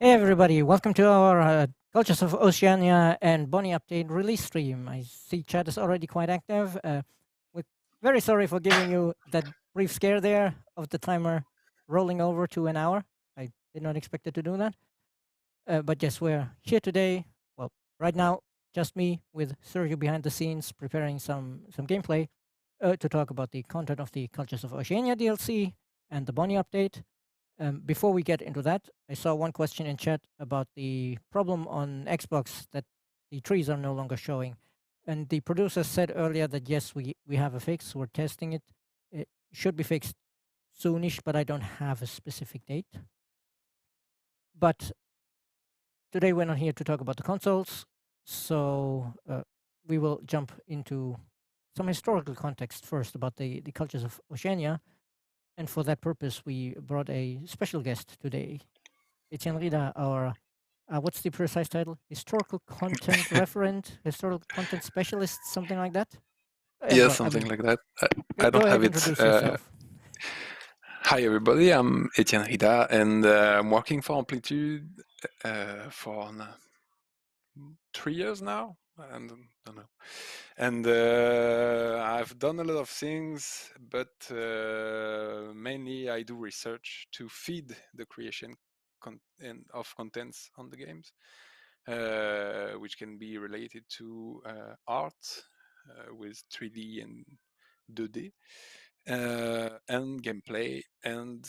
Hey everybody, welcome to our Cultures of Oceania and Bonnie update release stream. I see chat is already quite active. We're very sorry for giving you that brief scare there of the timer rolling over to an hour. I did not expect it to do that. But yes, we're here today. Well, right now, just me with Sergio behind the scenes preparing some gameplay to talk about the content of the Cultures of Oceania DLC and the Bonnie update. Before we get into that, I saw one question in chat about the problem on Xbox that the trees are no longer showing. And the producer said earlier that yes, we have a fix, we're testing it. It should be fixed soonish, but I don't have a specific date. But today we're not here to talk about the consoles, so we will jump into some historical context first about the cultures of Oceania. And for that purpose, we brought a special guest today, Etienne Rida, our what's the precise title? Historical content referent, historical content specialist, something like that. Yeah, Well, I something mean, like that. I go don't ahead, have it. introduce yourself. Hi, everybody. I'm Etienne Rida, and I'm working for Amplitude for 3 years now. I don't know. And I've done a lot of things, but mainly I do research to feed the creation of contents on the games, which can be related to art with 3D and 2D, and gameplay and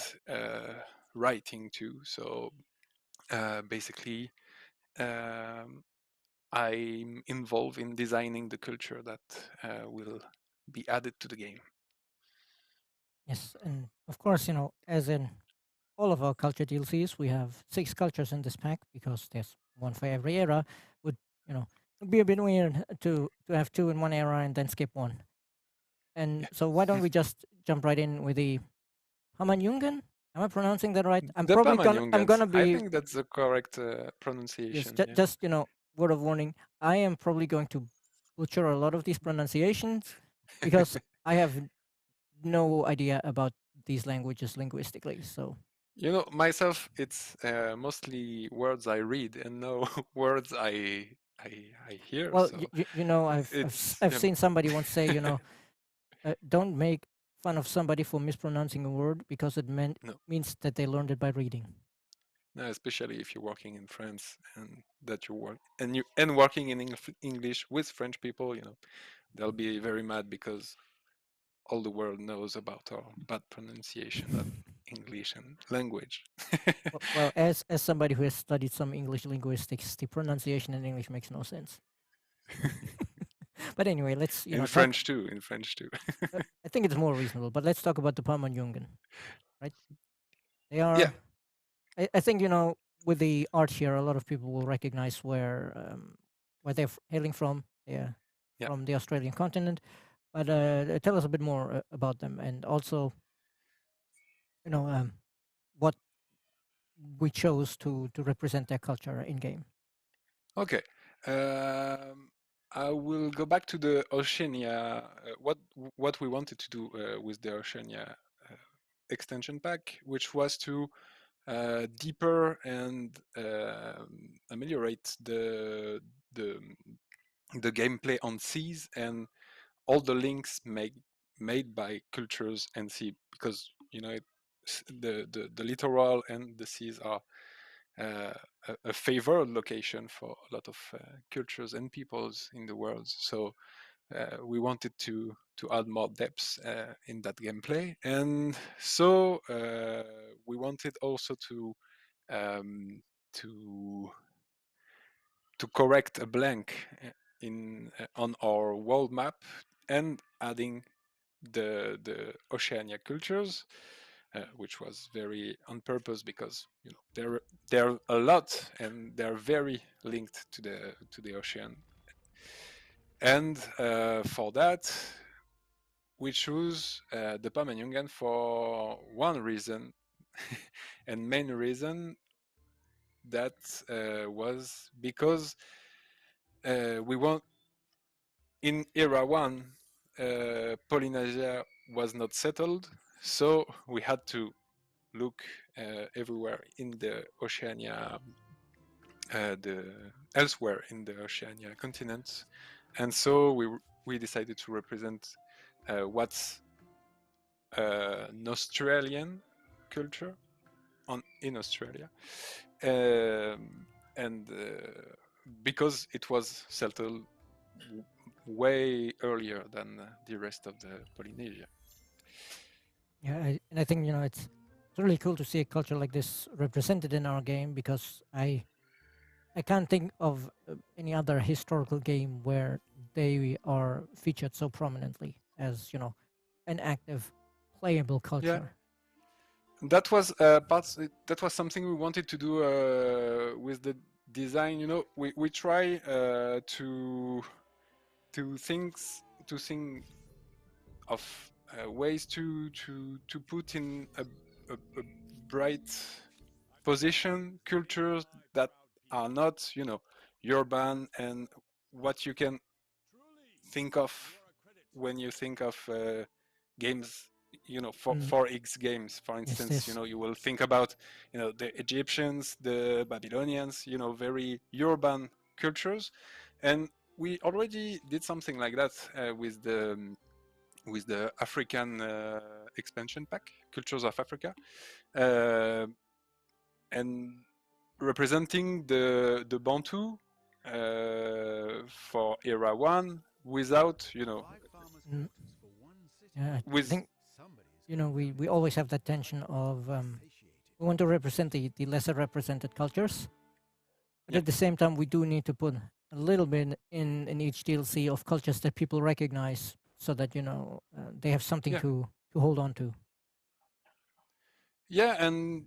writing too. So basically, um, I'm involved in designing the culture that will be added to the game. Yes, and of course, as in all of our culture DLCs, we have 6 cultures in this pack because there's one for every era. Would would be a bit weird to have two in one era and then skip one. And Yeah. so why don't we just jump right in with the Hamanyungan? Am I pronouncing that right? The I'm Pamanyungans. gonna I be think that's the correct yes, pronunciation. Yeah. just word of warning. I am probably going to butcher a lot of these pronunciations because I have no idea about these languages linguistically. So Myself, it's mostly words I read and no words I hear. well, So I've it's seen somebody once say, don't make fun of somebody for mispronouncing a word because no, means that they learned it by reading. no, especially if you're working in France and that you work and working in English with French people. They'll be very mad because all the world knows about our bad pronunciation of English and language. Well, as somebody who has studied some English linguistics, the pronunciation in English makes no sense. But anyway, let's In talk. French too. In French too. I think it's more reasonable, but let's talk about the Parmanjungen, right? They Yeah. are. I think with the art here, a lot of people will recognize where they're hailing from. They're Yeah. from the Australian continent. But tell us a bit more about them, and also, what we chose to represent their culture in game. Okay. I will go back to the Oceania. What we wanted to do with the Oceania extension pack, which was to deeper and ameliorate the the gameplay on seas and all the links made by cultures and sea, because the littoral and the seas are uh, a favored location for a lot of cultures and peoples in the world. So we wanted to add more depth in that gameplay, and so we wanted also um, to to correct a blank in on our world map and adding the Oceania cultures, which was very on purpose because there are a lot and they're very linked to the ocean. And for that, we choose the Pamanyungan for one reason, and main reason that was because we want in era one, Polynesia was not settled, so we had to look everywhere in the Oceania, the elsewhere in the Oceania continent, and so we decided to represent what's an Australian culture in Australia, and because it was settled way earlier than the rest of the Polynesia. Yeah, and I think it's really cool to see a culture like this represented in our game, because I can't think of any other historical game where they are featured so prominently as an active, playable Yeah, culture. that was that was something we wanted to do with the design. We try to think of ways to put in a bright position cultures that are not urban and what you can think of when you think of games, for Mm, 4X games, for yes, instance. this. You will think about the Egyptians, the Babylonians, very urban cultures, and we already did something like that with the African expansion pack, Cultures of Africa, uh, and representing the Bantu for Era 1 without, Mm, yeah, I with, think we always have that tension of we want to represent the lesser represented cultures, but yeah, at the same time we do need to put a little bit in each DLC of cultures that people recognize, so that they have something yeah, to hold on to. yeah, and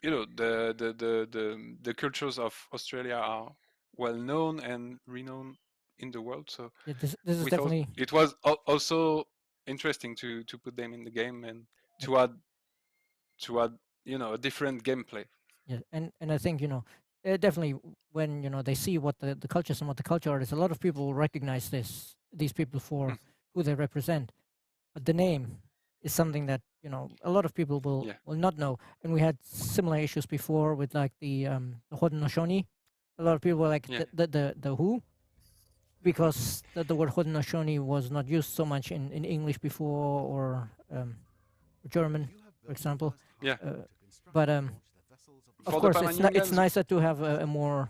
the cultures of Australia are well known and renowned in the world. So Yeah, this is we thought definitely. it was also interesting to put them in the game and Yep. to add a different gameplay. Yeah, and I think definitely when they see what the cultures and what the culture is, a lot of people will recognize these people for Mm, who they represent, but the name is something that a lot of people will yeah, will not know. And we had similar issues before with like the Haudenosaunee. A lot of people were like yeah, the who, because the word Haudenosaunee was not used so much in English before, or German, for example. yeah. Uh, but of For the course, it's Pamanyungans, nicer to have a more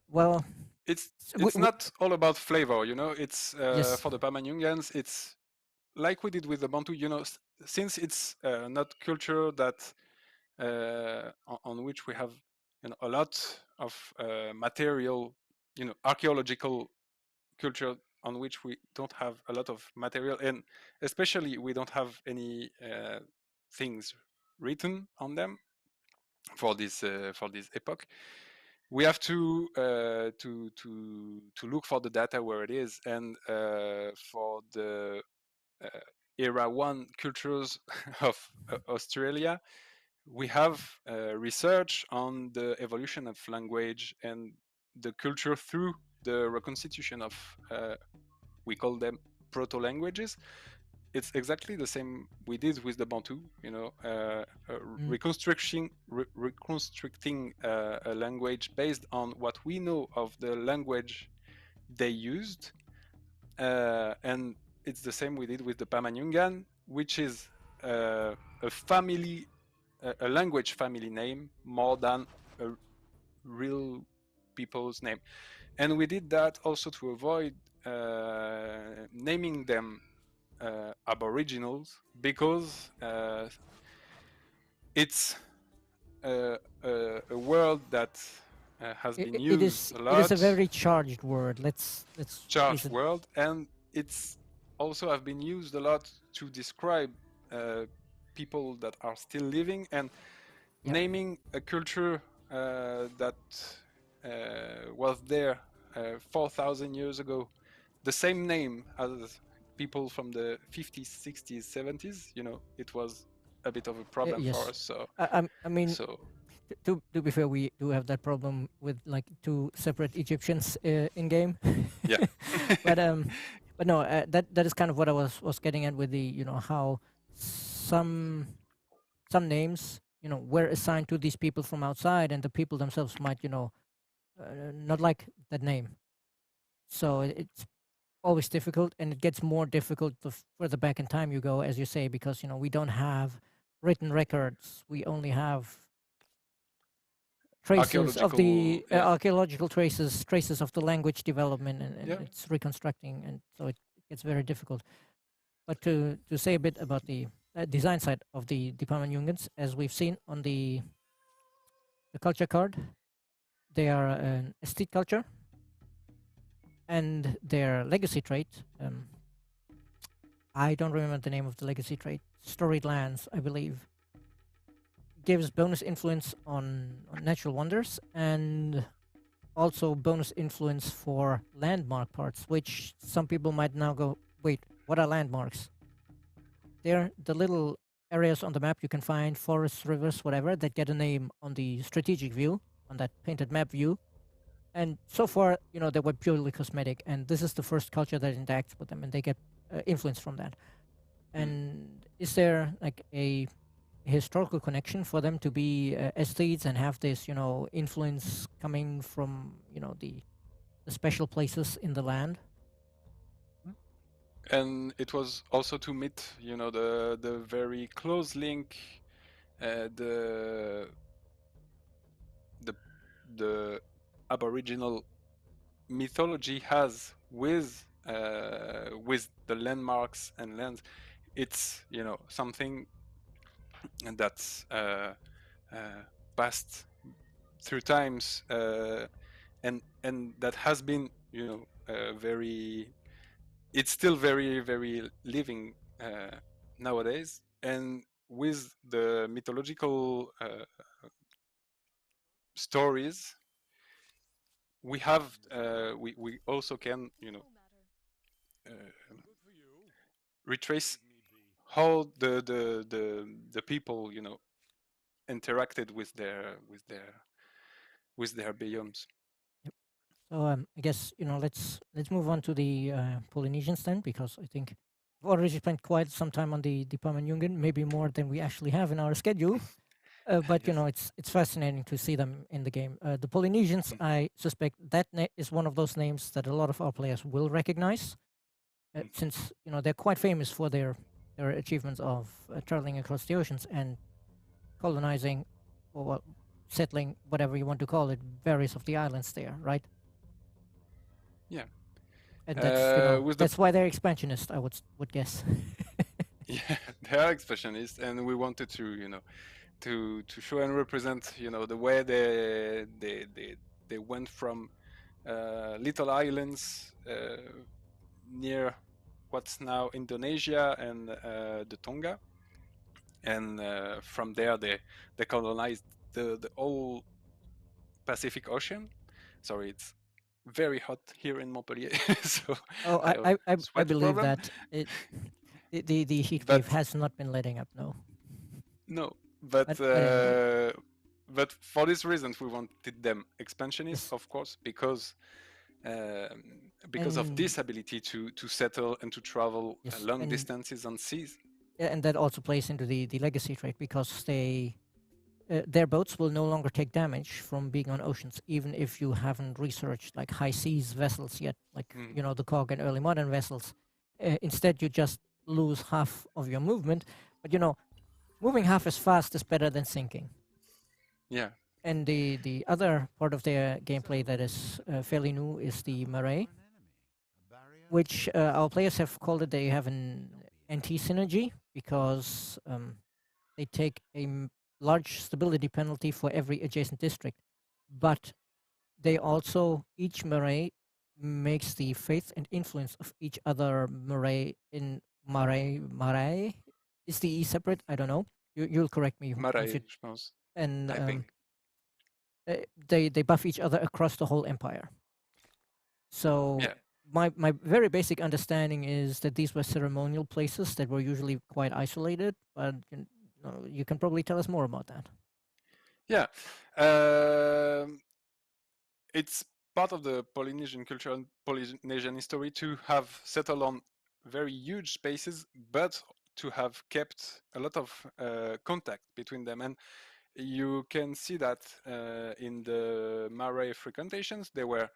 well. it's We, it's not all about flavor. It's yes, for the Pamanyungans, it's like we did with the Bantu. Since it's not culture that on which we have a lot of material, archaeological culture on which we don't have a lot of material, and especially we don't have any things written on them for this epoch. We have to look for the data where it is, and for the uh, era 1 cultures of Australia, we have research on the evolution of language and the culture through the reconstitution of we call them proto languages. It's exactly the same we did with the Bantu, mm, reconstructing a language based on what we know of the language they used, and it's the same we did with the Pamanyungan, which is a family, a language family name more than a real people's name, and we did that also to avoid naming them aboriginals, because it's a word that has been it used is a it is a lot, very charged word. Let's face charged it. word, and it's also have been used a lot to describe uh, people that are still living, and Yeah, naming a culture that was there 4,000 years ago, the same name as people from the 50s, 60s, 70s, it was a bit of a problem for yes. us. So, I mean, so to be fair, we do have that problem with like two separate Egyptians in game. yeah, but but no, that is kind of what I was getting at with the how some some names, were assigned to these people from outside, and the people themselves might, not like that name. So it's always difficult, and it gets more difficult the further back in time you go, as you say, because we don't have written records. We only have traces of Archaeological, the yeah, archaeological traces of the language development, and yeah. it's reconstructing, and so it gets very difficult. But to say a bit about the design side of the Department Jungens, as we've seen on the culture card, they are an estate culture, and their legacy trait. I don't remember the name of the legacy trait. Storied lands, I believe, gives bonus influence on natural wonders, and also bonus influence for landmark parts, which some people might now go, wait, what are landmarks? They're the little areas on the map you can find, forests, rivers, whatever, that get a name on the strategic view, on that painted map view. And so far, they were purely cosmetic, and this is the first culture that interacts with them, and they get influence from that. Mm. And is there like a historical connection for them to be aesthetes and have this, influence coming from, the special places in the land? And it was also to meet, the very close link, the the the Aboriginal mythology has with the landmarks and lands. It's something that's passed through times, and that has been very, it's still very very living nowadays. And with the mythological stories, we have we also can uh, retrace how the people interacted with their biomes. Yep. So I guess let's move on to the Polynesians then, because I think we've already spent quite some time on the Department Jungen, maybe more than we actually have in our schedule. But Yes. it's fascinating to see them in the game. The Polynesians, Mm, I suspect that is one of those names that a lot of our players will recognize, mm. since they're quite famous for their achievements of traveling across the oceans and colonizing, or well, settling, whatever you want to call it, various of the islands there, right? Yeah. And that's With the that's why they're expansionist, I would guess. yeah, they are expressionists, and we wanted to to show and represent the way they went from little islands near what's now Indonesia and the Tonga, and from there they colonized the whole Pacific Ocean. Sorry, it's very hot here in Montpellier, so Oh, I I, have I, I I sweat believe problem. that the heat wave But has not been letting up. No, no, but but anyway, uh, but for this reason, we wanted them expansionist, yes, of course, um, because of and this ability to settle and to travel yes, long distances on seas. yeah, and that also plays into the legacy trait, because their boats will no longer take damage from being on oceans, even if you haven't researched like high seas vessels yet, like Mm, the cog and early modern vessels. Instead, you just lose half of your movement, but moving half as fast is better than sinking. yeah, And the other part of their gameplay that is fairly new is the Marae, which our players have called it. They have an anti synergy, because they take a large stability penalty for every adjacent district, but they also, each Marae makes the faith and influence of each other Marae in Marae. Is the E separate? I don't know. You'll correct me once you. Marais, je pense. And I think. they buff each other across the whole empire. So Yeah, my very basic understanding is that these were ceremonial places that were usually quite isolated, but you can probably tell us more about that. yeah. Um, it's part of the Polynesian culture and Polynesian history to have settled on very huge spaces, but to have kept a lot of contact between them. And you can see that in the Marais frequentations, there were,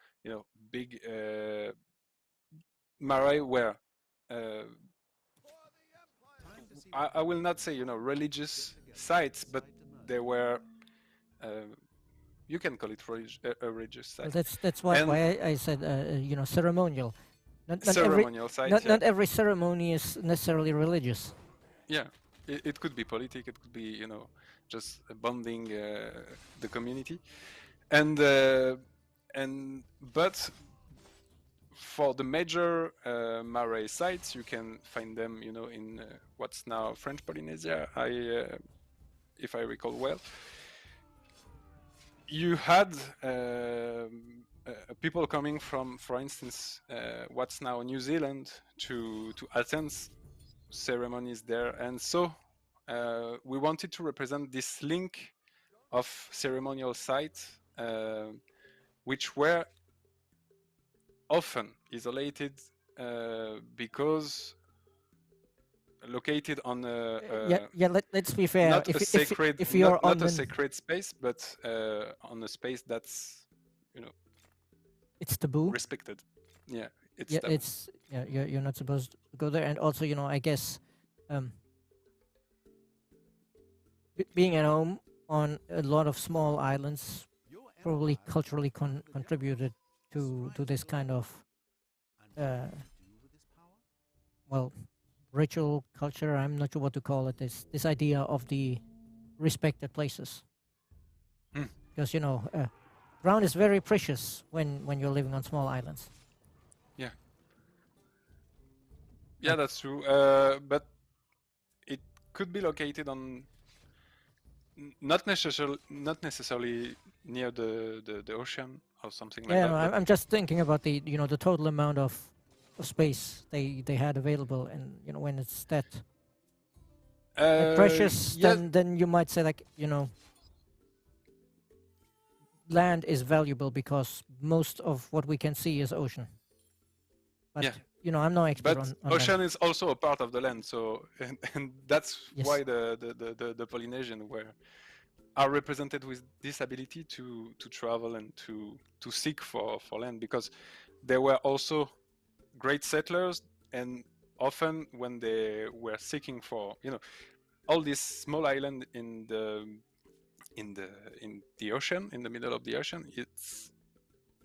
big Marais where I will not say, religious sites, but there were, you can call it a religious Well, site, that's why and I said ceremonial. ceremonial site. Yeah, Not every ceremony is necessarily religious. yeah. It could be politic. It could be, just bonding the community, and but for the major Marais sites, you can find them, in what's now French Polynesia. If I recall well, you had people coming from, for instance, what's now New Zealand to attend ceremonies there, and so we wanted to represent this link of ceremonial sites, which were often isolated because located on Let's be fair. not a sacred, If you're on not a the, sacred space, but on a space that's, it's taboo. respected. Yeah, it's Yeah, taboo. it's you're not supposed to go there, and also I guess um, being at home on a lot of small islands probably culturally contributed to this kind of uh, well, ritual culture. I'm not sure what to call it. This idea of the respected places, Hmm. because ground is very precious when you're living on small islands. Yeah, Like, that's true. But it could be located on not necessarily near the ocean or something like yeah, no, that. But I'm just thinking about the total amount of space they had available, and when it's that precious, yeah, then you might say, like, land is valuable because most of what we can see is ocean. But yeah. I'm no expert But on ocean land. is also a part of the land, so and that's Yes. why the Polynesian are represented with this ability to travel and to seek for land, because there were also great settlers, and often when they were seeking for, all these small island in the ocean, in the middle of the ocean, it's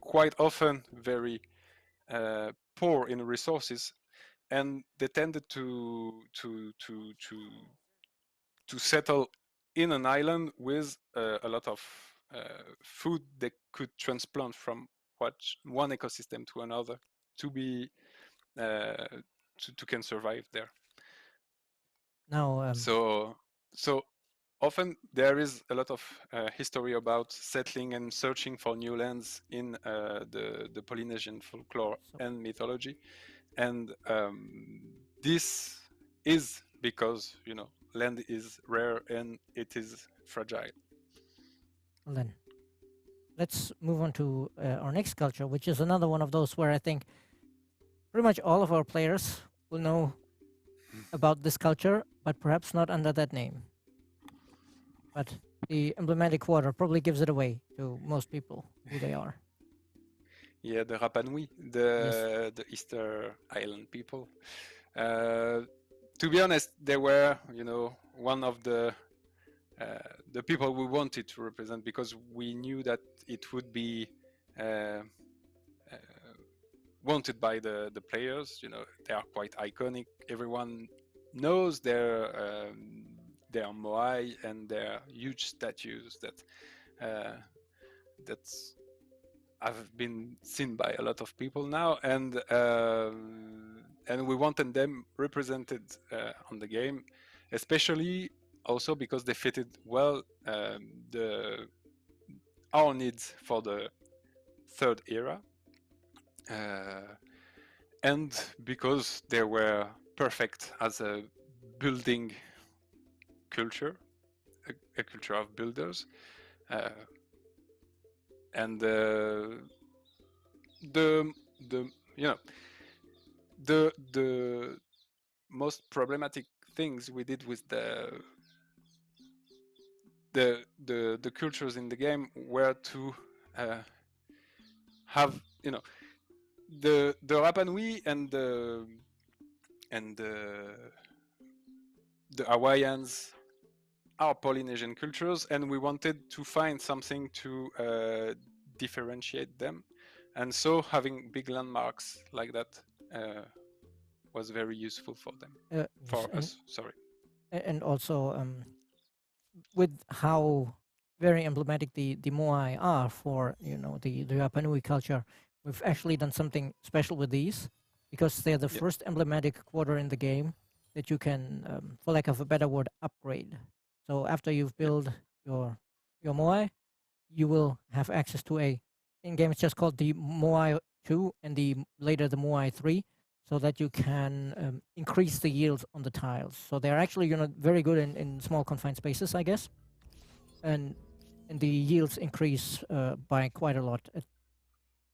quite often very poor in resources, and they tended to settle in an island with a lot of food they could transplant from one ecosystem to another to be to can survive there. Now, So often there is a lot of history about settling and searching for new lands in the Polynesian folklore so and mythology, and this is because land is rare and it is fragile. well then, let's move on to our next culture, which is another one of those where I think pretty much all of our players will know about this culture, but perhaps not under that name. But the emblematic quarter probably gives it away to most people who they are. Yeah, the Rapa Nui, Yes. the Easter Island people. To be honest, they were, one of the people we wanted to represent, because we knew that it would be uh, uh, wanted by the players. They are quite iconic. Everyone knows their moai and their huge statues uh, that have been seen by a lot of people now, and we wanted them represented on the game, especially also because they fitted well the our needs for the third era, and because they were perfect as a building culture, a culture of builders, uh, and the the the most problematic things we did with the cultures in the game were to have, you know, the Rapa Nui and the Hawaiians are Polynesian cultures, and we wanted to find something to differentiate them, and so having big landmarks like that was very useful for them, Yes, for us. Sorry. and also with how very emblematic the Moai are for the Rapa Nui culture, we've actually done something special with these because they're the Yeah. first emblematic quarter in the game that you can, for lack of a better word, upgrade. So after you've Yeah. built your Moai, you will have access to a in game. It's just called the Moai 2 and later the Moai 3, so that you can increase the yield on the tiles. So they're actually very good in small confined spaces, I guess, and the yields increase by quite a lot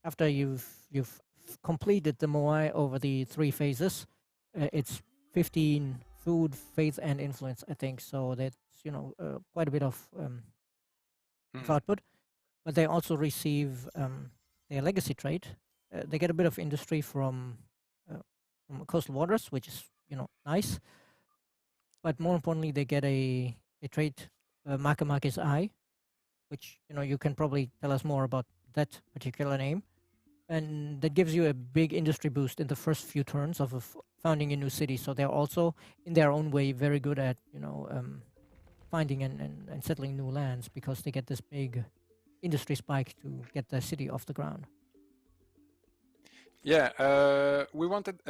after you've completed the Moai over the 3 phases. It's 15 food, faith, and influence, I think. So that's quite a bit of Mhm. output. But they also receive their legacy trait. They get a bit of industry from coastal waters, which is nice. But more importantly, they get a trait, Makamake's Eye, which you can probably tell us more about that particular name. And that gives you a big industry boost in the first few turns of founding a new city. So they're also, in their own way, very good at finding and settling new lands because they get this big industry spike to get the city off the ground. Yeah, we wanted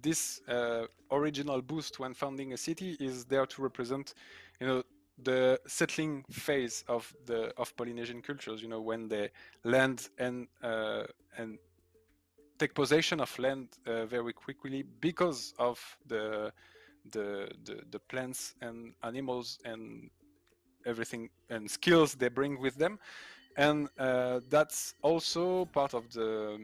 this original boost when founding a city is there to represent, the settling phase of Polynesian cultures. When they land and take possession of land very quickly because of the plants and animals and everything and skills they bring with them. And that's also part of the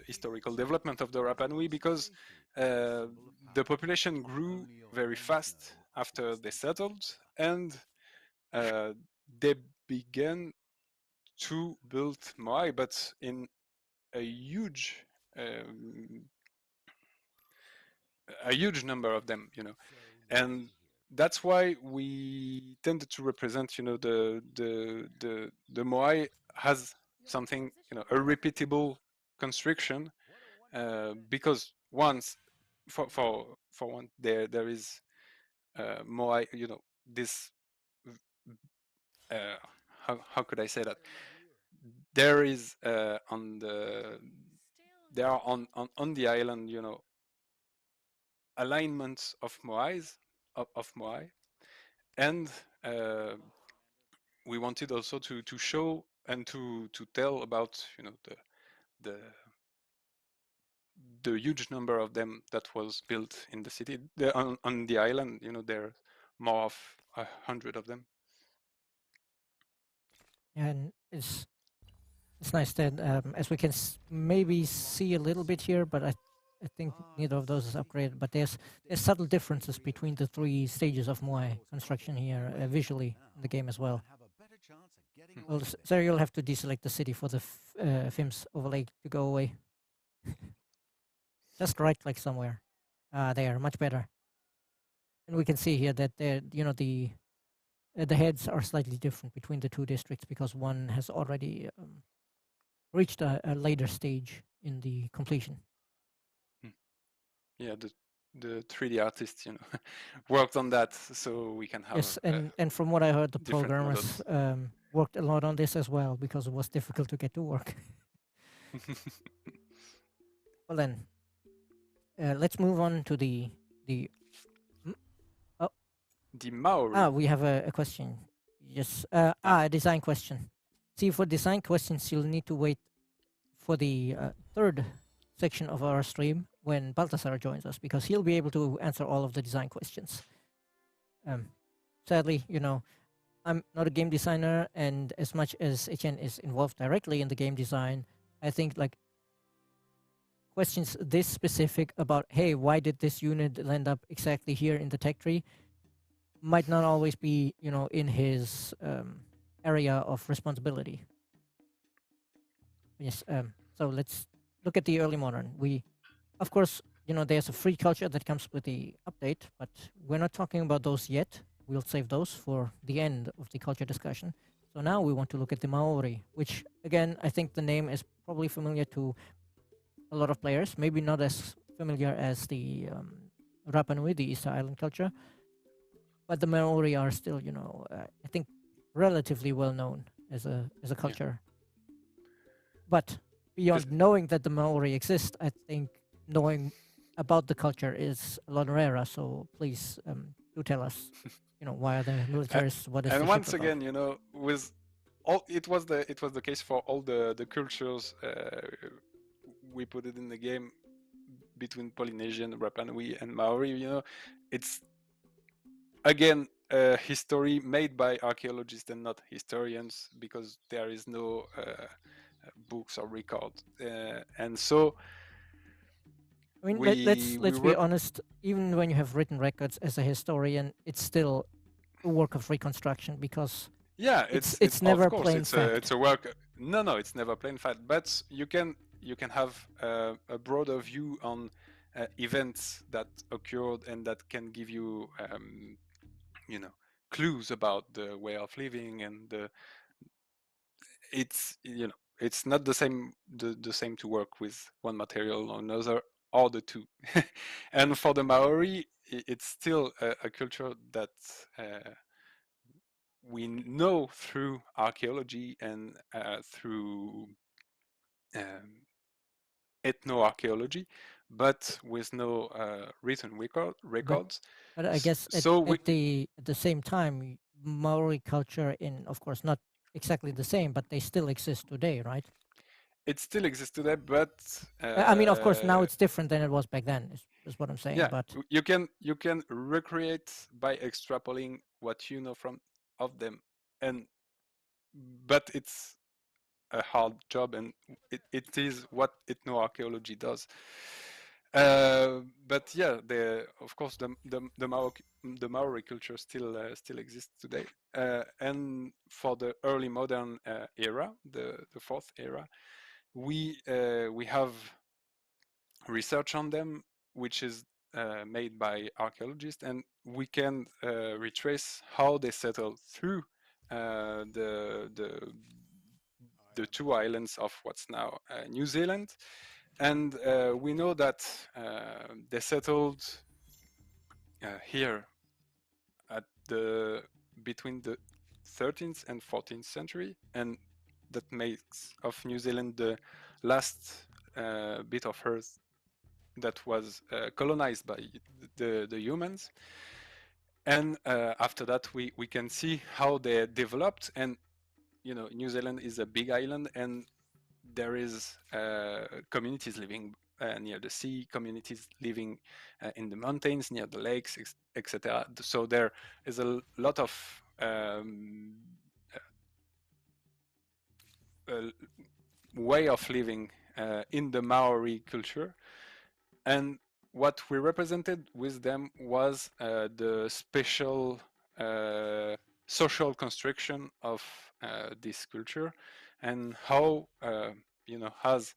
historical development of the Rapa Nui, because the population grew very fast after they settled, and they began to build moai, but in a huge um, a huge number of them, and that's why we tended to represent, the moai has something, a repeatable construction, because once for one there is moai, this uh, how could I say that, there is there are on the island, alignments of moais of moai, and uh, we wanted also to show and to tell about, the the huge number of them that was built in the city. On the island, there are more of 100 of them. And it's nice that, as we can maybe see a little bit here, but I think neither of those is upgraded. But there's subtle differences between the 3 stages of Moai construction here, visually in the game as well. Well, so you'll have to deselect the city for the FIMS overlay to go away. Just right click somewhere. There, much better. And we can see here that the heads are slightly different between the 2 districts because one has already reached a later stage in the completion. Yeah, the 3D artists, worked on that so we can have Yes, and from what I heard, the different programmers models. worked a lot on this as well because it was difficult to get to work. Well then, let's move on to the. mm, Oh, The Maori. we have a question. Yes, Ah, a design question. See, for design questions, you'll need to wait for the third section of our stream when Baltasar joins us because he'll be able to answer all of the design questions. Sadly, I'm not a game designer, and as much as Etienne is involved directly in the game design, I think like questions this specific about, hey, why did this unit land up exactly here in the tech tree, might not always be, in his area of responsibility. Yes. So let's look at the early modern. Of course, there's a free culture that comes with the update, but we're not talking about those yet. We'll save those for the end of the culture discussion. So now we want to look at the Maori, which, again, I think the name is probably familiar to a lot of players. Maybe not as familiar as the Rapa Nui, the Easter Island culture, but the Maori are still, I think, relatively well known as a Yeah. culture. But beyond knowing that the Maori exist, I think knowing about the culture is a lot rarer. So please do tell us, why are there militaries? What is the And ship once about? again, with all it was the case for all the cultures we put it in the game between Polynesian, Rapa Nui, and Maori. It's again a history made by archaeologists and not historians, because there is no books or record, and so I mean, we let's be honest. Even when you have written records as a historian, it's still a work of reconstruction because yeah, it's of never course plain it's fact. a work. No, it's never plain fact, but you can have a broader view on events that occurred and that can give you you know clues about the way of living, and it's not the same to work with one material or another, or the two. And for the Maori, it's still a culture that we know through archaeology and through um, ethnoarchaeology, but with no written But records. but I guess at, So we at the same time, Maori culture in, of course, not exactly the same, but they still exist today, right? it still exists today, but I mean, of course, now it's different than it was back then. Is what I'm saying. yeah, But you can recreate by extrapolating what you know from of them, and but it's a hard job, and it is what ethnoarchaeology does. But yeah, of course the Maori culture still exists today, and for the early modern era, the fourth era, we have research on them, which is made by archaeologists, and we can retrace how they settled through the two islands of what's now New Zealand. And we know that they settled here at the between the 13th and 14th century, and that makes of New Zealand the last bit of earth that was colonized by the humans. And after that, we can see how they developed. And New Zealand is a big island, and there is communities living near the sea, communities living in the mountains, near the lakes, etc. So there is a lot of way of living in the Maori culture. And what we represented with them was the special social construction of this culture, and how has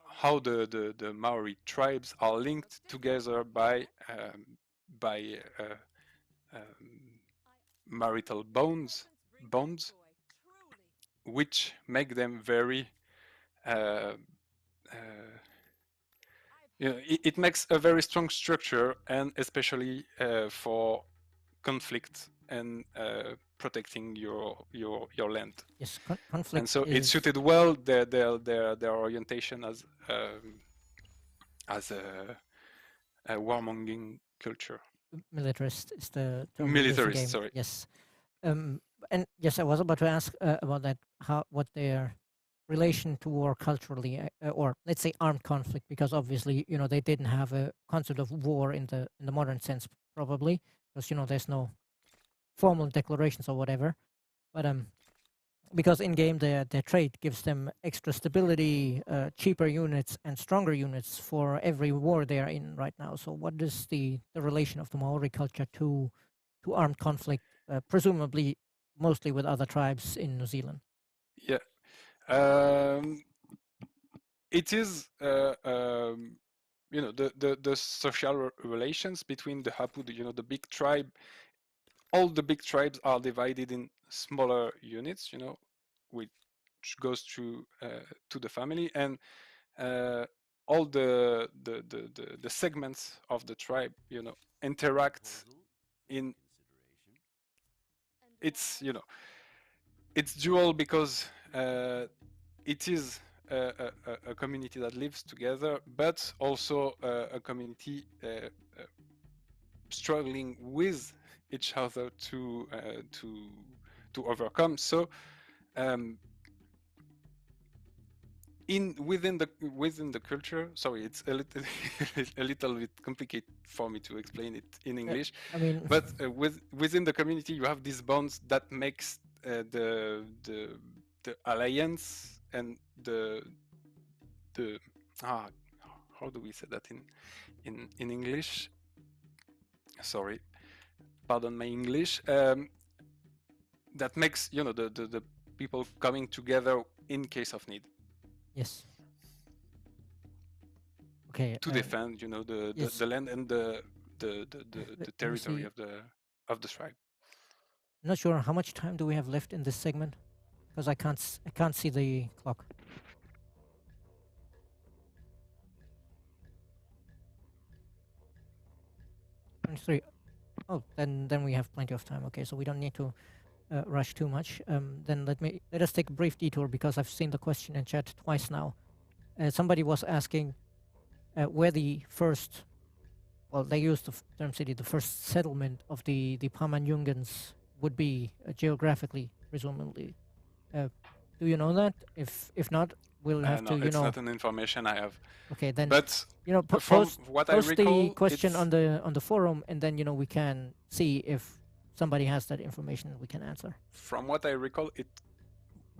how the Maori tribes are linked together by marital bonds, which make them very uh, uh, it makes a very strong structure, and especially for conflict and protecting your land. yes, And conflict so it is suited well their orientation as a warmongering culture. militarist is the term we use in Militarist, game. sorry. Yes. And yes, I was about to ask about that. What their relation to war culturally, or let's say armed conflict, because obviously they didn't have a concept of war in the modern sense, probably because there's no formal declarations or whatever. But because in game their trait gives them extra stability, cheaper units, and stronger units for every war they are in right now. So, what is the relation of the Maori culture to armed conflict, presumably mostly with other tribes in New Zealand? Yeah. It is the social relations between the Hapu, the big tribe. All the big tribes are divided in smaller units, which goes to the family, and all the segments of the tribe, interact in. It's it's dual because it is a community that lives together, but also a community struggling with each other to overcome. So within the culture, sorry, it's a little a little bit complicated for me to explain it in English. I mean, But within the community, you have these bonds that makes the alliance and the how do we say that in English? Sorry, pardon my English. That makes the people coming together in case of need. yes. Okay. To defend, Yes. the land and the Let me territory see. of the tribe. I'm not sure how much time do we have left in this segment, because I can't see the clock. 23. Oh, then we have plenty of time. Okay, so we don't need to rush too much. Then let us take a brief detour, because I've seen the question in chat twice now. Somebody was asking where the first, well, they used the term city, the first settlement of the Pamanyungans would be geographically, presumably. Do you know that? If not, we'll have No, to, it's not an information I have. Okay, then But from post what I post the recall, question it's on the forum, and then we can see if somebody has that information we can answer. from what I recall, it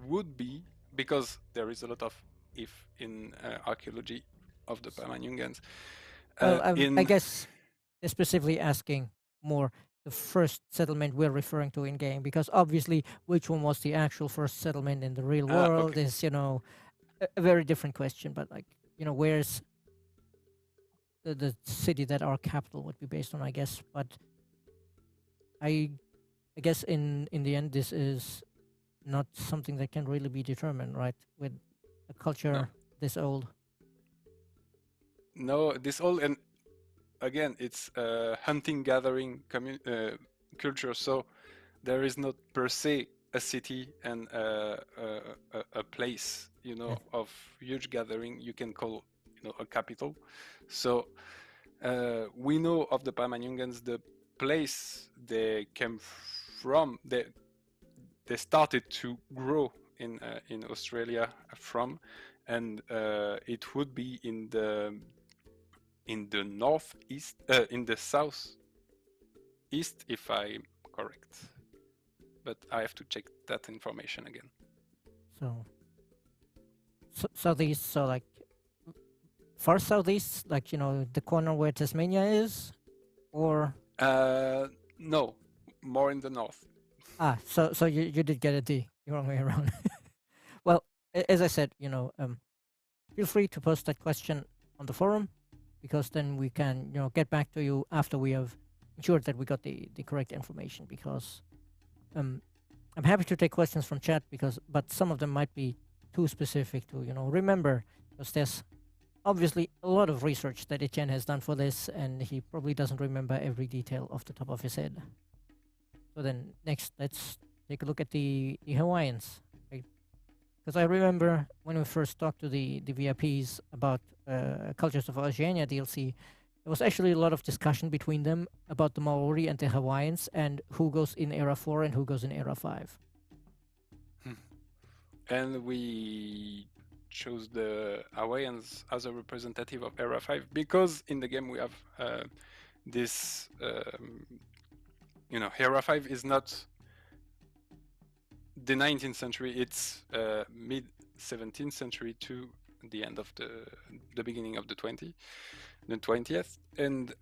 would be because there is a lot of if in archaeology of the Pamanyungans. Well, I In guess they're specifically asking more the first settlement we're referring to in game, because obviously which one was the actual first settlement in the real world okay. is a very different question. But like where's the city that our capital would be based on, I guess. But I I guess in the end this is not something that can really be determined, right? With a No, culture this old. no, this all, and again, it's hunting gathering culture. So there is not per se a city and a place, Yeah. of huge gathering you can call, a capital. So we know of the Pamanyungans, the place they came from. They started to grow in Australia from, and it would be in the northeast, in the southeast, if I'm correct. But I have to check that information again. So, southeast, so like far southeast, like the corner where Tasmania is, or No, more in the north. so you did get it the wrong way around. Well, as I said, feel free to post that question on the forum, because then we can get back to you after we have ensured that we got the correct information. Because I'm happy to take questions from chat, but some of them might be too specific to remember, because there's obviously a lot of research that Etienne has done for this, and he probably doesn't remember every detail off the top of his head. So then next, let's take a look at the Hawaiians. Because I remember when we first talked to the VIPs about Cultures of Oceania DLC, there was actually a lot of discussion between them about the Maori and the Hawaiians, and who goes in Era 4 and who goes in Era 5. And we chose the Hawaiians as a representative of Era 5 because in the game we have this, Era 5 is not the 19th century. It's mid 17th century to the end of the beginning of the 20th, and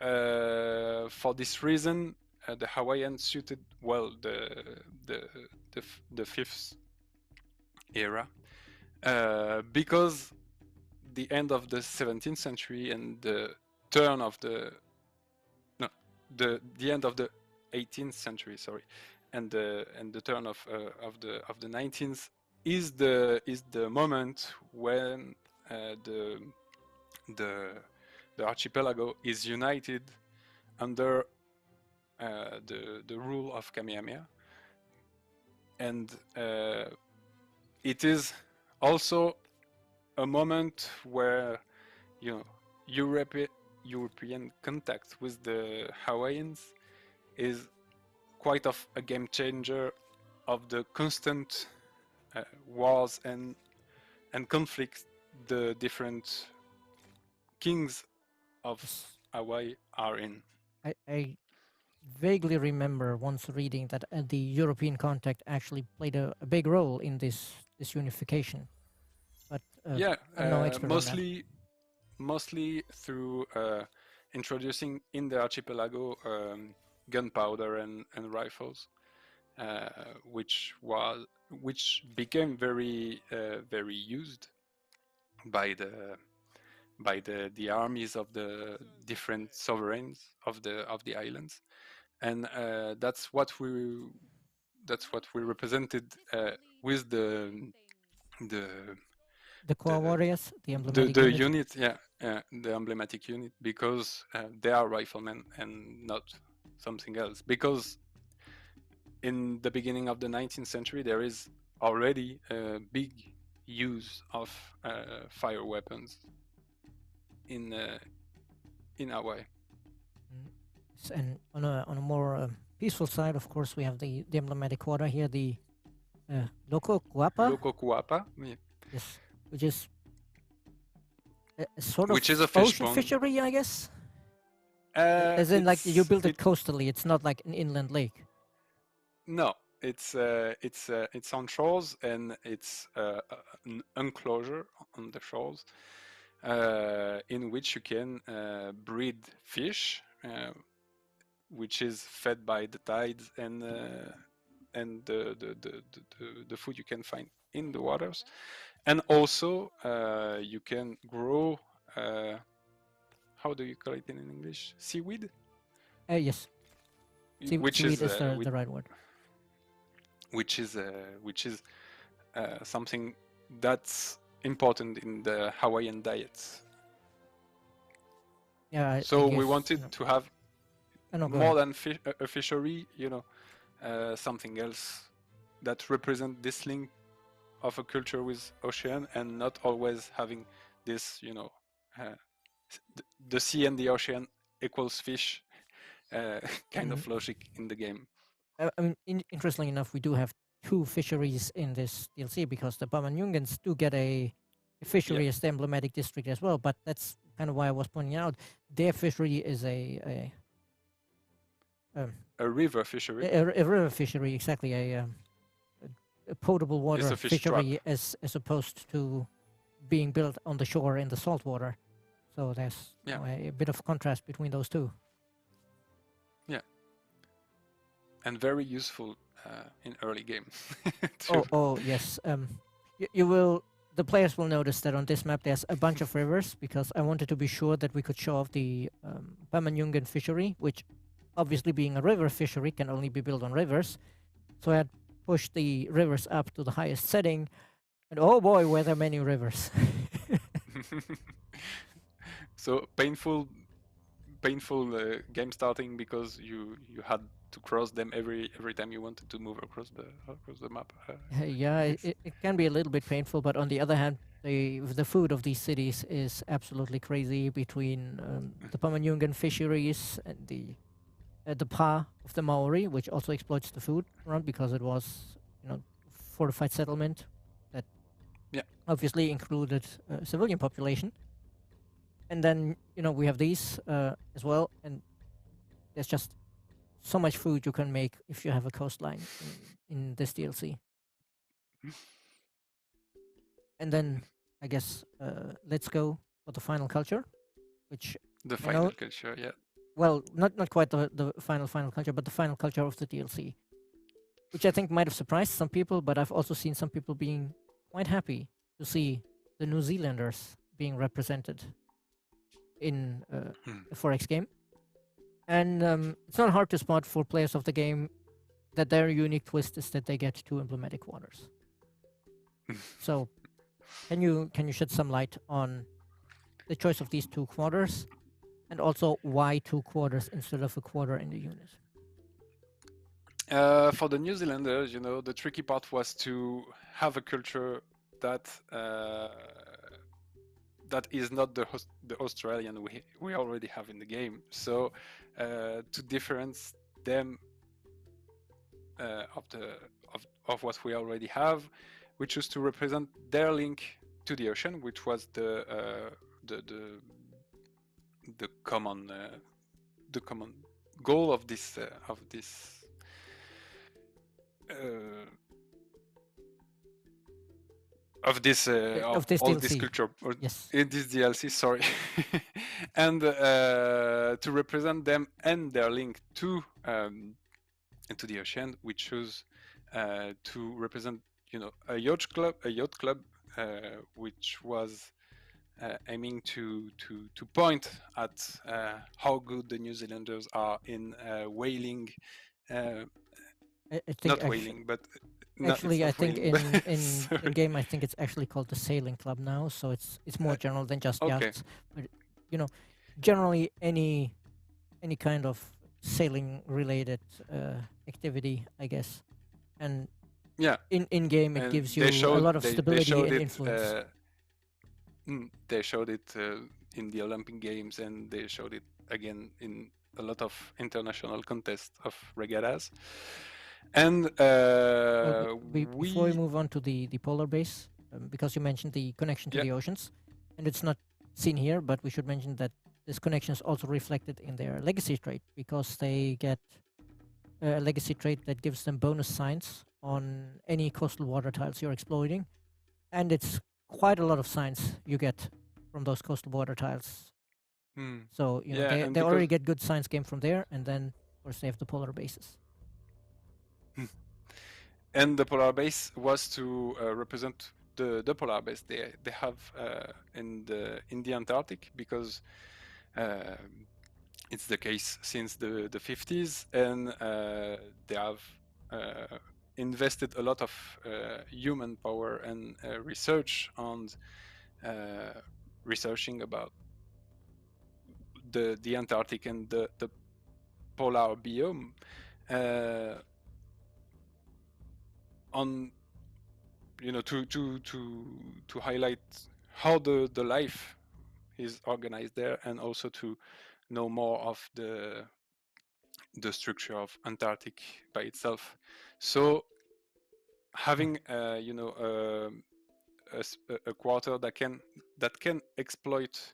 for this reason, the Hawaiian suited well the fifth era, because the end of the 17th century and the turn of the end of the 18th century, sorry, and the turn of the 19th is the moment when the archipelago is united under the rule of Kamehameha, and it is also a moment where, you know, European contact with the Hawaiians is quite of a game changer of the constant wars and conflicts the different kings of Hawaii are in. I vaguely remember once reading that the European contact actually played a big role in this unification, but Yeah, I'm no expert on that. mostly through introducing in the archipelago gunpowder and rifles, which became very used by the armies of the different sovereigns of the islands, and that's what we represented with the The core the warriors, the emblematic the unit. unit, yeah, the emblematic unit, because they are riflemen and not something else. Because in the beginning of the 19th century, there is already a big use of fire weapons in Hawaii. And on a more peaceful side, of course, we have the emblematic water here, the Loco Guapa. Loco Kuapa, yeah. Yes, which is a sort Which is of a fish ocean pond. fishery, I guess. As in, like, you build it coastally. It's not like an inland lake. No, it's on shores, and it's an enclosure on the shores, in which you can breed fish, which is fed by the tides and the food you can find in the waters, and also you can grow. How do you call it in English? Seaweed. Yes. Which Seaweed is the right word. which is something that's important in the Hawaiian diets. Yeah. So I guess, we wanted to have more than a fishery, something else that represent this link of a culture with ocean, and not always having this, the sea and the ocean equals fish kind of logic in the game. I mean, interestingly enough, we do have two fisheries in this DLC, because the Pamanyungans do get a fishery as the emblematic district as well. But that's kind of why I was pointing out their fishery is a river fishery. A river fishery, exactly. A potable water fishery, as opposed to being built on the shore in the salt water. So there's a bit of contrast between those two. Yeah. And very useful in early game. Oh yes. The players will notice that on this map there's a bunch of rivers, because I wanted to be sure that we could show off the Pamanyungan fishery, which, obviously being a river fishery, can only be built on rivers. So I had pushed the rivers up to the highest setting, and oh boy, were there many rivers. So painful game starting, because you had to cross them every time you wanted to move across the map. Yeah, it can be a little bit painful, but on the other hand, the food of these cities is absolutely crazy, between the Pamanyungan fisheries and the pa of the Maori, which also exploits the food around, because it was, fortified settlement that obviously included civilian population. And then, we have these as well, and there's just so much food you can make if you have a coastline in this DLC. And then I guess let's go for the final culture, which The I know, final culture, yeah. well, not quite the final culture, but the final culture of the DLC, which I think might have surprised some people, but I've also seen some people being quite happy to see the New Zealanders being represented in Hmm. the 4X game. And it's not hard to spot for players of the game that their unique twist is that they get two emblematic quarters. So can you shed some light on the choice of these two quarters, and also why two quarters instead of a quarter in the unit? For the New Zealanders, the tricky part was to have a culture that that is not the Australian we already have in the game. So to difference them of the of what we already have, we choose to represent their link to the ocean, which was the common goal of this uh, Of this all this DLC. culture or Yes. in this DLC, sorry, and to represent them and their link to the ocean, we choose to represent a yacht club, which was aiming to point at how good the New Zealanders are in whaling. I think Not whaling, but no, it's actually I not think whaling. But in sorry. game I think it's actually called the sailing club now, so it's more general than just Okay. yachts. But generally any kind of sailing related activity, I guess. And Yeah, in game it and gives you a lot of they stability showed and it. influence. They showed it in the Olympic Games, and they showed it again in a lot of international contests of regattas. And Well, before we move on to the polar base, because you mentioned the connection to yeah, the oceans, and it's not seen here, but we should mention that this connection is also reflected in their legacy trait, because they get a legacy trait that gives them bonus signs on any coastal water tiles you're exploiting, and it's quite a lot of signs you get from those coastal water tiles. So yeah, and they already because get good science game from there, and then of course they have the polar bases. and the polar base was to represent the polar base they have in the Antarctic, because it's the case since the 50s, and they have invested a lot of human power and research on researching about the Antarctic and the polar biome, on to highlight how the life is organized there, and also to know more of the structure of Antarctic by itself. So having a quarter that can exploit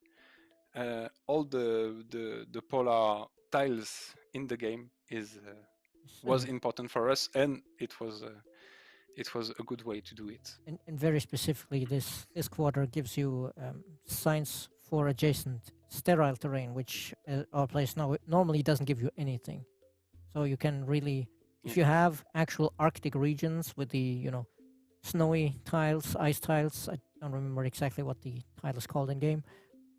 all the polar tiles in the game Yes, was important for us, and it was a good way to do it. and very specifically, this quarter gives you signs for adjacent sterile terrain, which our place now normally doesn't give you anything. So you can really, if Yeah. you have actual Arctic regions with the snowy tiles, ice tiles. I don't remember exactly what the tile is called in game,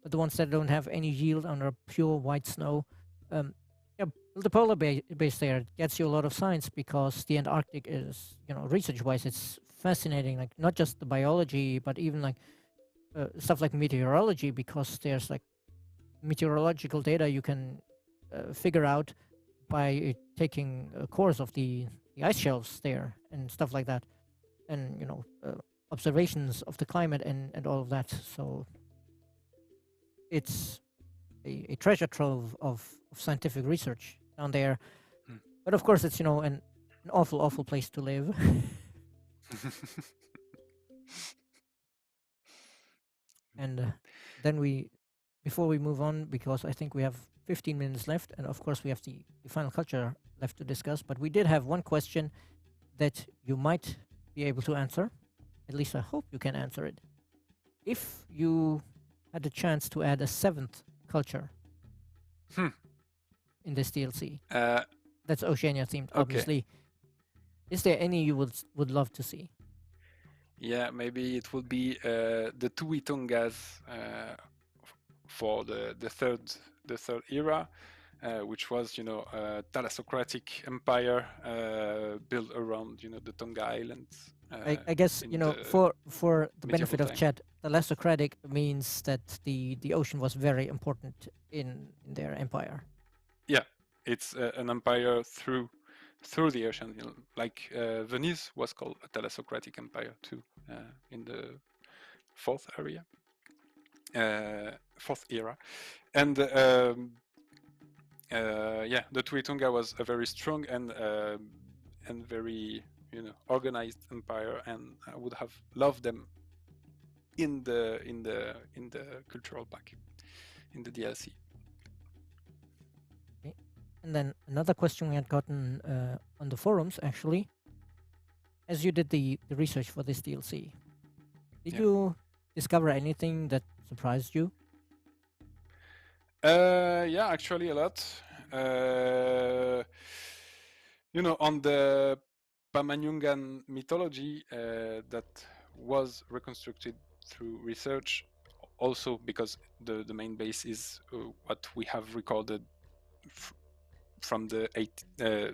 but the ones that don't have any yield under pure white snow. Um, yeah, the polar base there gets you a lot of science, because the Antarctic is, research-wise, it's fascinating. Like not just the biology, but even like stuff like meteorology, because there's like meteorological data you can figure out by taking a course of the ice shelves there and stuff like that, and observations of the climate and all of that. So it's a treasure trove of scientific research down there. Mm. But of course, it's an awful place to live. And then before we move on, because I think we have 15 minutes left, and of course we have the final culture left to discuss. But we did have one question that you might be able to answer, at least I hope you can answer it. If you had the chance to add a seventh culture Hmm. in this DLC, Uh, that's Oceania themed, okay. obviously. Is there any you would love to see? Yeah, maybe it would be the Tui Tongas for the third era, which was a thalassocratic empire built around the Tonga Islands I guess in the for the medieval benefit of time. chat, thalassocratic means that the ocean was very important in their empire. Yeah, it's an empire through the ocean. Like Venice was called a thalassocratic empire too in the fourth area, fourth era, and yeah, the Tuitonga was a very strong and very organized empire, and I would have loved them in the cultural pack in the DLC. Okay. And then another question we had gotten on the forums, actually, as you did the research for this DLC, did Yeah. you discover anything that surprised you? Yeah, actually a lot. On the Pamanyungan mythology that was reconstructed through research, also because the main base is what we have recorded from the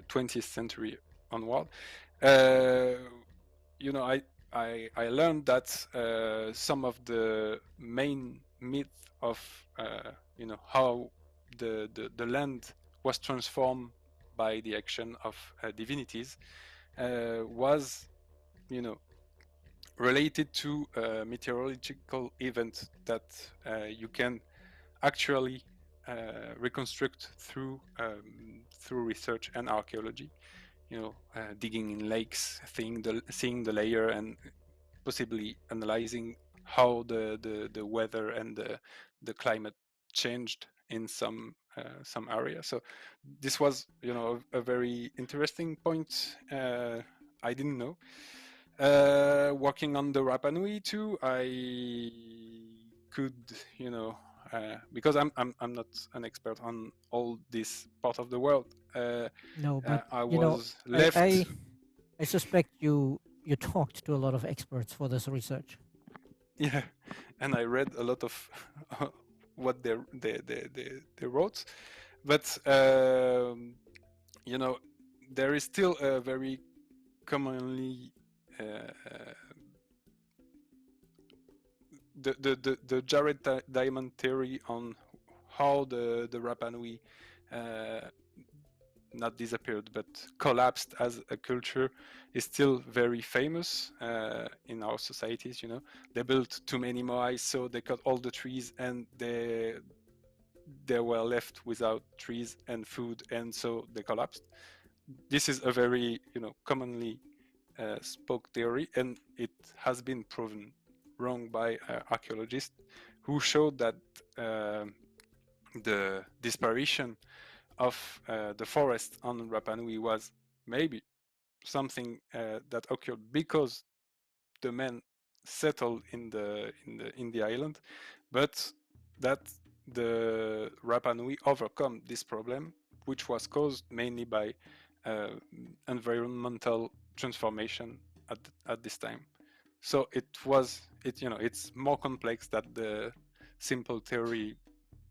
20th century onward. I learned that some of the main myth of how the land was transformed by the action of divinities was related to a meteorological event that you can actually reconstruct through research and archaeology. Digging in lakes, seeing the layer, and possibly analyzing how the weather and the climate changed in some area. So this was a very interesting point. I didn't know. Working on the Rapa Nui too, I could because I'm not an expert on all this part of the world. No, but I you know, was I left. I, I suspect you talked to a lot of experts for this research. Yeah, and I read a lot of what they wrote, but there is still a very commonly the Jared Diamond theory on how the Rapa Nui not disappeared but collapsed as a culture is still very famous in our societies. They built too many moais, so they cut all the trees, and they were left without trees and food, and so they collapsed. This is a very commonly spoke theory, and it has been proven wrong by archaeologists who showed that the disparition of the forest on Rapa Nui was maybe something that occurred because the men settled in the island, but that the Rapa Nui overcome this problem, which was caused mainly by uh, environmental transformation at this time. So it's more complex than the simple theory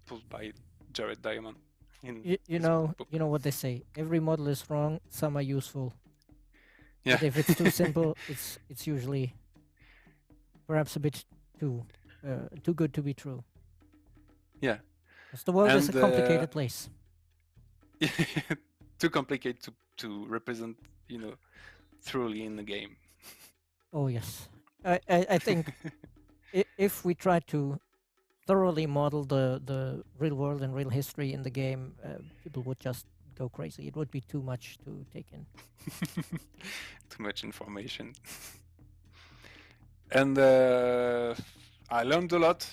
pulled by Jared Diamond in You his know, book. you know what they say. Every model is wrong. Some are useful, Yeah. but if it's too simple, it's usually perhaps a bit too good to be true. Yeah. Because the world is a And complicated place. too complicated to represent, thoroughly in the game. Oh yes, I think if we try to thoroughly model the real world and real history in the game, people would just go crazy. It would be too much to take in. Too much information. And I learned a lot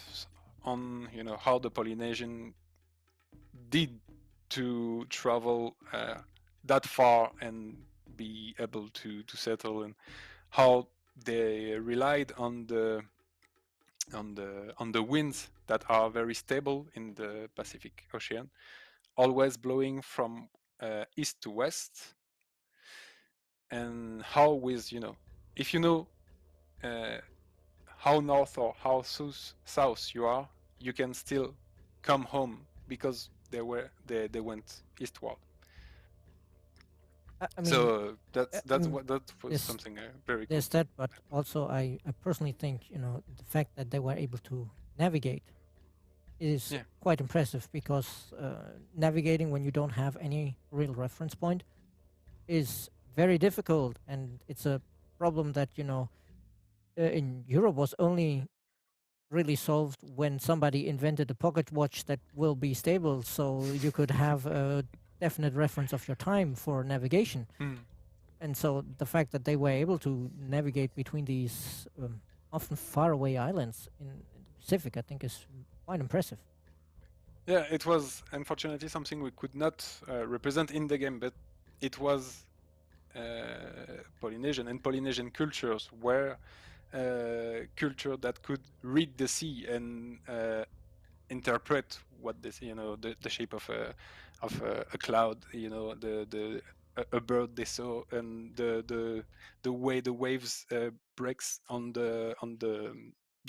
on how the Polynesian did to travel that far and be able to settle, and how they relied on the winds that are very stable in the Pacific Ocean, always blowing from east to west. And how with if you know uh, how north or how south you are, you can still come home because they went eastward. I mean, So I that's mean, what that was there's something very cool. there's that, but also I personally think the fact that they were able to navigate is Yeah. quite impressive because navigating when you don't have any real reference point is very difficult, and it's a problem that in Europe was only really solved when somebody invented a pocket watch that will be stable, so you could have a definite reference of your time for navigation. Hmm. And so the fact that they were able to navigate between these often faraway islands in the Pacific, I think, is quite impressive. Yeah, it was unfortunately something we could not represent in the game, but it was Polynesian, and Polynesian cultures were culture that could read the sea and interpret what they see, the shape of a cloud, a bird they saw, and the way the waves breaks on the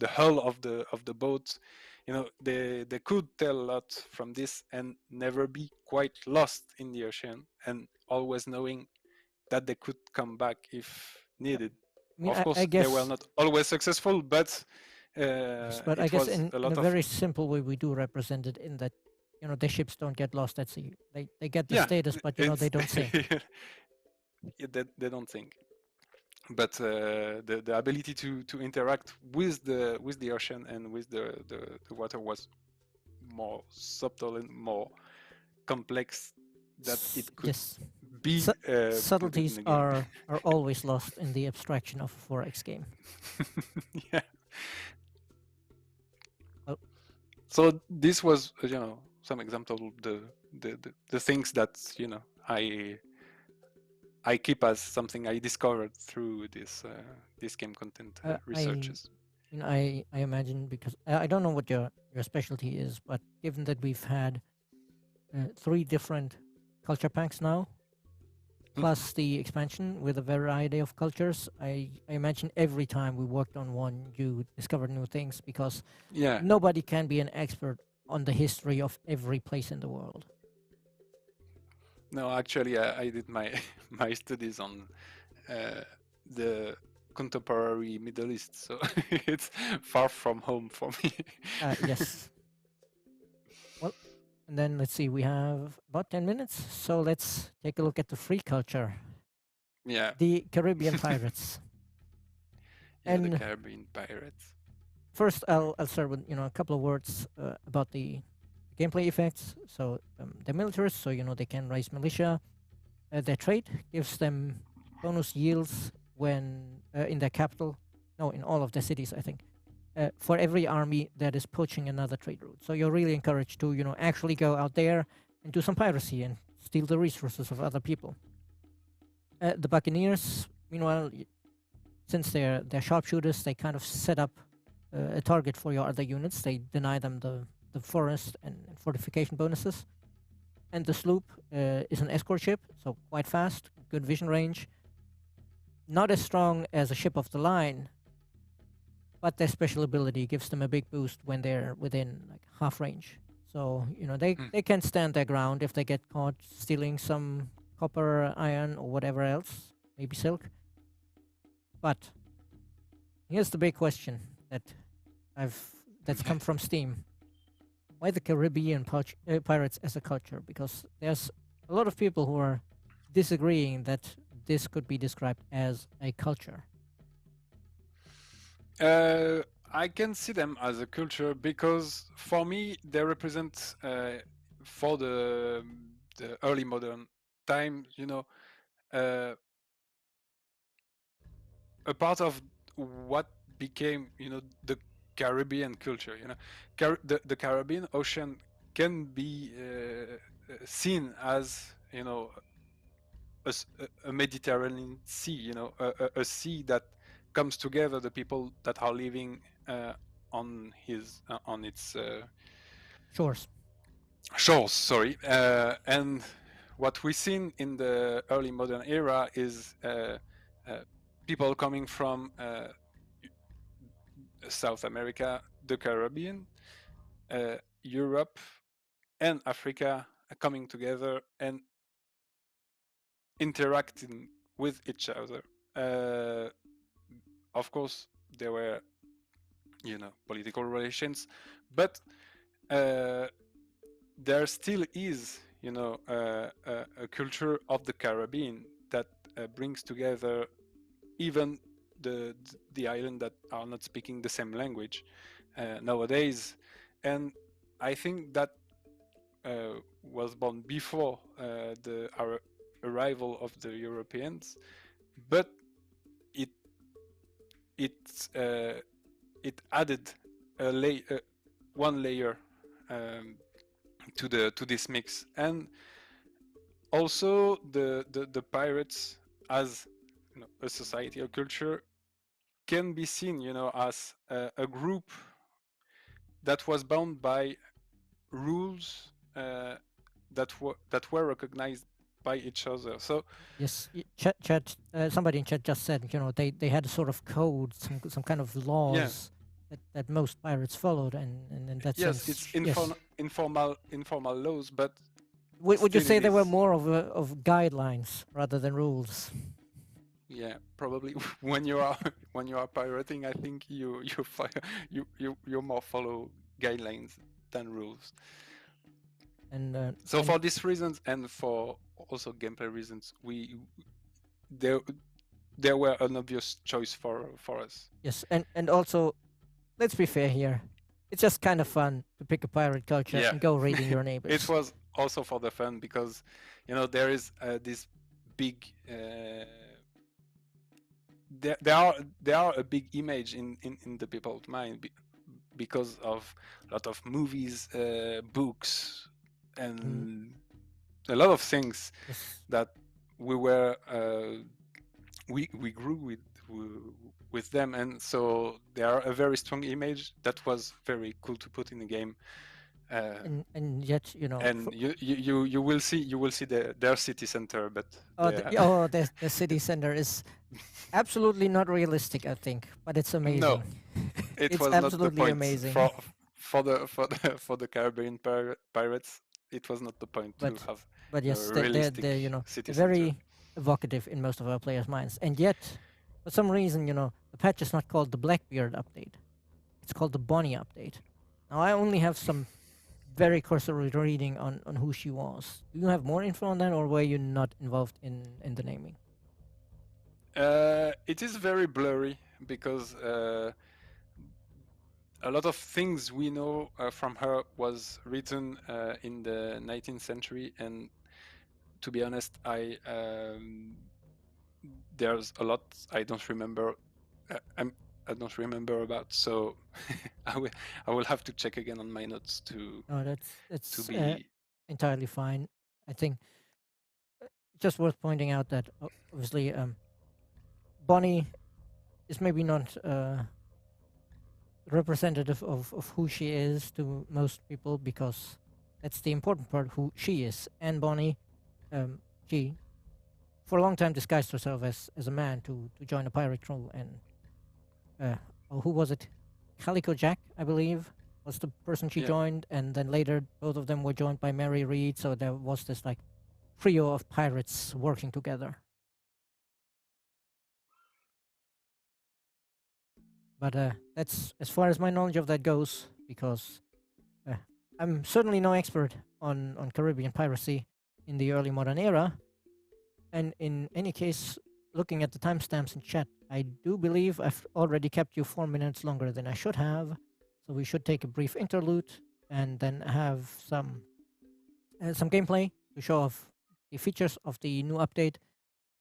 hull of the boat. They could tell a lot from this and never be quite lost in the ocean, and always knowing that they could come back if Yeah. needed. I mean, Of I course, they were guess not always successful, but yes, but I it guess was in a in a lot of very simple way we do represent it in that the ships don't get lost at sea. They get the yeah. status, but they It's don't sink. they don't think, but the ability to interact with the ocean and with the water was more subtle and more complex that it could Yes, be put in subtleties the game. are always lost in the abstraction of a 4X game. Yeah. Well, So this was some example of the things that I keep as something I discovered through this game content I researches. I imagine because I don't know what your specialty is, but given that we've had three different culture packs now, Mhm. plus the expansion with a variety of cultures, I imagine every time we worked on one, you discovered new things because Yeah. nobody can be an expert on the history of every place in the world. No, actually, I did my my studies on the contemporary Middle East, so it's far from home for me. Yes. Well, and then let's see, we have about 10 minutes, so let's take a look at the free culture, Yeah. the Caribbean pirates. Yeah, the And Caribbean pirates. first, I'll start with a couple of words about the gameplay effects. So they're militarists, so they can raise militia. Their trade gives them bonus yields when in their capital. No, in all of their cities, I think. For every army that is poaching another trade route. So you're really encouraged to actually go out there and do some piracy and steal the resources of other people. The Buccaneers, meanwhile, since they're sharpshooters, they kind of set up a target for your other units. They deny them the forest and fortification bonuses. And the sloop is an escort ship, so quite fast, good vision range. Not as strong as a ship of the line, but their special ability gives them a big boost when they're within like half range. So they Hmm. they can stand their ground if they get caught stealing some copper, iron, or whatever else, maybe silk. But here's the big question I've that's come from Steam: why the Caribbean pirates as a culture? Because there's a lot of people who are disagreeing that this could be described as a culture. Uh, I can see them as a culture because for me they represent for the early modern time, uh, a part of what became, the Caribbean culture. The Caribbean Ocean can be seen as, a Mediterranean sea, a sea that comes together the people that are living on its Shores. shores. Sorry, and what we've seen in the early modern era is people coming from South America, the Caribbean, Europe, and Africa coming together and interacting with each other. Of course, there were, political relations, but there still is, a culture of the Caribbean that brings together even the island that are not speaking the same language nowadays, and I think that was born before the arrival of the Europeans, but it it it added one layer to this mix, and also the pirates as a society or culture can be seen as a group that was bound by rules that were recognized by each other. So Yes, chat. Somebody in chat just said, they had a sort of code, some kind of yeah, laws that most pirates followed, and in that yes, it's sense, yes. informal laws, but Would you still say it they were is. more of guidelines rather than rules? Yeah, probably when you are when you are pirating, I think you more follow guidelines than rules. So And for these reasons and for also gameplay reasons, there were an obvious choice for us. yes, and also, let's be fair here. It's just kind of fun to pick a pirate culture Yeah, and go raiding your it neighbors. was also for the fun because there is this big there are a big image in the people's mind because of a lot of movies, books, Mm, and a lot of things yes, that we were we grew with them, and so they are a very strong image that was very cool to put in the game. and yet And you will see their city center, but the city center is absolutely not realistic, I think, but it's no, amazing. it It's was not the absolutely point amazing. for the Caribbean pirates. It was not the point to But have a yes, realistic they're city center. very evocative in most of our players' minds, and yet for some reason, the patch is not called the Blackbeard update. It's called the Bonnie update. Now I only have some very cursory reading on who she was. Do you have more info on that, or were you not involved in the naming? It is very blurry because a lot of things we know from her was written in the 19th century, and to be honest, there's a lot I don't remember. I don't remember about, so I will have to check again on my notes No, to that's be. entirely fine. I think just worth pointing out that obviously Bonnie is maybe not representative of who she is to most people, because that's the important part, who she is. And Bonnie, she for a long time disguised herself as a man to join a pirate crew. And who was it? Calico Jack, I believe, was the person she Yeah. joined, and then later both of them were joined by Mary Reed. So there was this like trio of pirates working together. But that's as far as my knowledge of that goes, because uh, I'm certainly no expert on Caribbean piracy in the early modern era. And in any case, looking at the timestamps in chat, I do believe I've already kept you 4 minutes longer than I should have. So we should take a brief interlude and then have some gameplay to show off the features of the new update.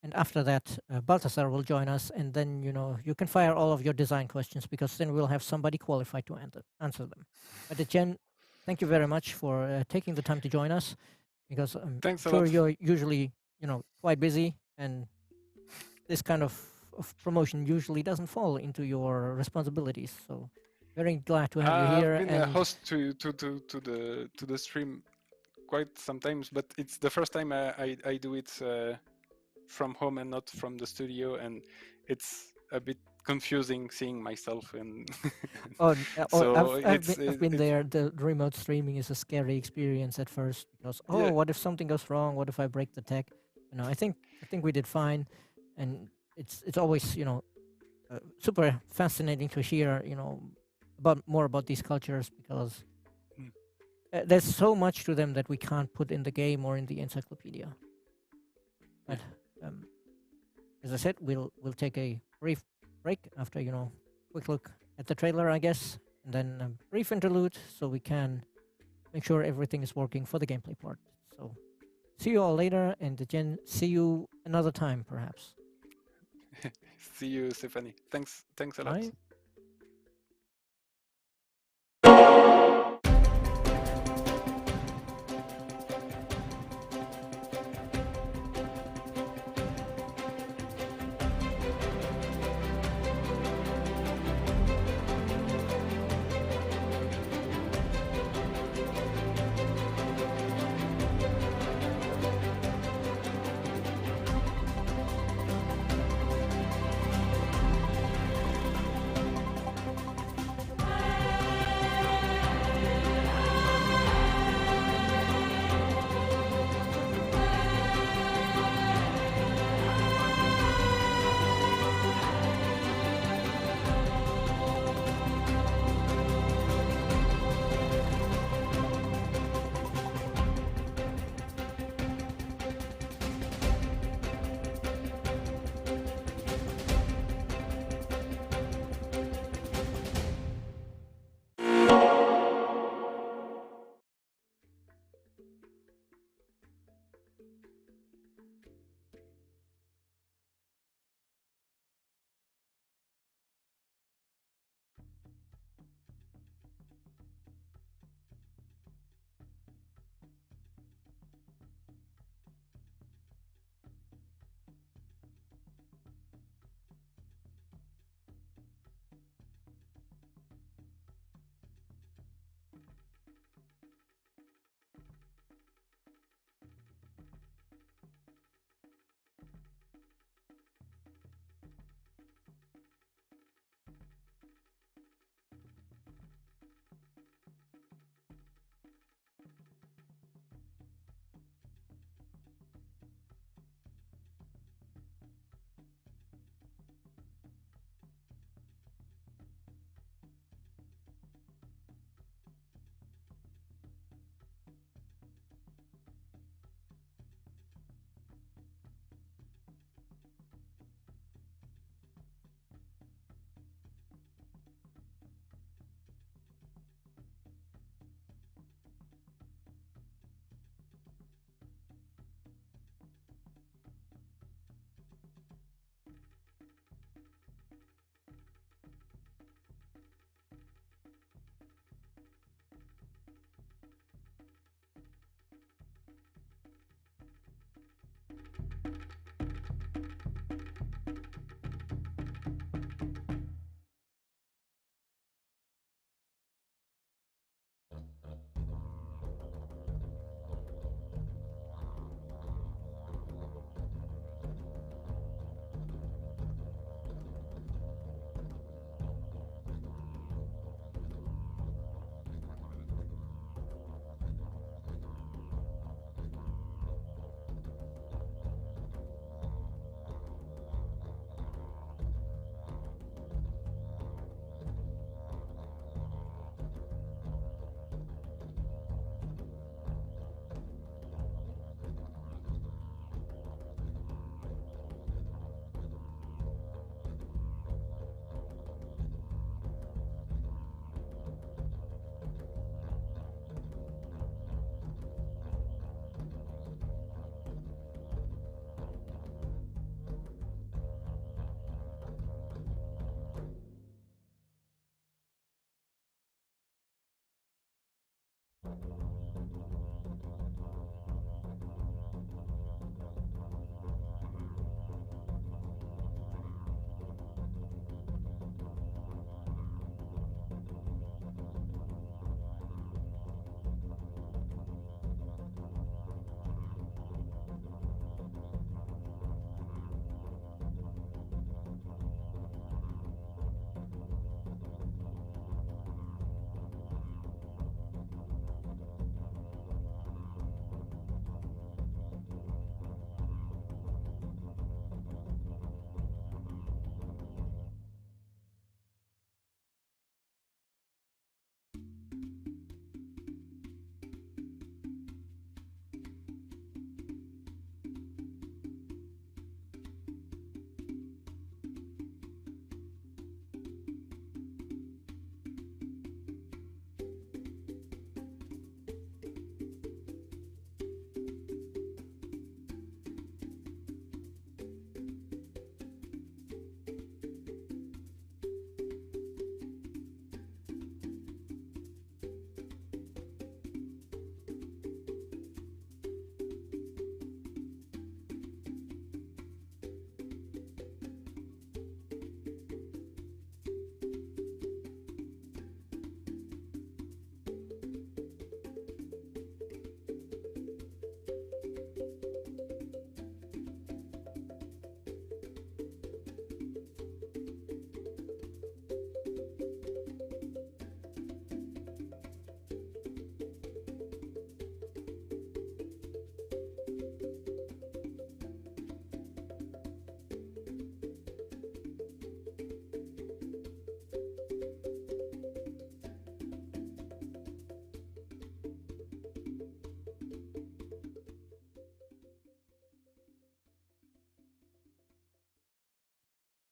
And after that, Balthasar will join us, and then you can fire all of your design questions, because then we'll have somebody qualified to answer them. But Jen, thank you very much for taking the time to join us, because I'm Thanks a sure lot. you're usually quite busy, and this kind of of promotion usually doesn't fall into your responsibilities. So very glad to have you I've here. been a And host to the stream quite sometimes, but it's the first time I do it from home and not from the studio, and it's a bit confusing seeing myself. And so I've been there. The remote streaming is a scary experience at first because yeah. what if something goes wrong? What if I break the tech? I think we did fine, and it's always super fascinating to hear about more about these cultures because Mm. there's so much to them that we can't put in the game or in the encyclopedia. But um, as I said, we'll take a brief break after quick look at the trailer, I guess, and then a brief interlude so we can make sure everything is working for the gameplay part. So see you all later, and again, see you another time, perhaps. See you, Stephanie. Thanks a lot. Bye.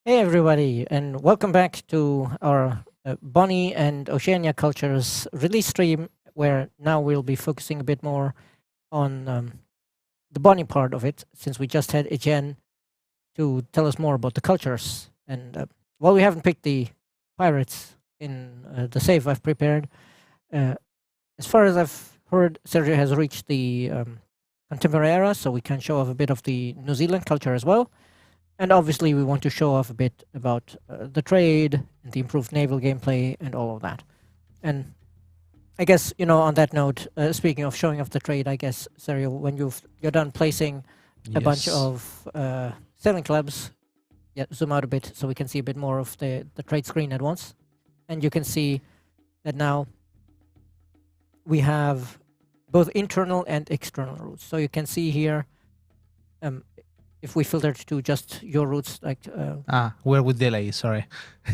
Hey, everybody, and welcome back to our Bonnie and Oceania Cultures release stream, where now we'll be focusing a bit more on the Bonnie part of it, since we just had Etienne to tell us more about the cultures. And while we haven't picked the pirates in the save I've prepared, uh, as far as I've heard, Sergio has reached the contemporary era, so we can show off a bit of the New Zealand culture as well. And obviously, we want to show off a bit about the trade and the improved naval gameplay and all of that. And I guess, on that note, speaking of showing off the trade, I guess, Sergio, when you're done placing a bunch Yes. of sailing clubs, zoom out a bit so we can see a bit more of the trade screen at once. And you can see that now we have both internal and external routes. So you can see here, if we filter to just your routes, like Where with delay? Sorry.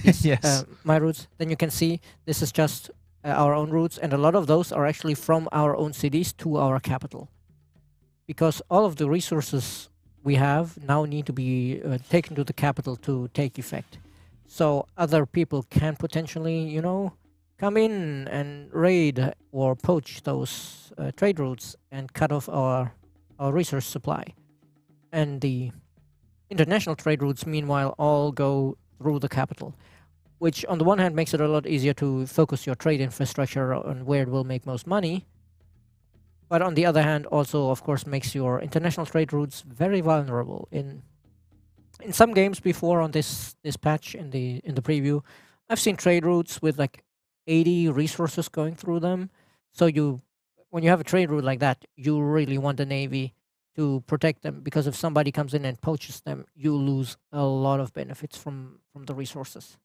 yes, Yes. my routes, then you can see this is just our own routes, and a lot of those are actually from our own cities to our capital, because all of the resources we have now need to be taken to the capital to take effect. So other people can potentially, come in and raid or poach those trade routes and cut off our resource supply. And the international trade routes, meanwhile, all go through the capital, which on the one hand makes it a lot easier to focus your trade infrastructure on where it will make most money. But on the other hand, also, of course, makes your international trade routes very vulnerable. In some games before on this patch in the preview, I've seen trade routes with like 80 resources going through them. So when you have a trade route like that, you really want the navy to protect them, because if somebody comes in and poaches them, you lose a lot of benefits from the resources.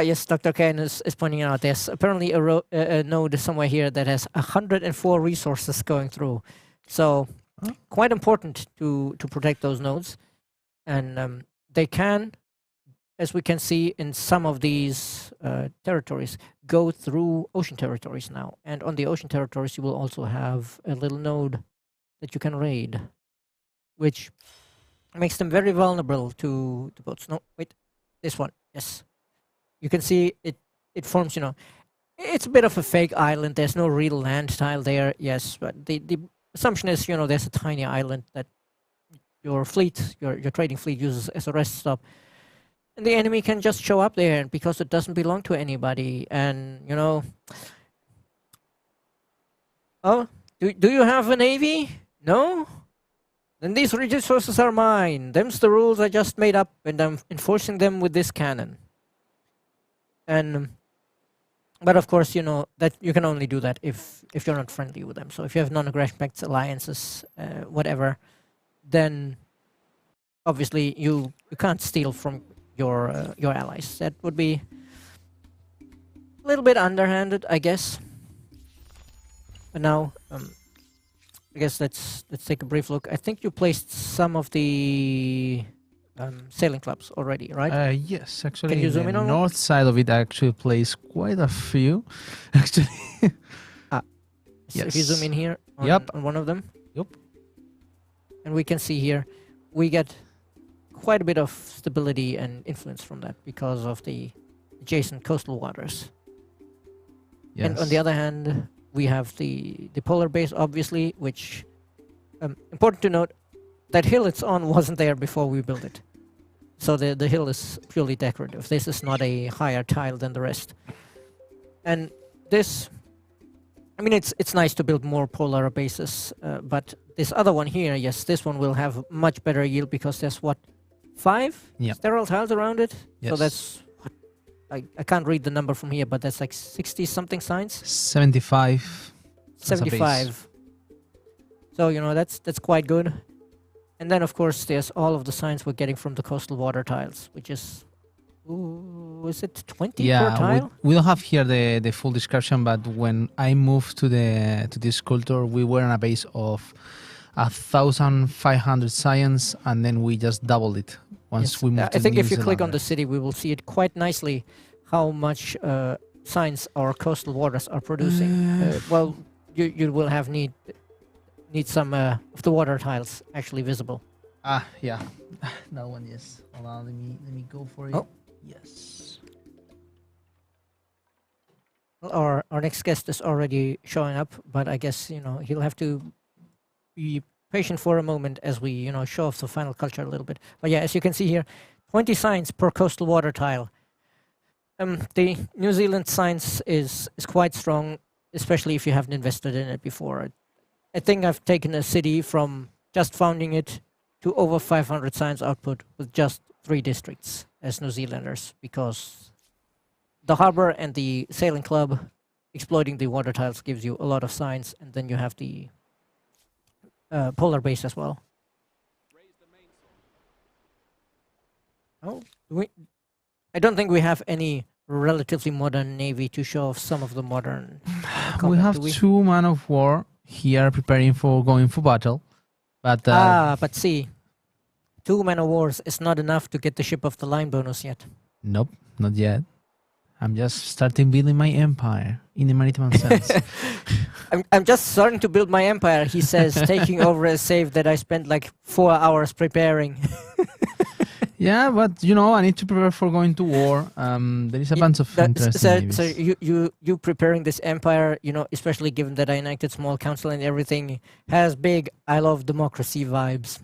Yes, Dr. Ken is pointing out there's apparently a node somewhere here that has 104 resources going through. So Huh? quite important to protect those nodes. And they can, as we can see in some of these territories, go through ocean territories now. And on the ocean territories, you will also have a little node that you can raid, which makes them very vulnerable to boats. No, wait, this one, yes. You can see it forms, it's a bit of a fake island. There's no real land tile there, yes, but the assumption is, there's a tiny island that your fleet, your trading fleet uses as a rest stop. And the enemy can just show up there because it doesn't belong to anybody. And, oh, do you have a navy? No? Then these resources are mine. Them's the rules I just made up, and I'm enforcing them with this cannon. And but of course, that you can only do that if you're not friendly with them. So if you have non-aggression pacts, alliances, whatever, then obviously you can't steal from your allies. That would be a little bit underhanded, I guess. But now, I guess let's take a brief look. I think you placed some of the sailing clubs already, right? Yes, actually, Can you zoom the in on one? north side of it actually plays quite a few. Actually, So if you zoom Yes. in here on, Yep. on one of them. Yep. And we can see here, we get quite a bit of stability and influence from that because of the adjacent coastal waters. yes. And on the other hand, we have the polar base, obviously, which, important to note, that hill it's on wasn't there before we built it. So the hill is purely decorative. This is not a higher tile than the rest. And this, I mean, it's nice to build more polar bases, but this other one here, yes, this one will have much better yield because there's what, 5 Yep. sterile tiles around it? So Yes. that's, I can't read the number from here, but that's like 60 something signs? 75. as a base. 75. So, that's quite good. And then, of course, there's all of the signs we're getting from the coastal water tiles, which is, is it 20 per Yeah, tile? we don't have here the full description, but when I moved to this culture, we were on a base of 1,500 science, and then we just doubled it once Yes. we moved. I to think New if you click on Zealand. the city, we will see it quite nicely how much signs our coastal waters are producing. Well, you will have need some of the water tiles actually visible. Yeah. That one, yes. Hold on, let me go for it. Oh. Yes. Well, our next guest is already showing up, but I guess he'll have to be patient for a moment as we show off the final culture a little bit. But yeah, as you can see here, 20 signs per coastal water tile. The New Zealand science is quite strong, especially if you haven't invested in it before. I think I've taken a city from just founding it to over 500 science output with just 3 districts as New Zealanders, because the harbor and the sailing club exploiting the water tiles gives you a lot of science, and then you have the polar base as well. Oh, I don't think we have any relatively modern navy to show off some of the modern We combat, have do we? 2 man of war here preparing for going for battle. But But see, 2 man of wars is not enough to get the ship of the line bonus yet. nope, not yet. I'm just starting building my empire in the maritime sense. I'm just starting to build my empire, he says, taking over a save that I spent like 4 hours preparing. Yeah, but I need to prepare for going to war. There is a bunch of interesting So navies. you preparing this empire, especially given that I enacted small council and everything, has big I love democracy vibes.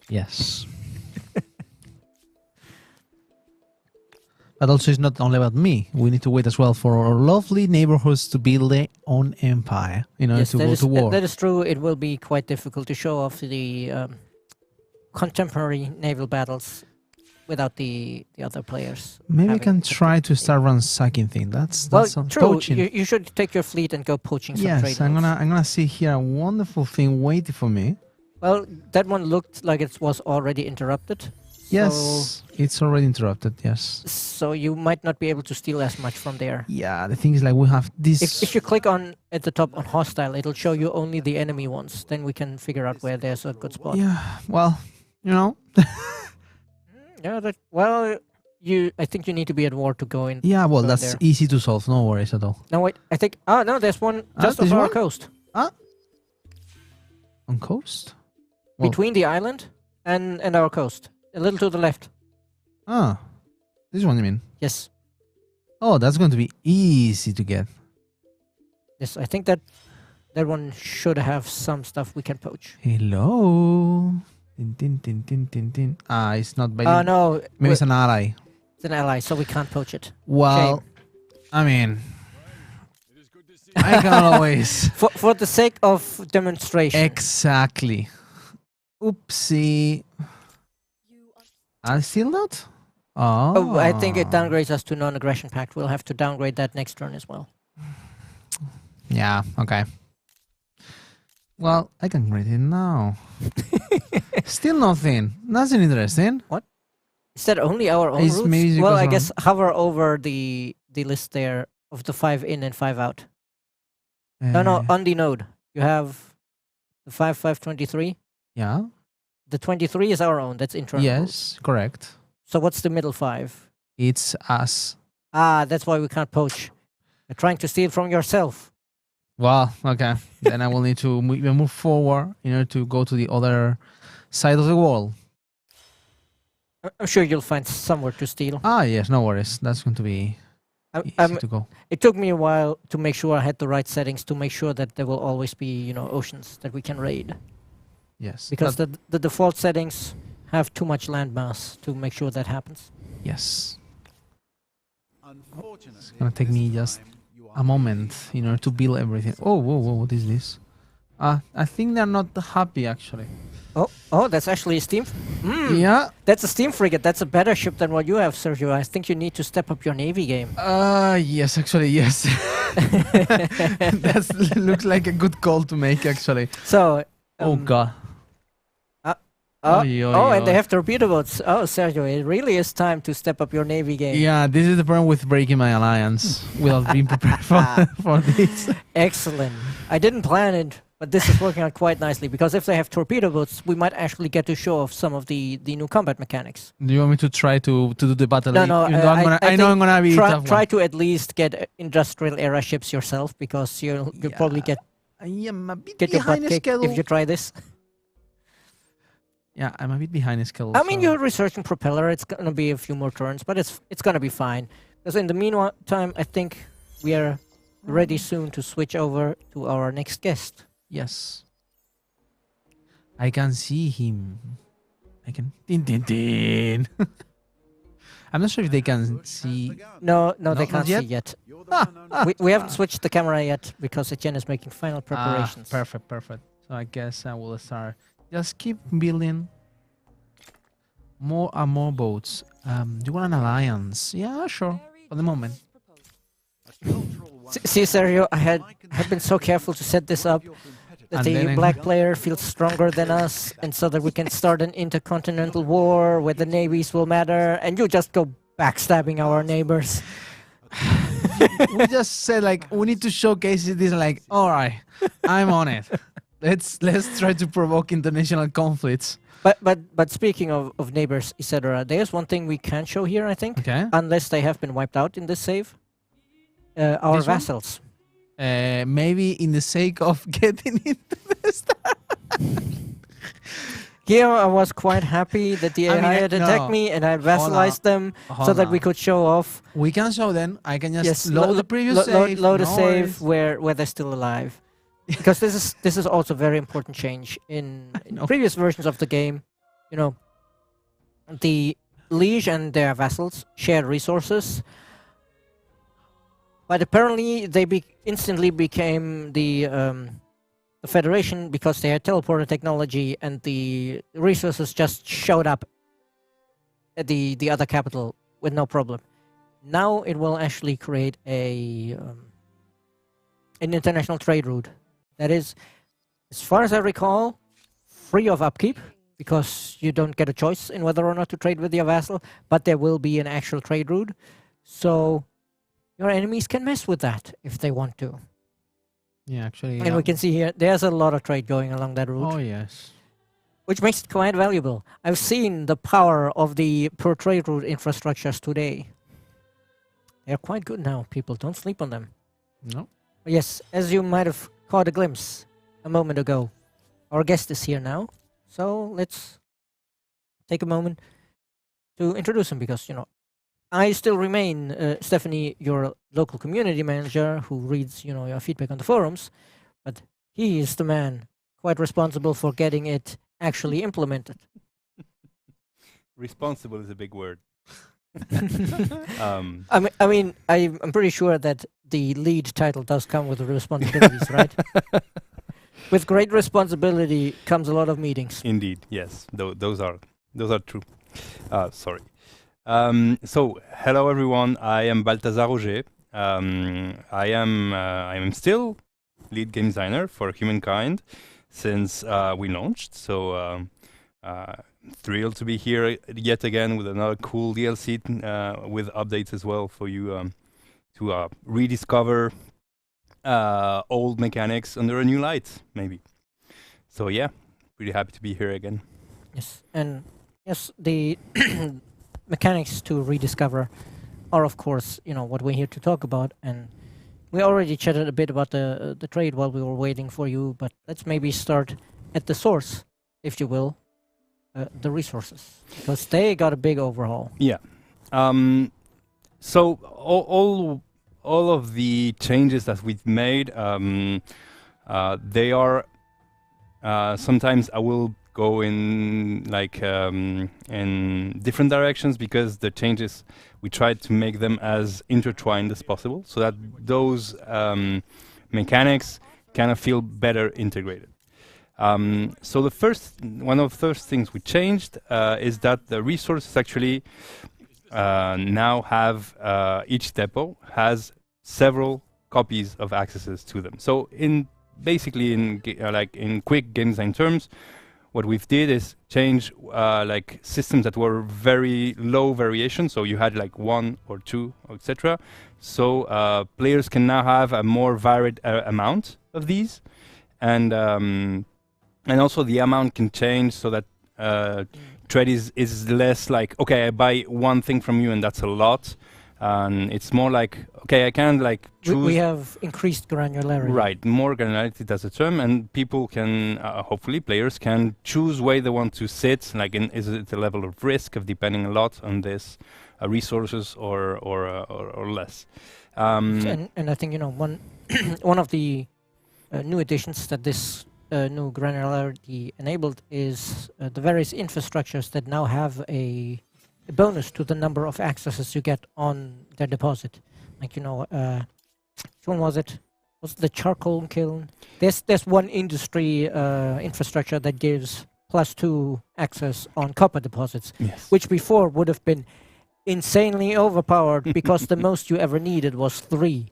Yes. But also, it's not only about me. We need to wait as well for our lovely neighborhoods to build their own empire, Yes, to go to war. that is true. It will be quite difficult to show off the contemporary naval battles without the other players. Maybe I having can the try to start ransacking thing. That's some true. poaching. You should take your fleet and go poaching some Yes, trade I'm routes. gonna see here a wonderful thing waiting for me. Well, that one looked like it was already interrupted. Yes, it's already interrupted. Yes. So you might not be able to steal as much from there. Yeah, the thing is, like, we have this. If you click on at the top on hostile, it'll show you only the enemy ones. Then we can figure out where there's a good spot. Yeah, well, Yeah. I think you need to be at war to go in. yeah, well, Go that's there. easy to solve. No worries at all. No, wait. I think. Oh no, there's one just there's off our one? coast, On coast? Well- between the island and our coast, a little to the left. Ah, this one you mean? Yes. Oh, that's going to be easy to get. Yes. I think that one should have some stuff we can poach. Hello. Tin, tin, tin, tin, tin, tin. It's not by. Oh no. Maybe it's an ally. It's an ally, so we can't poach it. Well, I mean, I can always. For the sake of demonstration. Exactly. Oopsie. I still not? Oh. I think it downgrades us to non-aggression pact. We'll have to downgrade that next turn as well. Yeah, okay. Well, I can read it now. Still nothing. Nothing interesting. Is that only our own It's routes? maybe Well, because I I'm- guess hover over the list there of the 5 in and 5 out. No, on the node. You have the 5, 23. Yeah. The 23 is our own. That's internal. Yes, correct. So what's the middle 5? It's us. That's why we can't poach. You're trying to steal from yourself. Well, okay. Then I will need to move forward in order to go to the other side of the wall. I'm sure you'll find somewhere to steal. Yes, no worries. That's going to be easy to go. It took me a while to make sure I had the right settings to make sure that there will always be, oceans that we can raid. Yes. Because but- the default settings have too much landmass to make sure that happens. yes. It's going to take me just a moment in order to build everything. Oh, whoa, what is this? I think they're not happy, actually. Oh, that's actually a steam. Yeah. That's a steam frigate. That's a better ship than what you have, Sergio. I think you need to step up your navy game. Yes, actually, yes. That looks like a good call to make, actually. So. Oh, God. And they have torpedo boats. Oh, Sergio, it really is time to step up your navy game. Yeah, this is the problem with breaking my alliance without being prepared for this. Excellent. I didn't plan it, but this is working out quite nicely, because if they have torpedo boats, we might actually get to show off some of the new combat mechanics. Do you want me to try to do the battle? No, no. Even though I know I'm gonna be tough try one. to at least get industrial era ships yourself, because you'll probably I am a bit get your butt behind kicked schedule. if you try this. Yeah, I'm a bit behind schedule. I mean, so- you're researching propeller. It's gonna be a few more turns, but it's gonna be fine. Because in the meantime, I think we are ready soon to switch over to our next guest. Yes. I can see him. I can. Din, din, din. I'm not sure if they can see. No, No, they not can't yet? see yet. Ah, We haven't switched the camera yet because Etienne is making final preparations. Perfect. So I guess I will start. Just keep building more and more boats. You want an alliance? Yeah, sure. For the moment. See, Sergio, I had been so careful to set this up that And the then- black player feels stronger than us, and so that we can start an intercontinental war where the navies will matter, and you just go backstabbing our neighbors. We just said like we need to showcase this. Like, all right, I'm on it. Let's try to provoke international conflicts. But speaking of neighbors, etc., there's one thing we can't show here, I think, Okay. unless they have been wiped out in this save. Our This one? vassals. Maybe in the sake of getting into the star. Here I was quite happy that the I mean, AI had attacked no. me, and I vassalized them so Hold that we on. could show off. We can show them. I can just Yes, load the previous save. load a no save worries. where they're still alive, because this is also a very important change in know. previous versions of the game. You know, the liege and their vassals share resources, but apparently they instantly became the Federation because they had teleporter technology, and the resources just showed up at the other capital with no problem. Now it will actually create an international trade route that is, as far as I recall, free of upkeep, because you don't get a choice in whether or not to trade with your vassal, but there will be an actual trade route, so your enemies can mess with that if they want to. Yeah, actually. And we can see here, there's a lot of trade going along that route, Oh yes. which makes it quite valuable. I've seen the power of the per trade route infrastructures today. They're quite good now, people. Don't sleep on them. No. Yes, as you might have caught a glimpse a moment ago, our guest is here now. So let's take a moment to introduce him, because, you know, I still remain, Stephanie, your local community manager who reads, you know, your feedback on the forums, but he is the man quite responsible for getting it actually implemented. Responsible is a big word. I'm pretty sure that the lead title does come with responsibilities, right? With great responsibility comes a lot of meetings. Indeed, yes. Those are true. Sorry. So, hello everyone. I am Balthazar Roger. I am still lead game designer for Humankind since we launched. So, thrilled to be here yet again with another cool DLC with updates as well for you to rediscover old mechanics under a new light, maybe. So yeah, pretty happy to be here again. Yes, and yes, the mechanics to rediscover are, of course, you know, what we're here to talk about. And we already chatted a bit about the trade while we were waiting for you, but let's maybe start at the source, if you will, the resources, because they got a big overhaul. Yeah. So all of the changes that we've made, they are sometimes I will go in like in different directions, because the changes we tried to make them as intertwined as possible, so that those mechanics kind of feel better integrated. So one of the first things we changed is that the resources actually now have each depot has several copies of accesses to them. So basically in quick game design terms, what we've did is change like systems that were very low variation. So you had like 1 or 2, etc. So players can now have a more varied amount of these, and also the amount can change so that trade is less like, okay, I buy one thing from you and that's a lot. and it's more like, okay, I can like choose. We have increased granularity. Right, more granularity, that's a term, and people can, hopefully players can choose where they want to sit, like is it a level of risk of depending a lot on this resources or less. And I think, you know, one of the new additions that this new granularity enabled is the various infrastructures that now have a bonus to the number of accesses you get on their deposit. Like, you know, which one was it? Was it the charcoal kiln? There's one industry infrastructure that gives +2 access on copper deposits, Yes. which before would have been insanely overpowered because the most you ever needed was 3.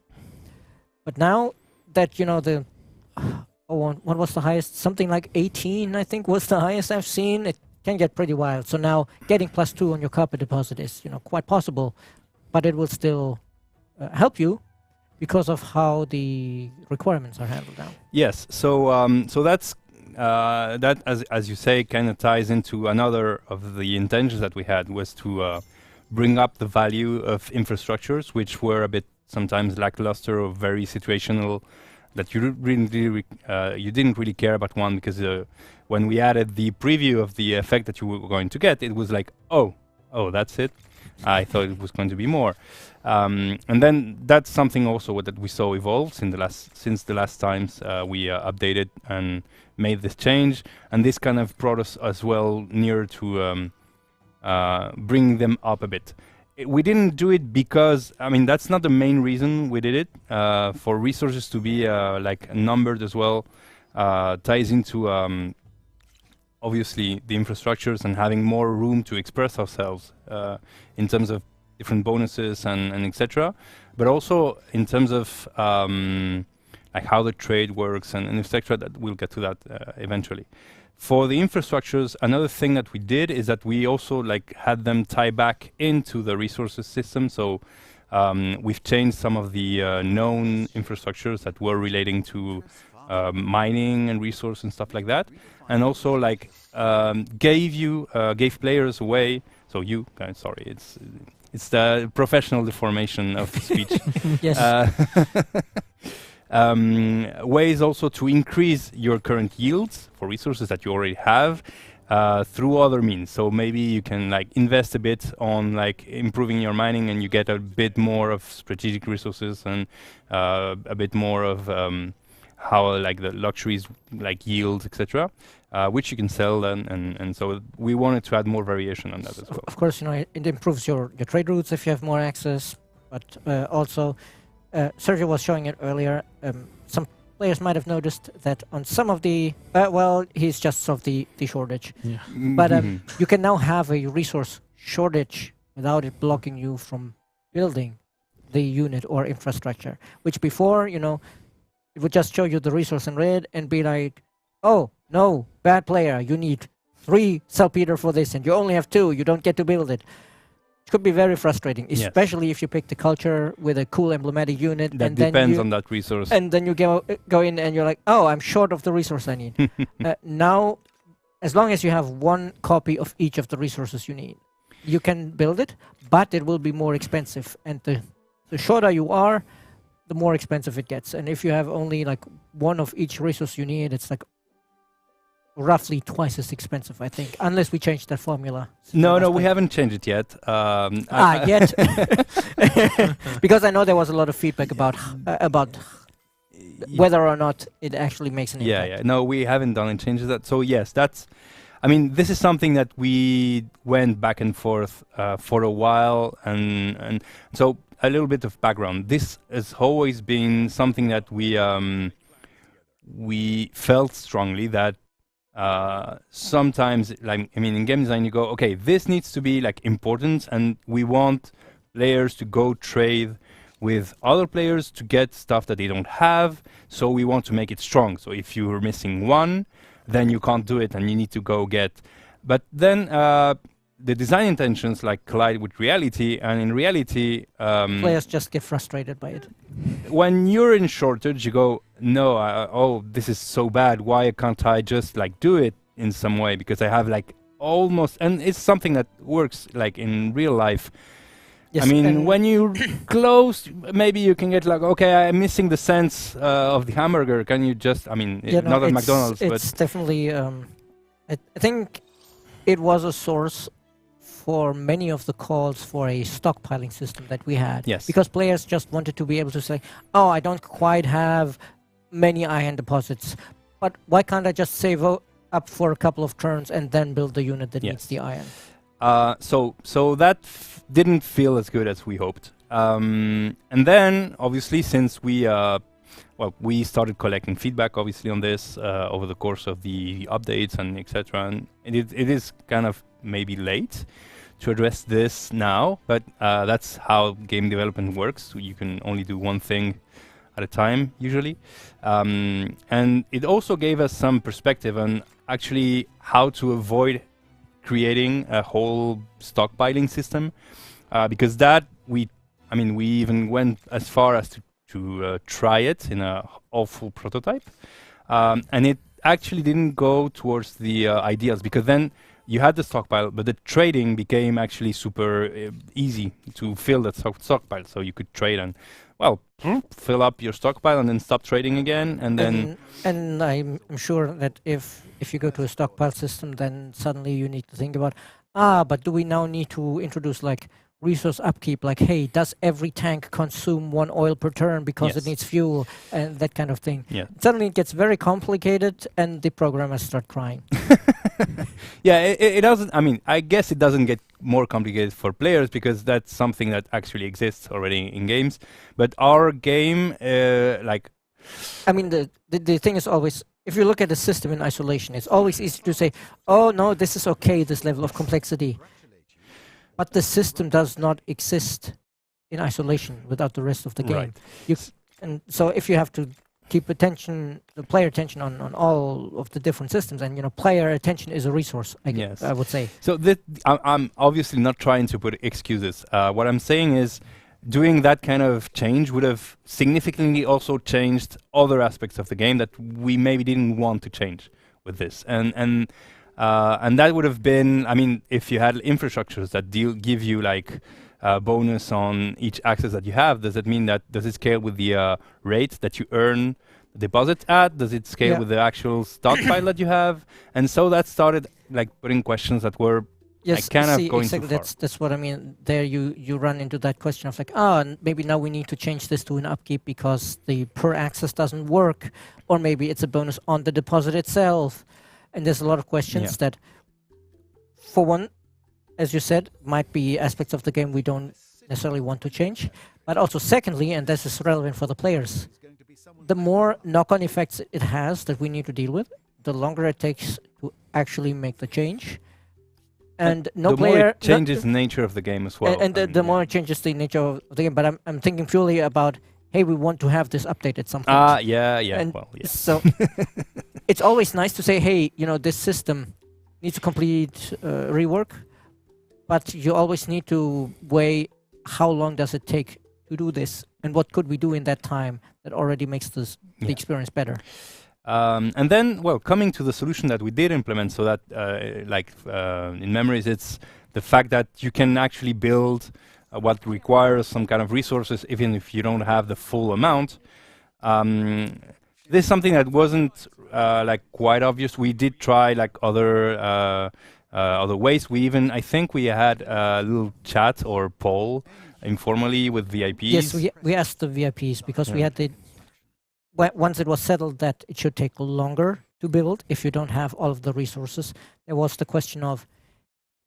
But now that, you know, what was the highest? Something like 18, I think, was the highest I've seen. It can get pretty wild. So now getting +2 on your copper deposit is, you know, quite possible, but it will still help you because of how the requirements are handled now. Yes, so that's that, as you say, kind of ties into another of the intentions that we had, was to bring up the value of infrastructures, which were a bit sometimes lackluster or very situational, that you didn't really care about one, because when we added the preview of the effect that you were going to get, it was like, oh, that's it. I thought it was going to be more. And then that's something also that we saw evolve since the last times we updated and made this change, and this kind of brought us as well near to bring them up a bit. We didn't do it because, I mean, that's not the main reason we did it. For resources to be like numbered as well, ties into obviously the infrastructures and having more room to express ourselves in terms of different bonuses and etc. But also in terms of like how the trade works and etc. That we'll get to that eventually. For the infrastructures, another thing that we did is that we also like had them tie back into the resources system. So we've changed some of the known infrastructures that were relating to mining and resource and stuff like that, and also like gave players a way. So you guys, sorry, it's the professional deformation of speech. Yes. Ways also to increase your current yields for resources that you already have through other means. So maybe you can like invest a bit on like improving your mining, and you get a bit more of strategic resources and a bit more of how like the luxuries like yield, etc., which you can sell, and so we wanted to add more variation on that as well. Of course, you know, it improves your trade routes if you have more access, but also Sergio was showing it earlier. Some players might have noticed that on some of the well, he's just solved the shortage. Yeah. But you can now have a resource shortage without it blocking you from building the unit or infrastructure, which before, you know, it would just show you the resource in red and be like, oh, no, bad player, you need 3 saltpeter for this and you only have 2, you don't get to build it. It could be very frustrating, especially if you pick the culture with a cool emblematic unit. That and depends then on that resource. And then you go in and you're like, oh, I'm short of the resource I need. Now, as long as you have 1 copy of each of the resources you need, you can build it, but it will be more expensive. And the shorter you are, the more expensive it gets. And if you have only like 1 of each resource you need, it's like roughly twice as expensive, I think, unless we change that formula. No, we haven't changed it yet. Yet. Because I know there was a lot of feedback about whether or not it actually makes an impact. Yeah. No, we haven't done any changes that. So yes, I mean, this is something that we went back and forth for a while, and so a little bit of background. This has always been something that we felt strongly that sometimes, like, I mean, in game design, you go, okay, this needs to be like important, and we want players to go trade with other players to get stuff that they don't have. So we want to make it strong. So if you're missing 1, then you can't do it, and you need to go get. But then the design intentions like collide with reality, and in reality, players just get frustrated by it. When you're in shortage, you go, no, oh, this is so bad. Why can't I just like do it in some way? Because I have like almost, and it's something that works like in real life. Yes, I mean, and when you close, maybe you can get like, okay, I'm missing the sense of the hamburger. Can you just, I mean, you know, not at McDonald's, but it's definitely. I think it was a source for many of the calls for a stockpiling system that we had. Yes. Because players just wanted to be able to say, "Oh, I don't quite have many iron deposits, but why can't I just save up for a couple of turns and then build the unit that needs Yes. the iron?" So that didn't feel as good as we hoped. And then, obviously, since we started collecting feedback, obviously, on this over the course of the updates and etc. And it is kind of maybe late to address this now, but that's how game development works. You can only do one thing at a time, usually. And it also gave us some perspective on actually how to avoid creating a whole stockpiling system, because that we even went as far as to try it in a awful prototype, and it actually didn't go towards the ideals, because then you had the stockpile, but the trading became actually super easy to fill that stockpile. So you could trade and, well, fill up your stockpile and then stop trading again, and then And I'm sure that if you go to a stockpile system, then suddenly you need to think about, but do we now need to introduce like resource upkeep, like, hey, does every tank consume 1 oil per turn because it Yes. needs fuel, and that kind of thing. yeah. Suddenly it gets very complicated and the programmers start crying. Yeah, it doesn't. I mean, I guess it doesn't get more complicated for players because that's something that actually exists already in games. But our game, I mean, the thing is always, if you look at the system in isolation, it's always easy to say, oh no, this is okay, this level of complexity. But the system does not exist in isolation without the rest of the game. Right. And so if you have to keep the player attention on all of the different systems, and player attention is a resource, Yes. I would say. So I'm obviously not trying to put excuses. What I'm saying is, doing that kind of change would have significantly also changed other aspects of the game that we maybe didn't want to change with this, and that would have been, I mean, if you had infrastructures that give you like bonus on each access that you have, does it scale with the rate that you earn deposits at? Does it scale Yeah. with the actual stockpile that you have? And so that started like putting questions that were Yes, kind of see, going exactly. too far. That's what I mean. There you run into that question of like, maybe now we need to change this to an upkeep because the per access doesn't work, or maybe it's a bonus on the deposit itself. And there's a lot of questions that, for one, as you said, might be aspects of the game we don't necessarily want to change. But also, secondly, and this is relevant for the players, the more knock-on effects it has that we need to deal with, the longer it takes to actually make the change. And no the player more it changes the nature of the game as well. and the more it changes the nature of the game. But I'm thinking purely about, hey, we want to have this update at some point. Yeah. And Well, yeah. So it's always nice to say, hey, this system needs a complete rework, but you always need to weigh how long does it take to do this, and what could we do in that time that already makes the Yeah. experience better. And then, well, coming to the solution that we did implement, so that, in memories, it's the fact that you can actually build what requires some kind of resources, even if you don't have the full amount. This is something that wasn't quite obvious. We did try other ways. I think we had a little chat or poll informally with VIPs. Yes, we asked the VIPs because we had once it was settled that it should take longer to build if you don't have all of the resources. There was the question of,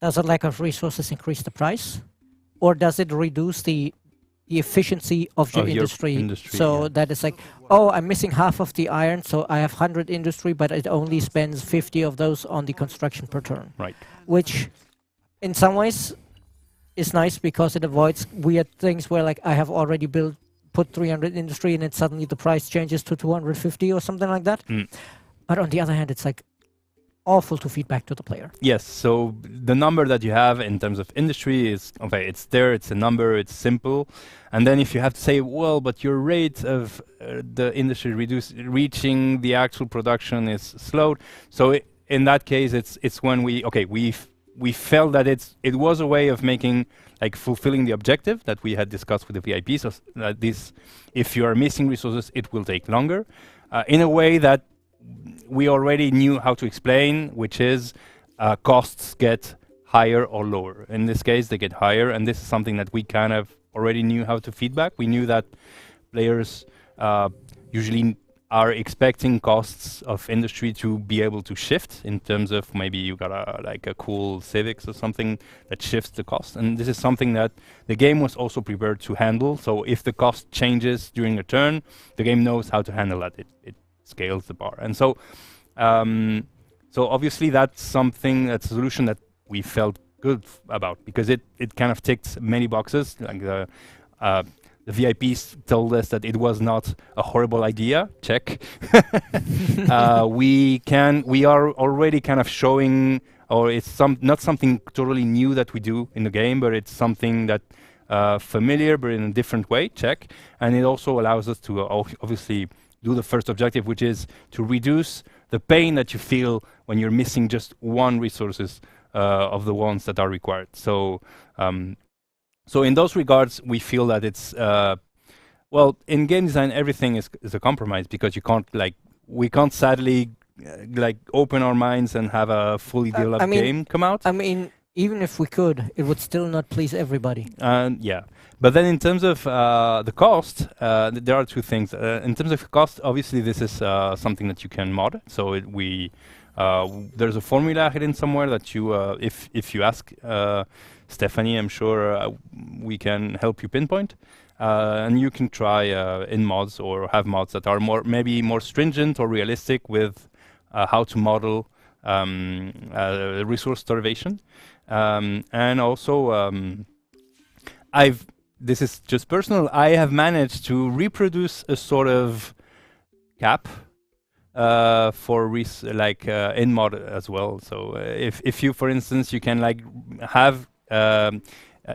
does a lack of resources increase the price, or does it reduce the efficiency of your industry? So that is like, I'm missing half of the iron, so I have 100 industry, but it only spends 50 of those on the construction per turn. Right. Which, in some ways, is nice because it avoids weird things where like I have already put 300 industry and then suddenly the price changes to 250 or something like that. But on the other hand, it's like awful to feed back to the player. Yes, so the number that you have in terms of industry is, okay, it's there, it's a number, it's simple. And then if you have to say, well, but your rate of the industry reaching the actual production is slowed. So in that case, it's when we we felt that it was a way of making like fulfilling the objective that we had discussed with the VIPs. So this, if you are missing resources, it will take longer, in a way that we already knew how to explain, which is costs get higher or lower. In this case, they get higher, and this is something that we kind of already knew how to feedback. We knew that players usually are expecting costs of industry to be able to shift in terms of maybe you got a cool civics or something that shifts the cost, and this is something that the game was also prepared to handle. So if the cost changes during a turn, the game knows how to handle that. It scales the bar, and so so obviously that's a solution that we felt good about, because it kind of ticked many boxes. Like the VIPs told us that it was not a horrible idea. Check. We are already kind of showing, or it's not something totally new that we do in the game, but it's something that familiar, but in a different way. Check. And it also allows us to obviously do the first objective, which is to reduce the pain that you feel when you're missing just one resources of the ones that are required. So. So in those regards, we feel that it's well, in game design, everything is a compromise, because you can't we can't sadly open our minds and have a fully developed game come out. I mean, even if we could, it would still not please everybody. Yeah, but then in terms of the cost, there are two things. In terms of cost, obviously this is something that you can mod. So there's a formula hidden somewhere that you, if you ask Stephanie, I'm sure we can help you pinpoint, and you can try in mods or have mods that are maybe more stringent or realistic with how to model resource starvation, and also this is just personal. I have managed to reproduce a sort of cap for in mod as well. So if you, for instance, you can have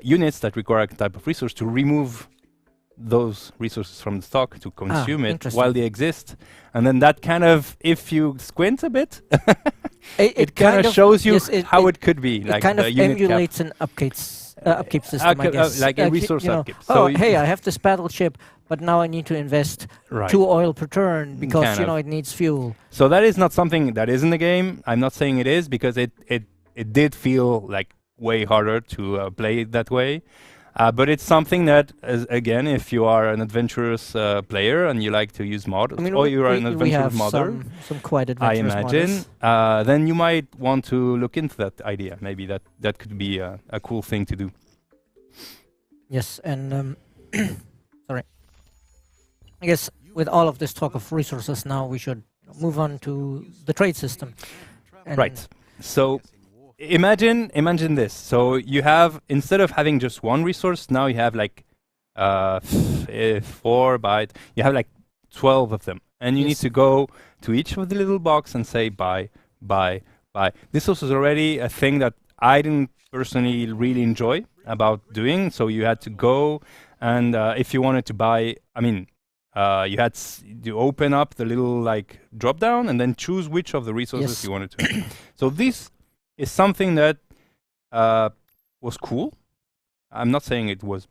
units that require a type of resource to remove those resources from the stock to consume it while they exist, and then that kind of, if you squint a bit, it kind of shows you how it could be. It kind of emulates an upkeep system, I guess. Like a resource upkeep. So hey, I have this battleship, but now I need to invest 2 oil per turn because it needs fuel. So that is not something that is in the game. I'm not saying it is, because it did feel like way harder to play it that way. But it's something that, again, if you are an adventurous player and you like to use mods, or you are an adventurous modder, some quite adventurous I imagine, then you might want to look into that idea. Maybe that could be a cool thing to do. Yes, and sorry. I guess with all of this talk of resources now, we should move on to the trade system. Right. So imagine this. So you have, instead of having just one resource, now you have 4 bytes. You have 12 of them, and you need to go to each of the little box and say buy. This was already a thing that I didn't personally really enjoy about doing. So you had to go, and if you wanted to buy, you had to open up the little drop down and then choose which of the resources you wanted to. So this is something that was cool. I'm not saying it was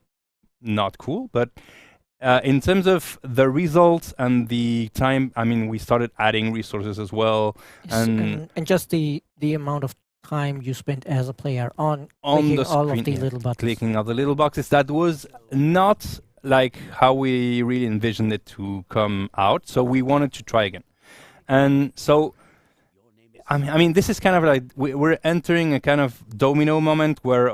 not cool, but in terms of the results and the time, we started adding resources as well, and just the amount of time you spent as a player on the all screen, of the little buttons. Clicking all the little boxes. That was not how we really envisioned it to come out. So we wanted to try again, and so. This is kind of we're entering a kind of domino moment where,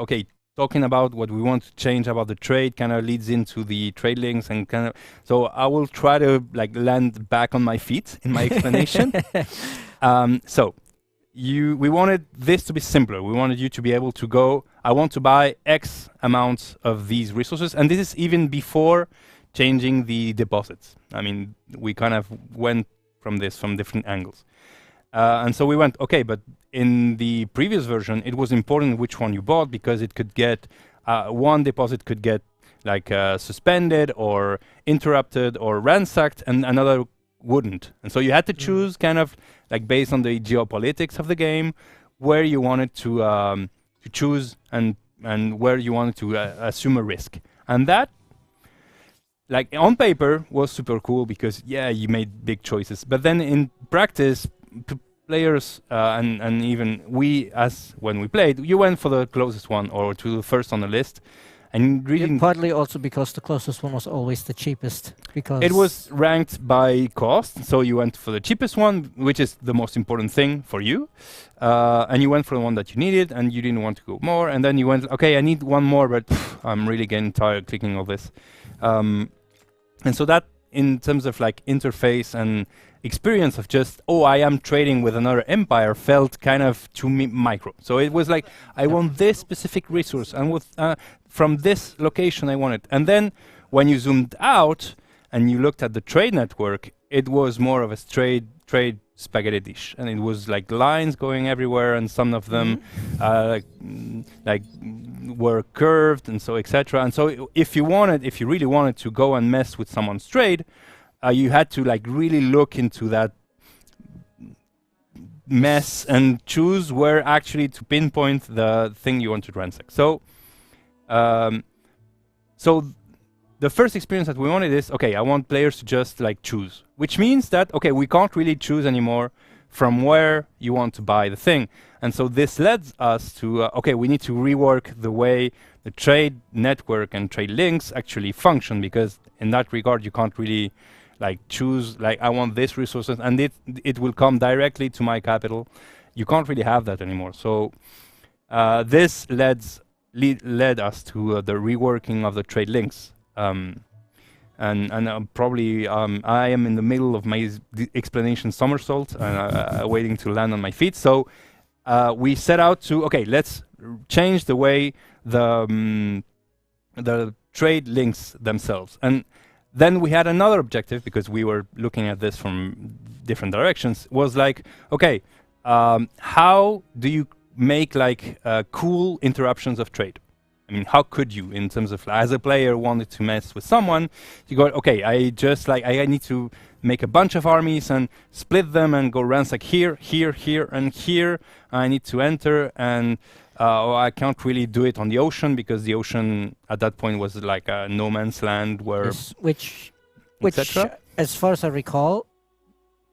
talking about what we want to change about the trade kind of leads into the trade links and kind of. So I will try to land back on my feet in my explanation. We wanted this to be simpler. We wanted you to be able to go, I want to buy X amount of these resources, and this is even before changing the deposits. We kind of went from different angles. And so we went, but in the previous version, it was important which one you bought, because it could get, one deposit could get suspended or interrupted or ransacked, and another wouldn't. And so you had to choose kind of based on the geopolitics of the game, where you wanted to to choose and where you wanted to assume a risk. And that, like on paper, was super cool because you made big choices. But then in practice, players and even we, as when we played, you went for the closest one or to the first on the list, and really partly also because the closest one was always the cheapest, because it was ranked by cost. So you went for the cheapest one, which is the most important thing for you, and you went for the one that you needed, and you didn't want to go more. And then you went, okay, I need one more, but I'm really getting tired clicking all this. And so that, in terms of like interface and experience of just, I am trading with another empire, felt kind of to me micro. So it was like, I want this specific resource, and with from this location I want it. And then when you zoomed out and you looked at the trade network, it was more of a trade spaghetti dish, and it was like lines going everywhere, and some of them like were curved, and so etc. And so if you really wanted to go and mess with someone's trade, you had to like really look into that mess and choose where actually to pinpoint the thing you want to ransack. So the first experience that we wanted is, okay, I want players to just like choose, which means that, okay, we can't really choose anymore from where you want to buy the thing. And so this led us to, okay, we need to rework the way the trade network and trade links actually function, because in that regard, you can't really like choose, like, I want this resources and it will come directly to my capital. You can't really have that anymore. So this led us to the reworking of the trade links. And probably I am in the middle of my explanation somersault and waiting to land on my feet. So we set out to, okay, let's change the way the trade links themselves. And then we had another objective, because we were looking at this from different directions, was like, okay, how do you make like cool interruptions of trade? I mean, how could you, in terms of, as a player wanted to mess with someone, you go, okay, I need to make a bunch of armies and split them and go ransack here, here, here, and here. I need to enter, and I can't really do it on the ocean, because the ocean at that point was like a no man's land where... Yes, which as far as I recall,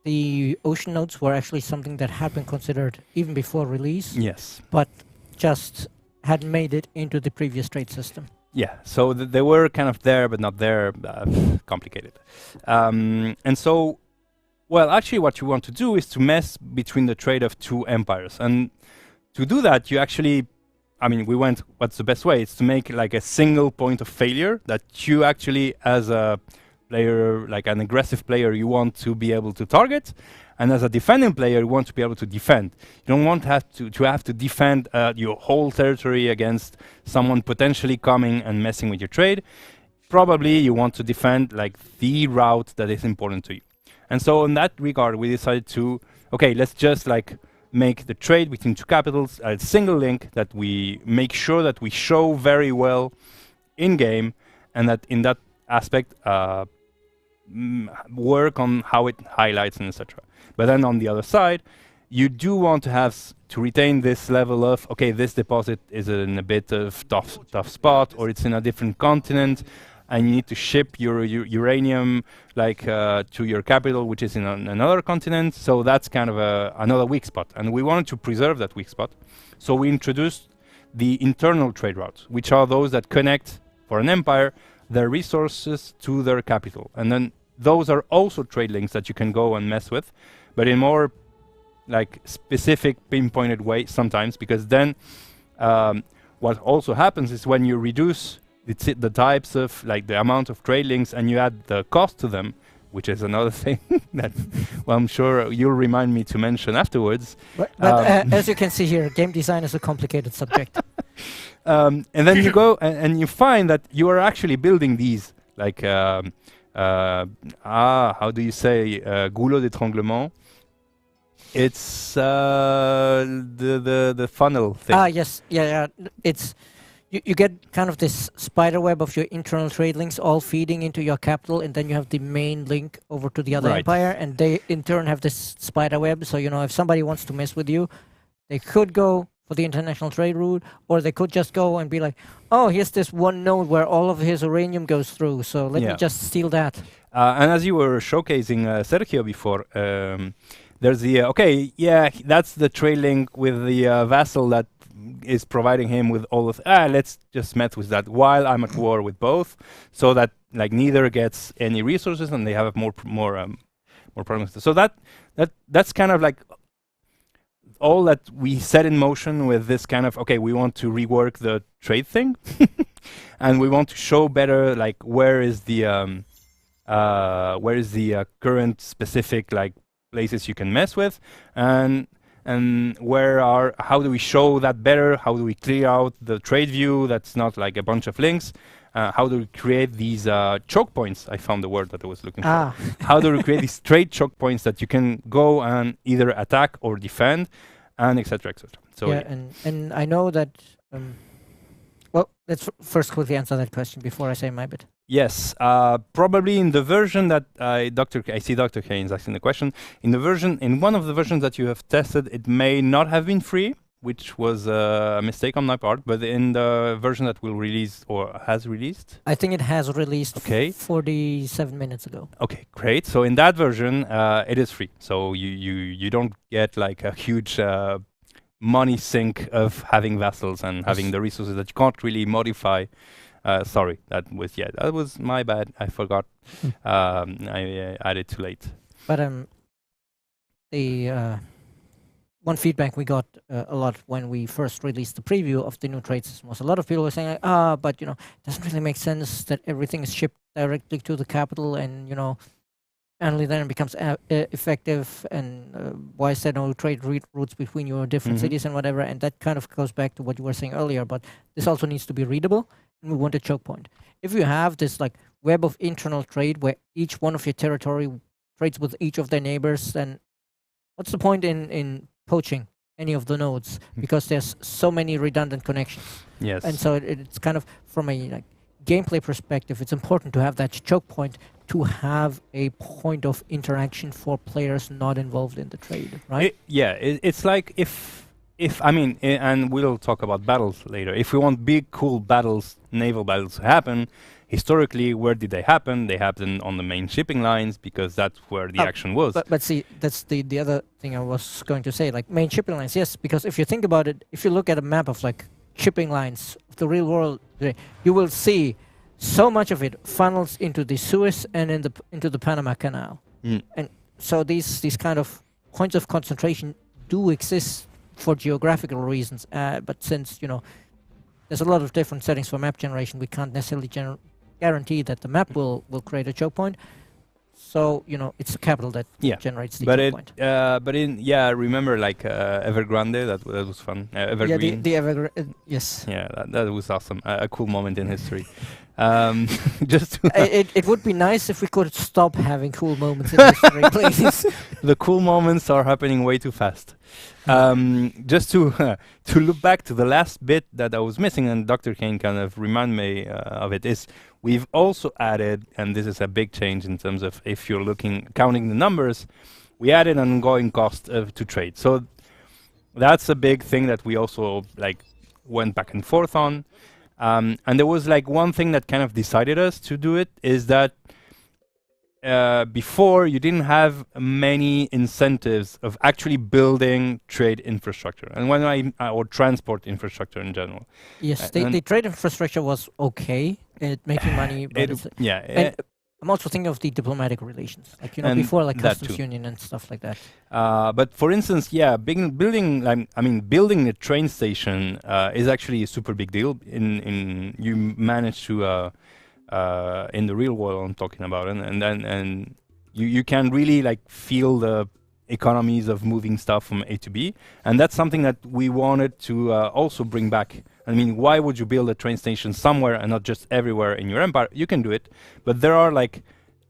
the ocean nodes were actually something that had been considered even before release. Yes. But just had made it into the previous trade system. Yeah, so they were kind of there, but not there, complicated. And so, well, actually what you want to do is to mess between the trade of two empires. And to do that, you actually, I mean, what's the best way? It's to make like a single point of failure that you actually, as a player, like an aggressive player, you want to be able to target. And as a defending player, you want to be able to defend. You don't want to have to defend your whole territory against someone potentially coming and messing with your trade. Probably you want to defend like the route that is important to you. And so in that regard, we decided to, okay, let's just like make the trade between two capitals a single link that we make sure that we show very well in game, and that in that aspect work on how it highlights and etc. But then on the other side, you do want to have to retain this level of, okay, this deposit is in a bit of tough spot, or it's in a different continent, and you need to ship your uranium like to your capital, which is in another continent. So that's kind of another weak spot, and we wanted to preserve that weak spot. So we introduced the internal trade routes, which are those that connect, for an empire, their resources to their capital. And then those are also trade links that you can go and mess with, but in more like specific pinpointed way sometimes, because then what also happens is when you reduce the types of, like the amount of trade links, and you add the cost to them, which is another thing that, well, I'm sure you'll remind me to mention afterwards. But as you can see here, game design is a complicated subject. And then you go and you find that you are actually building these, like, how do you say, goulot d'étranglement? It's the funnel thing. Yes, yeah. It's you get kind of this spider web of your internal trade links all feeding into your capital, and then you have the main link over to the other empire, and they in turn have this spider web. So if somebody wants to mess with you, they could go for the international trade route, or they could just go and be like, oh, here's this one node where all of his uranium goes through, so let me Yeah. just steal that. And as you were showcasing Sergio before, there's the that's the trade link with the vassal that is providing him with all of. Let's just mess with that while I'm at war with both, so that like neither gets any resources and they have more problems. So that's kind of like all that we set in motion with this kind of we want to rework the trade thing, and we want to show better like where is the current specific like places you can mess with, and how do we show that better? How do we clear out the trade view that's not like a bunch of links? How do we create these choke points? I found the word that I was looking for. How do we create these trade choke points that you can go and either attack or defend, and etc. etc. So yeah, and I know that. Well, let's first quickly answer that question before I say my bit. Yes, probably in the version that I see Dr. Keynes asking the question. In one of the versions that you have tested, it may not have been free, which was a mistake on my part. But in the version that will release or has released, I think it has released. Okay. 47 minutes ago. Okay, great. So in that version, it is free. So you don't get like a huge money sink of having vassals and having the resources that you can't really modify. Sorry, that was my bad. I forgot. I added too late. But the one feedback we got a lot when we first released the preview of the new trade system was a lot of people were saying, but it doesn't really make sense that everything is shipped directly to the capital, and only then it becomes effective. And why is there no trade routes between your different cities and whatever? And that kind of goes back to what you were saying earlier. But this also needs to be readable. And we want a choke point. If you have this like web of internal trade where each one of your territory trades with each of their neighbors, then what's the point in poaching any of the nodes? Because there's so many redundant connections. Yes. And so it's kind of from a gameplay perspective, it's important to have that choke point to have a point of interaction for players not involved in the trade, right? It's like if and we'll talk about battles later. If we want big, cool battles, naval battles to happen, historically, where did they happen? They happened on the main shipping lines because that's where the action was. But see, that's the other thing I was going to say. Like main shipping lines, yes, because if you think about it, if you look at a map of like shipping lines of the real world today, you will see so much of it funnels into the Suez and into the Panama Canal. And so these kind of points of concentration do exist for geographical reasons, but since there's a lot of different settings for map generation, we can't necessarily guarantee that the map will create a choke point. So it's the capital that generates the choke point. But remember like Evergrande, that was fun. Evergreen. The Evergreen, yes. Yeah, that was awesome. A cool moment in history. Just it would be nice if we could stop having cool moments in history, please. The cool moments are happening way too fast. Just to look back to the last bit that I was missing, and Dr. Kane kind of remind me of it, is we've also added, and this is a big change in terms of if you're counting the numbers, we added an ongoing cost to trade. So that's a big thing that we also went back and forth on. And there was one thing that kind of decided us to do it, is that before you didn't have many incentives of actually building trade infrastructure, and or transport infrastructure in general. Yes, the trade infrastructure was okay at making money, but I'm also thinking of the diplomatic relations, before customs union and stuff like that. But for instance, building a train station is actually a super big deal. You manage to in the real world I'm talking about, and you can really feel the economies of moving stuff from A to B, and that's something that we wanted to also bring back. I mean, why would you build a train station somewhere and not just everywhere in your empire? You can do it, but there are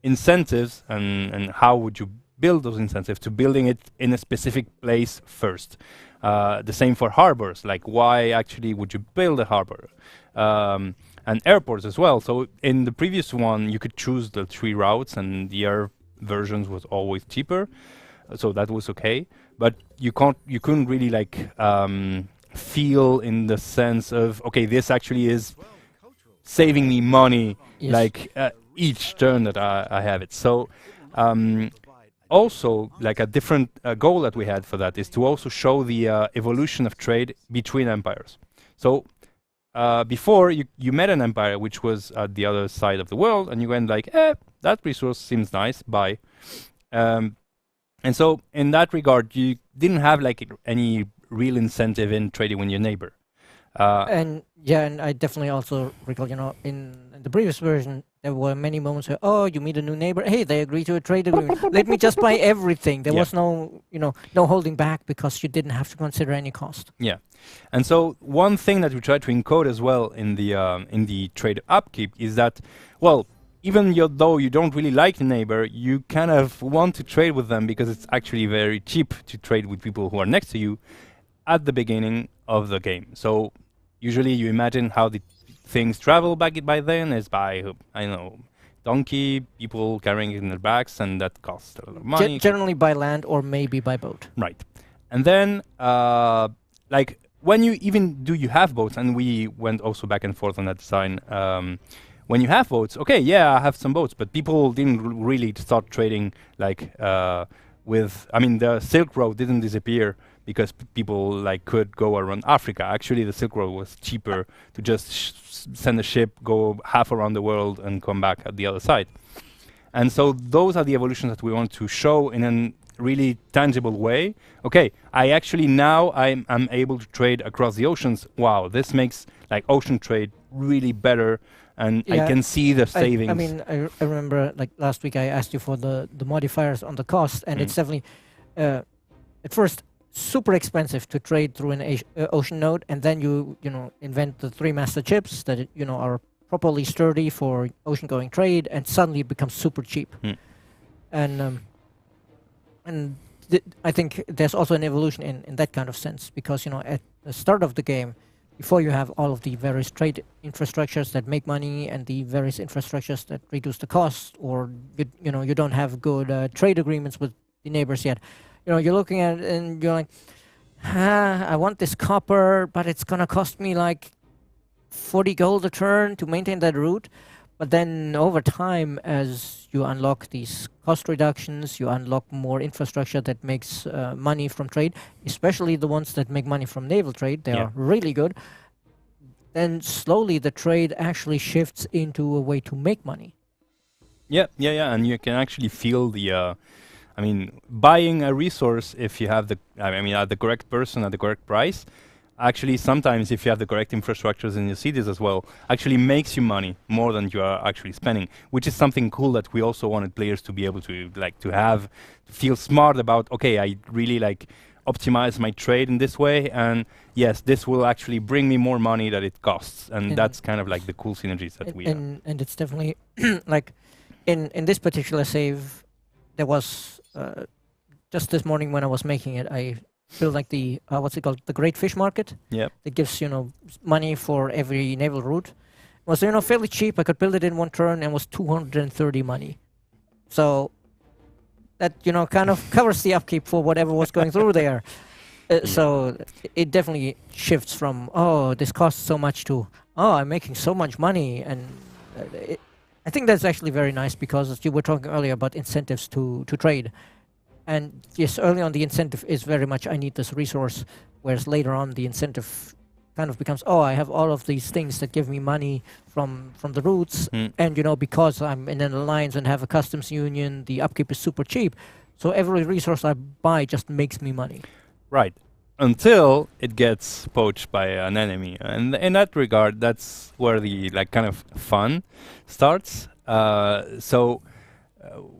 incentives, and how would you build those incentives to building it in a specific place first? The same for harbors, why actually would you build a harbor? And airports as well. So in the previous one, you could choose the 3 routes, and the air versions was always cheaper, so that was okay. But you couldn't really feel in the sense of, okay, this actually is saving me money, Yes. like each turn that I have it. So also, like a different goal that we had for that is to also show the evolution of trade between empires. So before you met an empire which was at the other side of the world, and you went like, that resource seems nice, buy. And so in that regard, you didn't have like any real incentive in trading with your neighbor. And yeah, and I definitely also recall, in the previous version, there were many moments where, oh, you meet a new neighbor, hey, they agree to a trade agreement. Let me just buy everything. There Yeah. was no, no holding back because you didn't have to consider any cost. Yeah, and so one thing that we try to encode as well in the trade upkeep is that, well, even though you don't really like the neighbor, you kind of want to trade with them because it's actually very cheap to trade with people who are next to you at the beginning of the game. So usually you imagine how the things travel back by then is by, I don't know, donkey, people carrying it in their backs, and that costs a lot of money. Generally by land or maybe by boat. Right. And then, like, when you have boats, and we went also back and forth on that design, when you have boats, okay, yeah, I have some boats, but people didn't really start trading, like, the Silk Road didn't disappear because people, like, could go around Africa. Actually, the Silk Road was cheaper to just send a ship, go half around the world, and come back at the other side. And so those are the evolutions that we want to show in a really tangible way. Okay, I'm able to trade across the oceans. Wow, this makes like ocean trade really better, and I Yeah, can see the savings. I remember like last week I asked you for the modifiers on the cost, and it's definitely at first super expensive to trade through an ocean node, and then you invent the 3 master chips that are properly sturdy for ocean going trade, and suddenly it becomes super cheap. And I think there's also an evolution in that kind of sense, because at the start of the game, before you have all of the various trade infrastructures that make money and the various infrastructures that reduce the cost, or you don't have good trade agreements with the neighbors yet. You're looking at it and you're like, I want this copper, but it's gonna cost me like 40 gold a turn to maintain that route. But then over time, as you unlock these cost reductions, you unlock more infrastructure that makes money from trade, especially the ones that make money from naval trade. They are really good. Then slowly the trade actually shifts into a way to make money. Yeah, and you can actually feel the, buying a resource if you have at the correct person at the correct price. Actually, sometimes if you have the correct infrastructures in your cities as well, actually makes you money more than you are actually spending, which is something cool that we also wanted players to be able to to feel smart about. Okay, I really optimize my trade in this way, and yes, this will actually bring me more money that it costs, and that's kind of like the cool synergies that we have. And it's definitely like in this particular save, there was just this morning when I was making it, I built like the what's it called, the Great Fish Market. Yep. That gives money for every naval route. It was fairly cheap. I could build it in 1 turn, and was 230 money. So that kind of covers the upkeep for whatever was going through there. So it definitely shifts from, oh, this costs so much, to, oh, I'm making so much money. And I think that's actually very nice, because as you were talking earlier about incentives to trade. And yes, early on the incentive is very much, I need this resource, whereas later on the incentive kind of becomes, oh, I have all of these things that give me money from the routes, and because I'm in an alliance and have a customs union, the upkeep is super cheap. So every resource I buy just makes me money. Right. Until it gets poached by an enemy. And in that regard, that's where the kind of fun starts.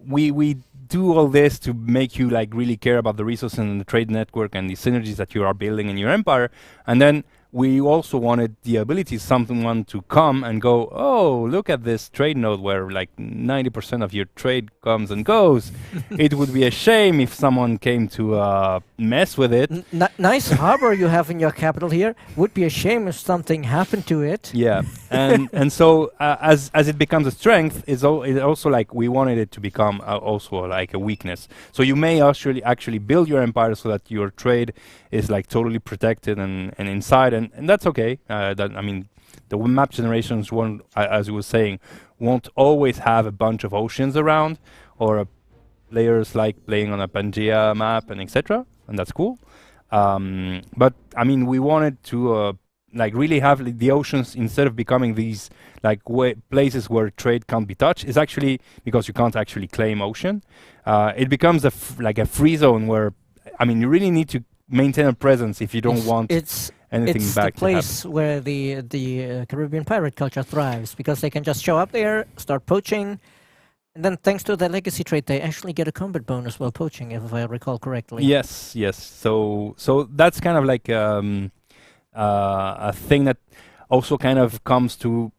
We do all this to make you really care about the resources and the trade network and the synergies that you are building in your empire. And then we also wanted the ability someone to come and go, oh, look at this trade node where like 90% of your trade comes and goes. It would be a shame if someone came to mess with it. Nice harbor you have in your capital here. Would be a shame if something happened to it. Yeah, and so as it becomes a strength, it's also like we wanted it to become also like a weakness. So you may actually build your empire so that your trade is like totally protected and inside, and that's okay. I mean, the map generations won't, as you were saying, won't always have a bunch of oceans around, or players like playing on a Pangea map and etc. And that's cool. But I mean, we wanted to like really have the oceans, instead of becoming these like places where trade can't be touched, is actually because you can't actually claim ocean. It becomes like a free zone where, I mean, you really need to maintain a presence if you don't want anything it's back the place where the Caribbean pirate culture thrives, because they can just show up there, start poaching, and then thanks to the legacy trait, they actually get a combat bonus while poaching, if I recall correctly. Yes. So that's kind of like a thing that also kind of comes to.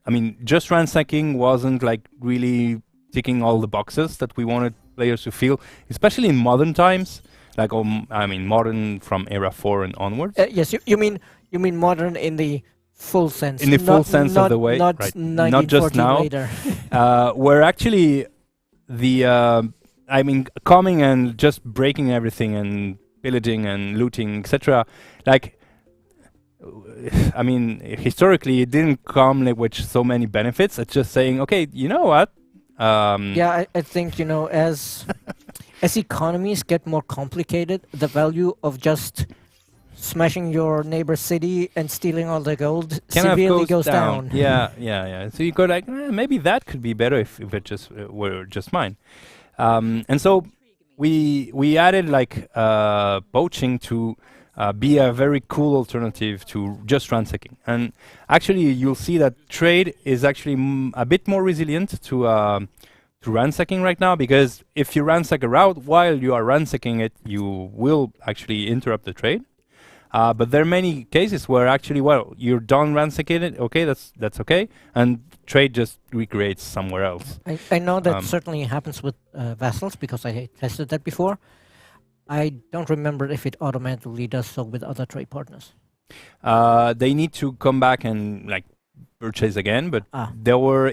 I mean, just ransacking wasn't like really ticking all the boxes that we wanted players to feel, especially in modern times. Like, I mean, modern from era 4 and onwards. Yes, you mean modern in the full sense. In the full sense of the way, not right? 1914 Not just now. Later. Where actually the I mean, coming and just breaking everything and pillaging and looting, etc. Like, I mean, historically, it didn't come like with so many benefits. It's just saying, okay, you know what? Yeah, I think, you know, as economies get more complicated, the value of just smashing your neighbor's city and stealing all the gold severely goes down. Yeah. So you go like, maybe that could be better if it just were just mine. And so we added like poaching to be a very cool alternative to just ransacking. And actually, you'll see that trade is actually a bit more resilient to ransacking right now, because if you ransack a route while you are ransacking it, you will actually interrupt the trade. But there are many cases where actually, well, you're done ransacking it, okay, that's okay, and trade just recreates somewhere else. I know that certainly happens with vassals, because I tested that before. I don't remember if it automatically does so with other trade partners. They need to come back and like purchase again, but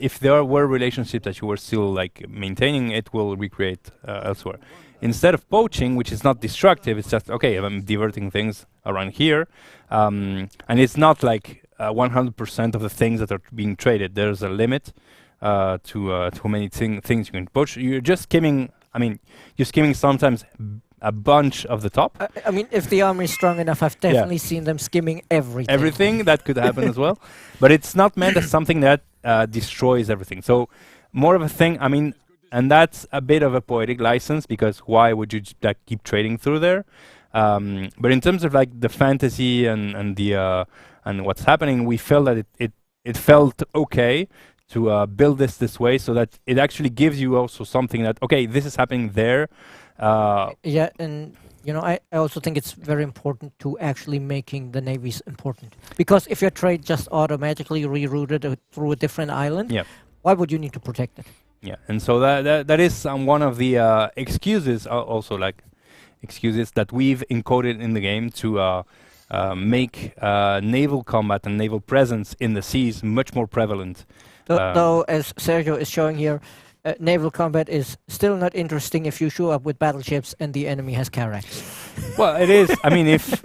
if there were relationships that you were still like maintaining, it will recreate elsewhere. Instead of poaching, which is not destructive, it's just okay, I'm diverting things around here, and it's not like 100% of the things that are being traded. There's a limit to how many things you can poach. You're just skimming. I mean, you're skimming sometimes a bunch of the top. I mean, if the army is strong enough, I've definitely seen them skimming everything. Everything that could happen as well, but it's not meant as something that destroys everything. So more of a thing. I mean, and that's a bit of a poetic license, because why would you keep trading through there? But in terms of like the fantasy and the and what's happening, we felt that it felt okay to build this way, so that it actually gives you also something that, okay, this is happening there. Yeah, and you know, I also think it's very important to actually making the navies important, because if your trade just automatically rerouted through a different island, why would you need to protect it? Yeah, and so that is one of the excuses, also like excuses that we've encoded in the game to make naval combat and naval presence in the seas much more prevalent. Though, as Sergio is showing here, naval combat is still not interesting if you show up with battleships and the enemy has carracks. Well, it is. I mean, if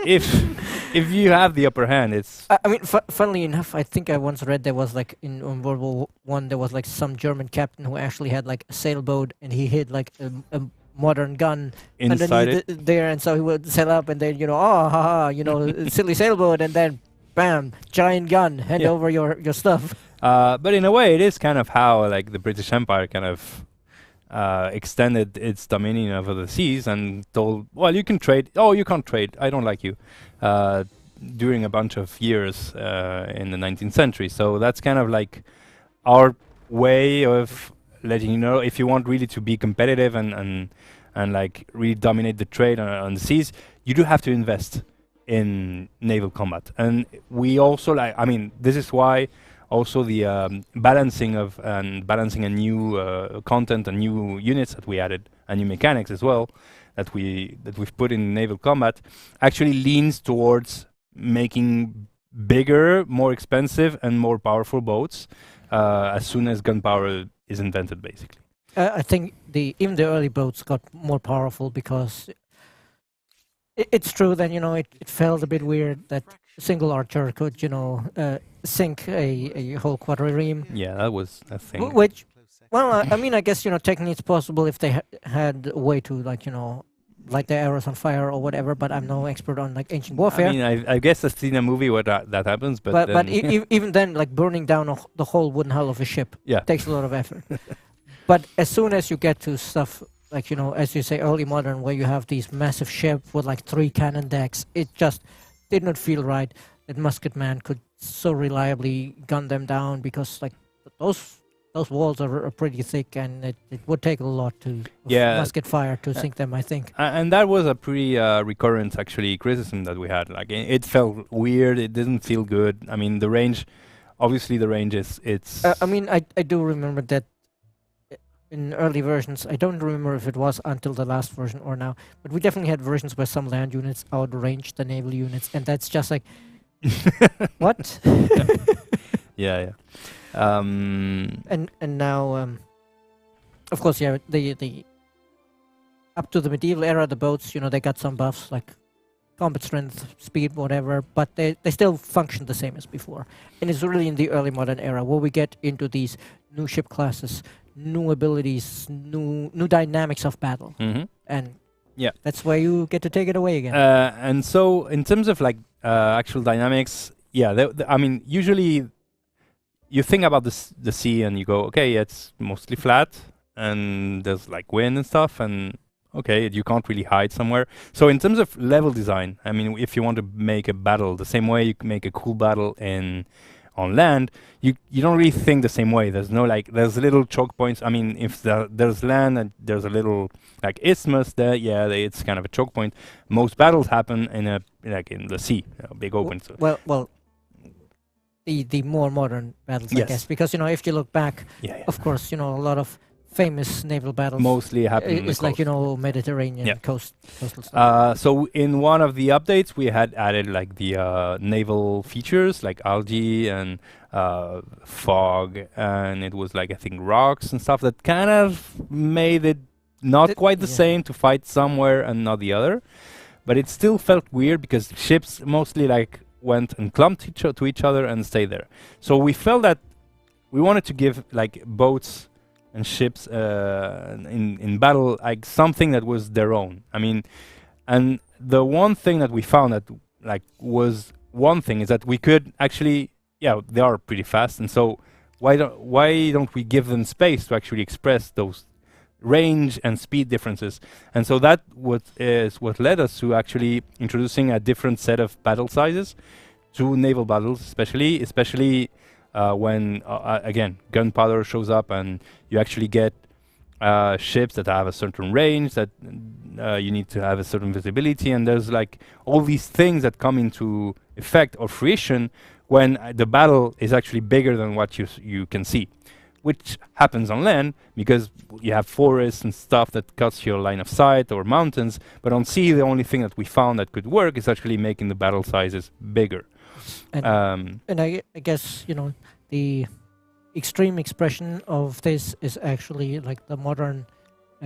you have the upper hand, it's. I mean, funnily enough, I think I once read there was like in World War I, there was like some German captain who actually had like a sailboat, and he hid like a modern gun inside underneath it there, and so he would sail up, and then silly sailboat, and then bam, giant gun, hand over your stuff. But in a way, it is kind of how like the British Empire kind of extended its dominion over the seas and told, well, you can trade. Oh, you can't trade. I don't like you. During a bunch of years in the 19th century. So that's kind of like our way of letting you know, if you want really to be competitive and like really dominate the trade on the seas, you do have to invest. in naval combat. And we also this is why also the balancing a new content and new units that we added and new mechanics as well that we've put in naval combat actually leans towards making bigger, more expensive, and more powerful boats as soon as gunpowder is invented, basically. I think even the early boats got more powerful because it's true that it felt a bit weird that a single archer could sink a whole quadrireme. Yeah, that was a thing. Which, well, I mean, I guess technically it's possible if they had a way to light their arrows on fire or whatever. But I'm no expert on ancient warfare. I mean, I guess I've seen a movie where that happens, but even then, burning down the whole wooden hull of a ship takes a lot of effort. But as soon as you get to stuff as you say, early modern, where you have these massive ships with 3 cannon decks, it just did not feel right that musketman could so reliably gun them down because those walls are pretty thick, and it would take a lot of musket fire to sink them, I think. And that was a pretty recurrent, actually, criticism that we had. It felt weird. It didn't feel good. I mean, the range, obviously, it's. I mean, I do remember that in early versions. I don't remember if it was until the last version or now, but we definitely had versions where some land units outranged the naval units, and that's just what? Yeah. And now, of course, the up to the medieval era, the boats, they got some buffs like combat strength, speed, whatever, but they still function the same as before. And it's really in the early modern era where we get into these new ship classes, new abilities, new dynamics of battle. Mm-hmm. And yeah, that's where you get to take it away again. And so in terms of actual dynamics, I mean, usually you think about the sea and you go, okay, it's mostly flat and there's wind and stuff, and okay, you can't really hide somewhere. So in terms of level design, I mean, if you want to make a battle the same way you can make a cool battle on land, you don't really think the same way. There's no there's little choke points. I mean, if there's land and there's a little isthmus there, it's kind of a choke point. Most battles happen in in the sea, big open. So. Well, the more modern battles, I guess, because if you look back, of course, a lot of famous naval battles mostly happen. It's Mediterranean coastal stuff. So in one of the updates, we had added the naval features like algae and fog, and it was I think rocks and stuff that kind of made it not quite the same to fight somewhere and not the other, but it still felt weird because ships mostly went and clumped to each other and stayed there. So we felt that we wanted to give boats and ships in battle something that was their own. I mean, and the one thing that we found that was one thing is that we could actually they are pretty fast, and so why don't we give them space to actually express those range and speed differences? And so that is what led us to actually introducing a different set of battle sizes to naval battles, especially when again gunpowder shows up and you actually get ships that have a certain range, that you need to have a certain visibility, and there's all these things that come into effect or fruition when the battle is actually bigger than what you can see, which happens on land because you have forests and stuff that cuts your line of sight or mountains. But on sea, the only thing that we found that could work is actually making the battle sizes bigger. And I guess the extreme expression of this is actually the modern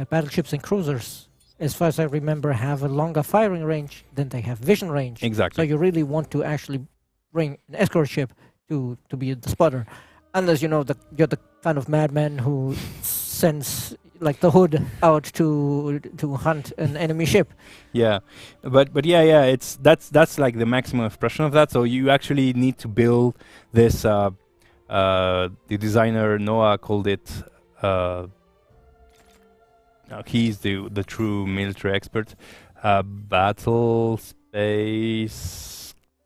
battleships and cruisers, as far as I remember, have a longer firing range than they have vision range. Exactly. So you really want to actually bring an escort ship to be the spotter, unless you're the kind of madman who sends the hood out to hunt an enemy ship. Yeah, but it's that's the maximum expression of that. So you actually need to build this. The designer Noah called it. He's the true military expert. Battle space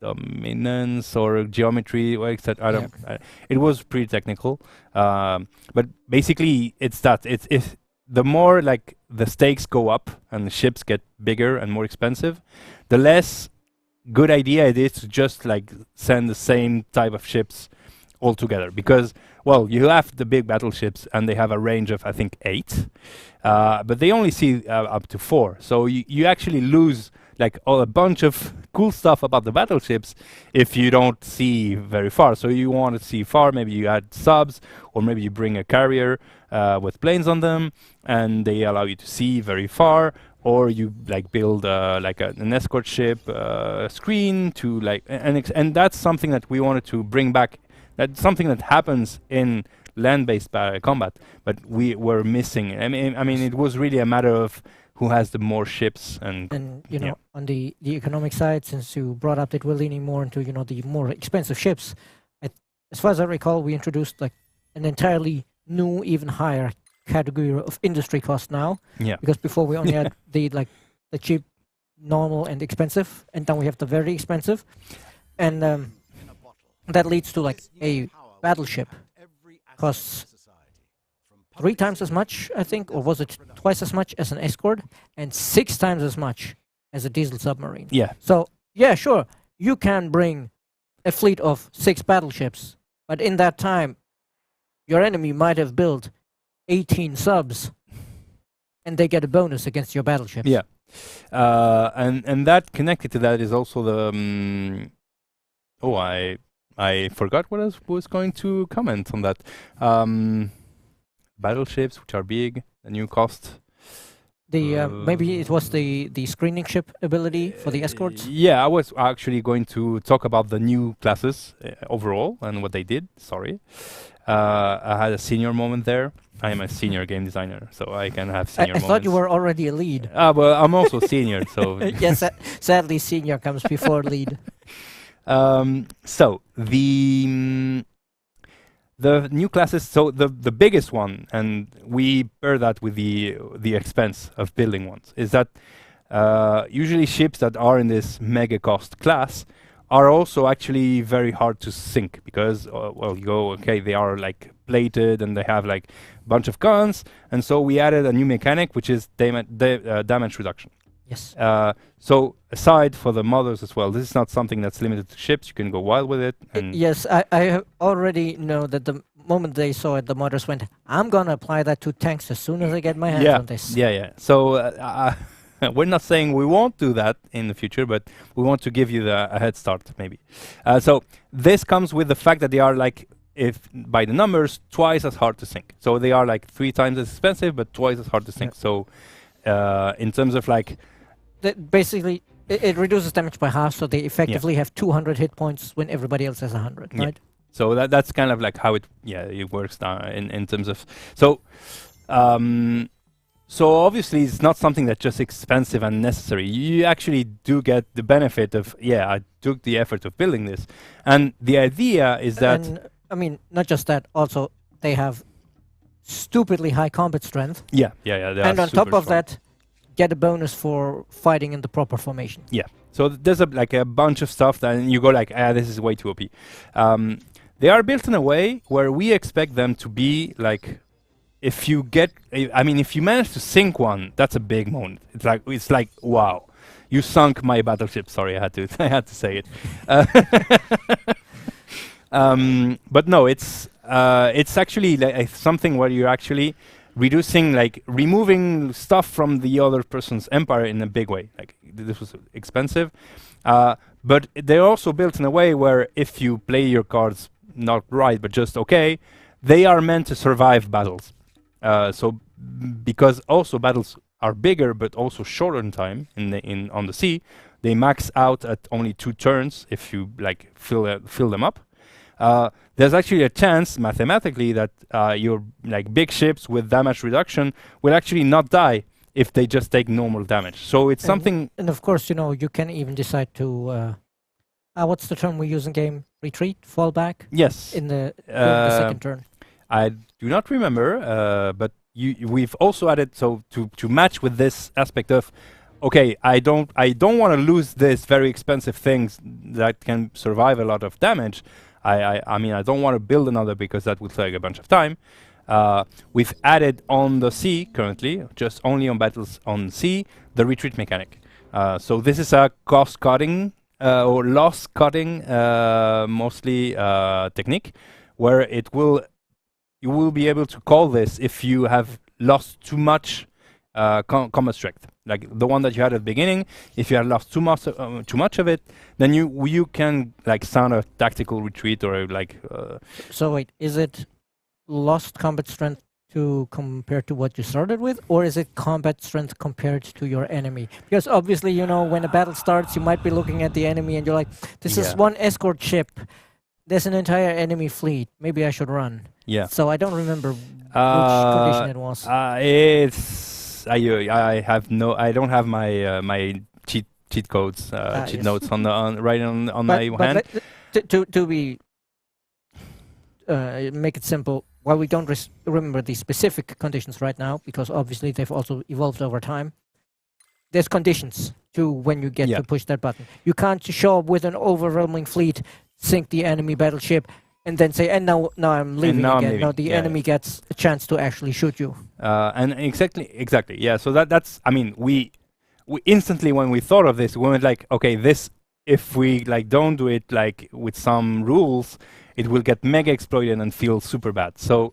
dominance or geometry, or etc. It was pretty technical, but basically it's that. It's if the more the stakes go up and the ships get bigger and more expensive, the less good idea it is to just like send the same type of ships all together, because well, you have the big battleships and they have a range of I think 8, but they only see up to 4, so you actually lose like a bunch of cool stuff about the battleships if you don't see very far. So you want to see far, maybe you add subs, or maybe you bring a carrier with planes on them and they allow you to see very far, or you like build like an escort ship screen to like and that's something that we wanted to bring back. That's something that happens in land-based combat, but we were missing. I mean, it was really a matter of who has the more ships and you know, on the economic side, since you brought up that we're leaning more into, you know, the more expensive ships, as far as I recall, we introduced like an entirely new, even higher category of industry cost now. Yeah. Because before we only had the cheap, normal, and expensive, and now we have the very expensive, and that leads to like a battleship costs 3 times as much, I think, or was it twice as much as an escort, and 6 times as much as a diesel submarine. Yeah. So yeah, sure, you can bring a fleet of 6 battleships, but in that time, your enemy might have built 18 subs, and they get a bonus against your battleships. Yeah. And that connected to that is also the I forgot what I was going to comment on that. Battleships, which are big, the new cost. The maybe it was the screening ship ability for the escorts. Yeah, I was actually going to talk about the new classes overall and what they did. Sorry, I had a senior moment there. I am a senior game designer, so I can have senior I moments. thought you were already a lead. Well, I'm also senior, so Yes, sadly, senior comes before lead. So the new classes, so the biggest one, and we pair that with the expense of building ones, is that usually ships that are in this mega cost class are also actually very hard to sink, because well, you go, okay, they are like plated and they have like a bunch of guns, and so we added a new mechanic, which is damage reduction. Yes. So aside for the models as well, this is not something that's limited to ships. You can go wild with it. And Yes, I already know that the moment they saw it, the modders went, I'm going to apply that to tanks as soon as I get my hands on this. Yeah. So we're not saying we won't do that in the future, but we want to give you a head start, maybe. So this comes with the fact that they are like, if by the numbers, twice as hard to sink. So they are like 3 times as expensive, but twice as hard to sink. So in terms of like... Basically, it reduces damage by half, so they effectively have 200 hit points when everybody else has 100, right? So that's kind of like how it works now in terms of... So obviously it's not something that's just expensive and necessary. You actually do get the benefit of, I took the effort of building this. And the idea is that... And, I mean, not just that, also they have stupidly high combat strength. Yeah. And on top of that, get a bonus for fighting in the proper formation. Yeah. So there's a bunch of stuff that you go like, this is way too OP. They are built in a way where we expect them to be like, if you manage to sink one, that's a big moment. It's like wow, you sunk my battleship. Sorry, I had to say it. But no, it's actually like something where you're actually removing stuff from the other person's empire in a big way. Like this was expensive, but they're also built in a way where if you play your cards not right, but just okay, they are meant to survive battles. So because also battles are bigger but also shorter in time on the sea, they max out at only 2 turns if you fill them up. There's actually a chance mathematically that your big ships with damage reduction will actually not die if they just take normal damage. So it's something. And of course, you can even decide to what's the term we use in game? Retreat, fall back. Yes. In the second turn. I do not remember, but we've also added to match with this aspect of. Okay, I don't want to lose this very expensive things that can survive a lot of damage. I mean, I don't want to build another because that would take a bunch of time. We've added on the sea currently, just only on battles on sea, the retreat mechanic. So this is a cost-cutting or loss cutting, mostly technique, where you will be able to call this if you have lost too much combat strength, like the one that you had at the beginning. If you have lost too much of it, then you can like sound a tactical retreat or like. So wait, is it lost combat strength compared to what you started with, or is it combat strength compared to your enemy? Because obviously, you know, when a battle starts, you might be looking at the enemy and you're like, this is one escort ship. There's an entire enemy fleet. Maybe I should run. Yeah. So I don't remember which condition it was. It's I don't have my my cheat codes cheat Yes. notes on my hand. To be make it simple, while we don't remember the specific conditions right now, because obviously they've also evolved over time, there's conditions to when you get to push that button. You can't show up with an overwhelming fleet, sink the enemy battleship, and then say, and now I'm leaving again. No, the enemy gets a chance to actually shoot you. And exactly. Yeah. So that's. I mean, we instantly when we thought of this, we went like, okay, this if we like don't do it like with some rules, it will get mega exploited and feel super bad. So,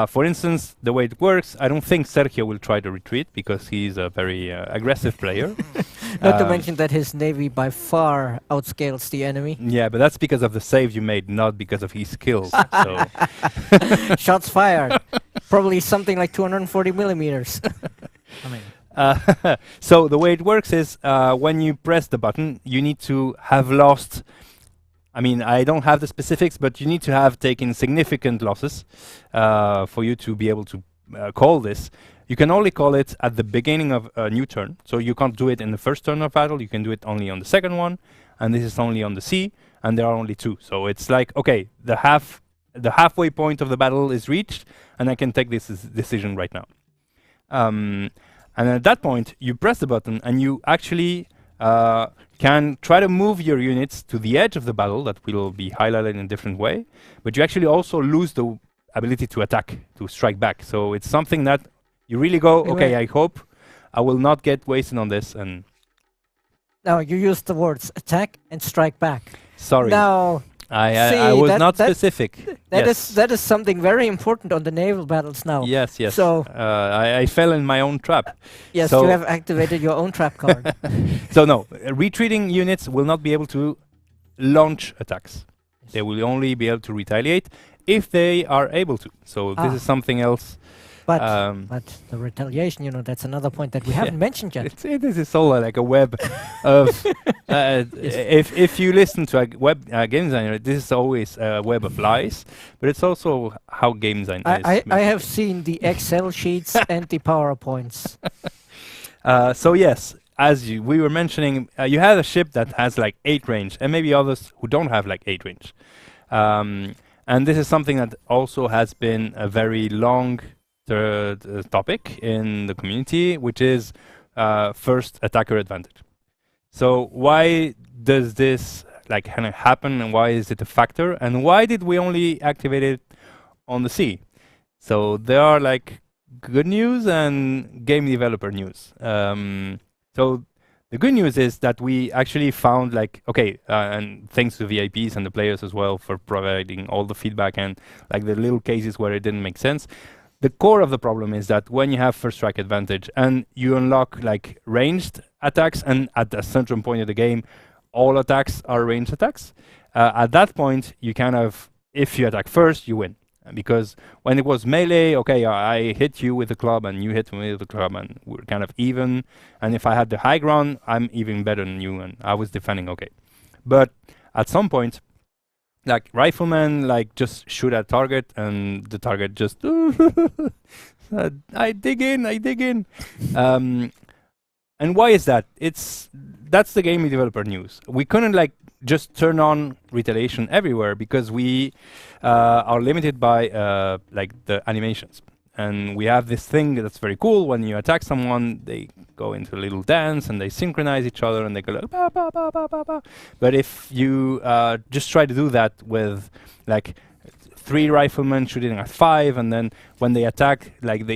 for instance, the way it works, I don't think Sergio will try to retreat because he's a very aggressive player. Not to mention that his navy by far outscales the enemy. Yeah, but that's because of the save you made, not because of his skills. So. Shots fired. Probably something like 240 millimeters. I mean. So the way it works is when you press the button, you need to have lost. I mean, I don't have the specifics, but you need to have taken significant losses for you to be able to call this. You can only call it at the beginning of a new turn. So you can't do it in the first turn of battle. You can do it only on the second one. And this is only on the sea. And there are only two. So it's like, okay, the halfway point of the battle is reached. And I can take this decision right now. And at that point, you press the button and you actually can try to move your units to the edge of the battle that will be highlighted in a different way, but you actually also lose the ability to attack, to strike back. So it's something that you really go, okay, I hope I will not get wasted on this. And now you used the words attack and strike back. Sorry. Now I was not specific. That is something very important on the naval battles now. Yes. So I fell in my own trap. Yes, so you have activated your own trap card. So no, retreating units will not be able to launch attacks. They will only be able to retaliate if they are able to. So this is something else. But the retaliation, you know, that's another point that we haven't mentioned yet. This is all like a web of. If you listen to a web game designer, this is always a web of lies, but it's also how game design is. I have seen the Excel sheets and the PowerPoints. So yes, as we were mentioning, you have a ship that has like 8 range, and maybe others who don't have like 8 range. And this is something that also has been a very long topic in the community, which is first attacker advantage. So why does this like kind of happen, and why is it a factor, and why did we only activate it on the sea? So there are like good news and game developer news. So the good news is that we actually found like, okay, and thanks to VIPs and the players as well for providing all the feedback and like the little cases where it didn't make sense. The core of the problem is that when you have first strike advantage and you unlock like ranged attacks, and at a certain point of the game, all attacks are ranged attacks. At that point, you kind of, if you attack first, you win. Because when it was melee, okay, I hit you with the club and you hit me with the club and we're kind of even. And if I had the high ground, I'm even better than you and I was defending okay. But at some point, like riflemen like just shoot at target and the target just I dig in. And why is that? That's the game developer news. We couldn't like just turn on retaliation everywhere because we are limited by like the animations. And we have this thing that's very cool. When you attack someone, they go into a little dance and they synchronize each other and they go like ba ba ba ba ba ba. But if you just try to do that with like 3 riflemen shooting at 5, and then when they attack, like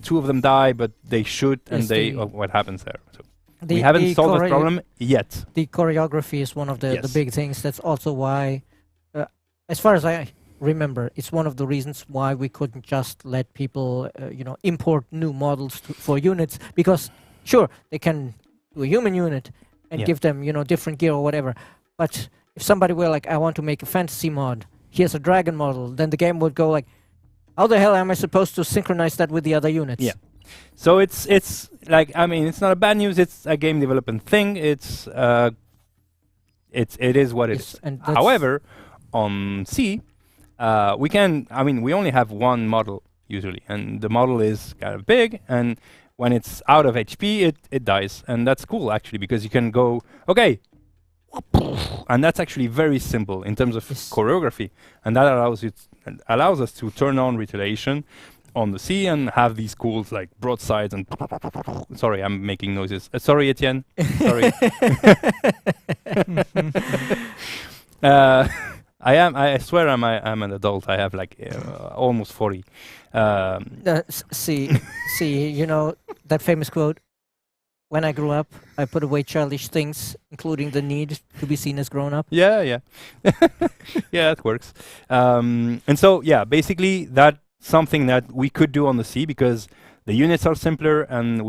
2 of them die, but they shoot and what happens there? So we haven't solved the problem yet. The choreography is one of the Yes. big things. That's also why, as far as I remember, it's one of the reasons why we couldn't just let people, import new models for units, because sure, they can do a human unit and Yeah. give them, different gear or whatever. But if somebody were like, I want to make a fantasy mod, here's a dragon model, then the game would go like, how the hell am I supposed to synchronize that with the other units? Yeah. So it's like, I mean, it's not a bad news. It's a game development thing. It is what it Yes, is. and that's- However, on C, we only have one model usually, and the model is kind of big, and when it's out of HP, it dies, and that's cool actually, because you can go, okay, and that's actually very simple in terms of Yes. choreography, and that allows us to turn on retaliation on the sea and have these cool like broadsides and sorry, I'm making noises. Sorry, Etienne. Sorry. I swear I'm an adult. I have like almost 40. See, that famous quote, when I grew up, I put away childish things, including the need to be seen as grown up. Yeah. Yeah, that works. And so, yeah, basically that's something that we could do on the sea because the units are simpler and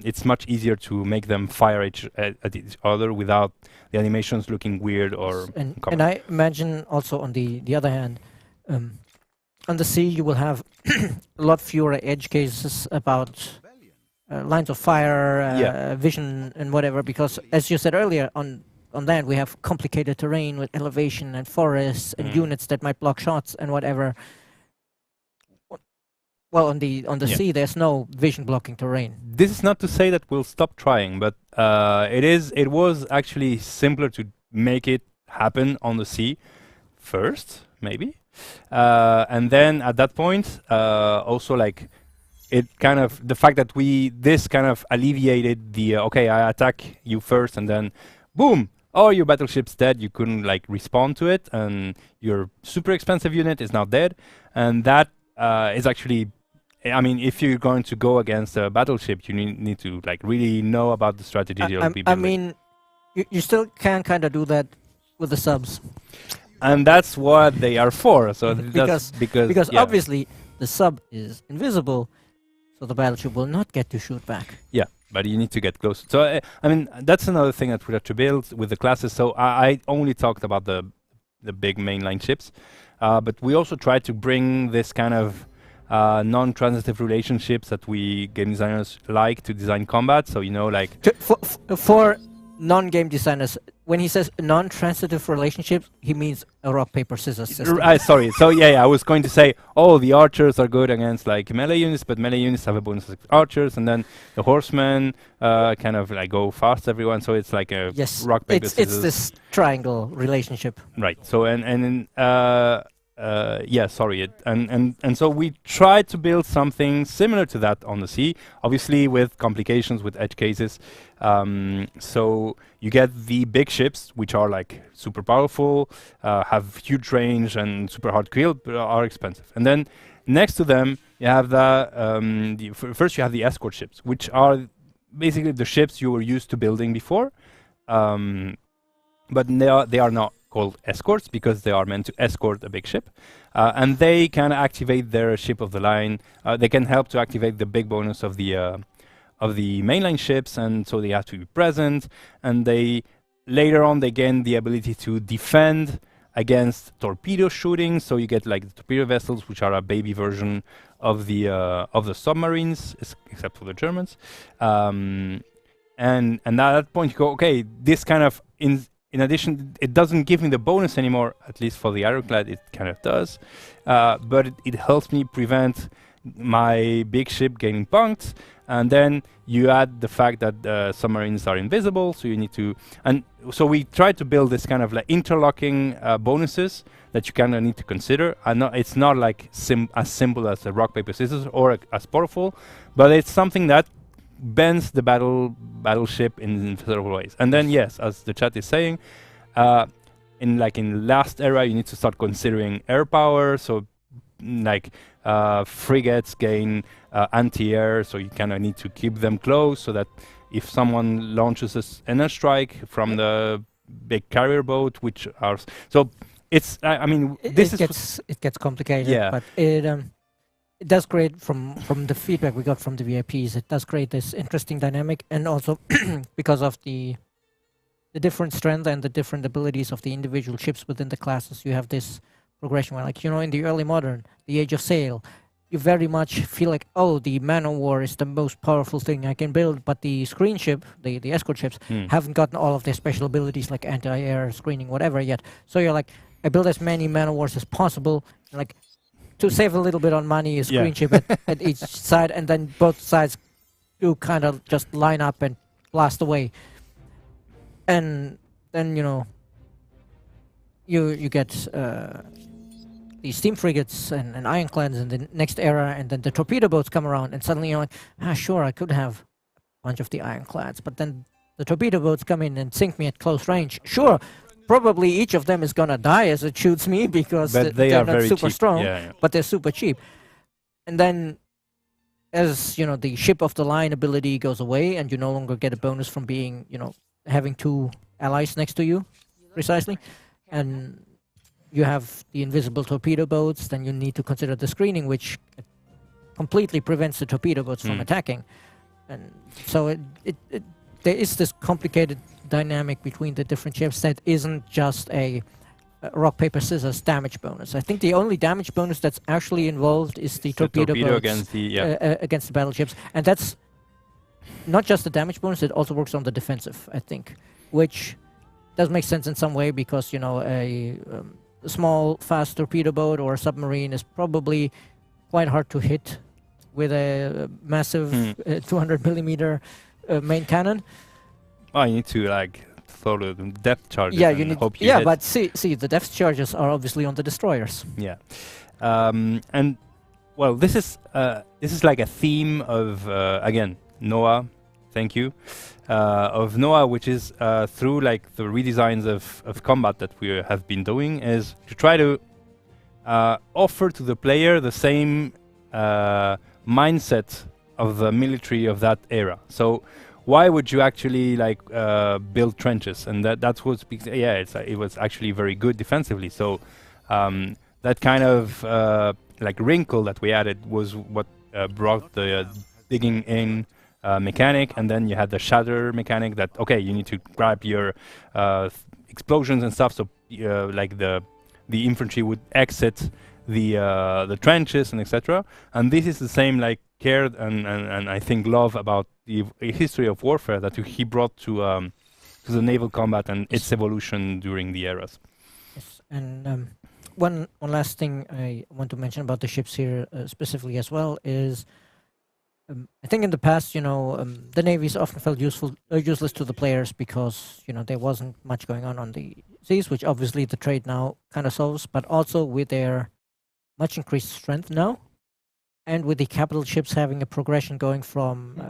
it's much easier to make them fire at each other without the animations looking weird or And common. I imagine also on the other hand, on the sea you will have a lot fewer edge cases about lines of fire, vision and whatever, because as you said earlier, on land we have complicated terrain with elevation and forests and units that might block shots and whatever. Well, on the sea there's no vision blocking terrain. This is not to say that we'll stop trying, but it was actually simpler to make it happen on the sea first, maybe, and then at that point, also like it kind of the fact that this kind of alleviated the okay, I attack you first, and then boom, oh, your battleship's dead. You couldn't like respond to it, and your super expensive unit is now dead, and that is actually. I mean, if you're going to go against a battleship, you need to like really know about the strategy you'll be I building. mean, you still can kind of do that with the subs. And that's what they are for. So Because because obviously the sub is invisible, so the battleship will not get to shoot back. Yeah, but you need to get close. So I mean, that's another thing that we have to build with the classes. So I only talked about the big mainline ships, but we also try to bring this kind of non-transitive relationships that we game designers like to design combat. So like For non-game designers, when he says non-transitive relationships, he means a rock paper scissors system. Sorry. So I was going to say, the archers are good against like melee units, but melee units have a bonus against archers, and then the horsemen kind of like go fast everyone. So it's like a rock paper scissors. It's this triangle relationship. Right. So and so we tried to build something similar to that on the sea, obviously with complications with edge cases. So you get the big ships, which are like super powerful, have huge range and super hard to kill, but are expensive. And then next to them, you have first you have the escort ships, which are basically the ships you were used to building before, but they are not called escorts because they are meant to escort a big ship, and they can activate their ship of the line. They can help to activate the big bonus of the mainline ships, and so they have to be present. And they later on they gain the ability to defend against torpedo shooting. So you get like the torpedo vessels, which are a baby version of the submarines, except for the Germans. And at that point you go, okay, this kind of in addition, it doesn't give me the bonus anymore, at least for the ironclad, it kind of does. But it helps me prevent my big ship getting punked. And then you add the fact that submarines are invisible, so you need to... And so we try to build this kind of like interlocking bonuses that you kind of need to consider. It's not like as simple as a rock, paper, scissors or as powerful, but it's something that bends the battleship in several ways. And then yes, as the chat is saying, in last era you need to start considering air power. So like frigates gain anti-air, so you kind of need to keep them close so that if someone launches an airstrike from the big carrier boat, which are so it's I mean this it gets complicated. Yeah. But it does create from the feedback we got from the VIPs. It does create this interesting dynamic, and also because of the different strength and the different abilities of the individual ships within the classes, you have this progression where, like, in the early modern, the Age of Sail, you very much feel like, oh, the man of war is the most powerful thing I can build, but the screen ship, the escort ships, haven't gotten all of their special abilities like anti-air screening, whatever yet. So you're like, I build as many man of wars as possible, like, to save a little bit on money, a screen ship at each side, and then both sides do kind of just line up and blast away. And then, you get these steam frigates and ironclads in the next era, and then the torpedo boats come around, and suddenly you're like, sure, I could have a bunch of the ironclads, but then the torpedo boats come in and sink me at close range. Sure, probably each of them is gonna die as it shoots me because they're not super strong, but they're super cheap. And then, as the ship of the line ability goes away, and you no longer get a bonus from being, having two allies next to you, precisely, and you have the invisible torpedo boats, then you need to consider the screening, which completely prevents the torpedo boats from attacking. And so there is this complicated dynamic between the different ships that isn't just a rock, paper, scissors damage bonus. I think the only damage bonus that's actually involved is the torpedo boats against the battleships, and that's not just the damage bonus, it also works on the defensive, I think, which does make sense in some way, because a small fast torpedo boat or a submarine is probably quite hard to hit with a massive 200 millimeter main cannon. Oh, you need to throw the depth charges. Yeah, you need. But see, the depth charges are obviously on the destroyers. Yeah, and well, this is like a theme of again, Noah. Thank you. Of Noah, which is through like the redesigns of combat that we have been doing, is to try to offer to the player the same mindset of the military of that era. So why would you actually build trenches? And that's what speaks. Yeah, it was actually very good defensively. So that kind of wrinkle that we added was what brought the digging in mechanic, and then you had the shatter mechanic that you need to grab your explosions and stuff, so the infantry would exit the trenches and etc. And this is the same care and I think love about the history of warfare that he brought to the naval combat and its evolution during the eras. Yes, and one last thing I want to mention about the ships here specifically as well is I think in the past, the navies often felt useless to the players because, there wasn't much going on the seas, which obviously the trade now kind of solves, but also with their much increased strength now, and with the capital ships having a progression going from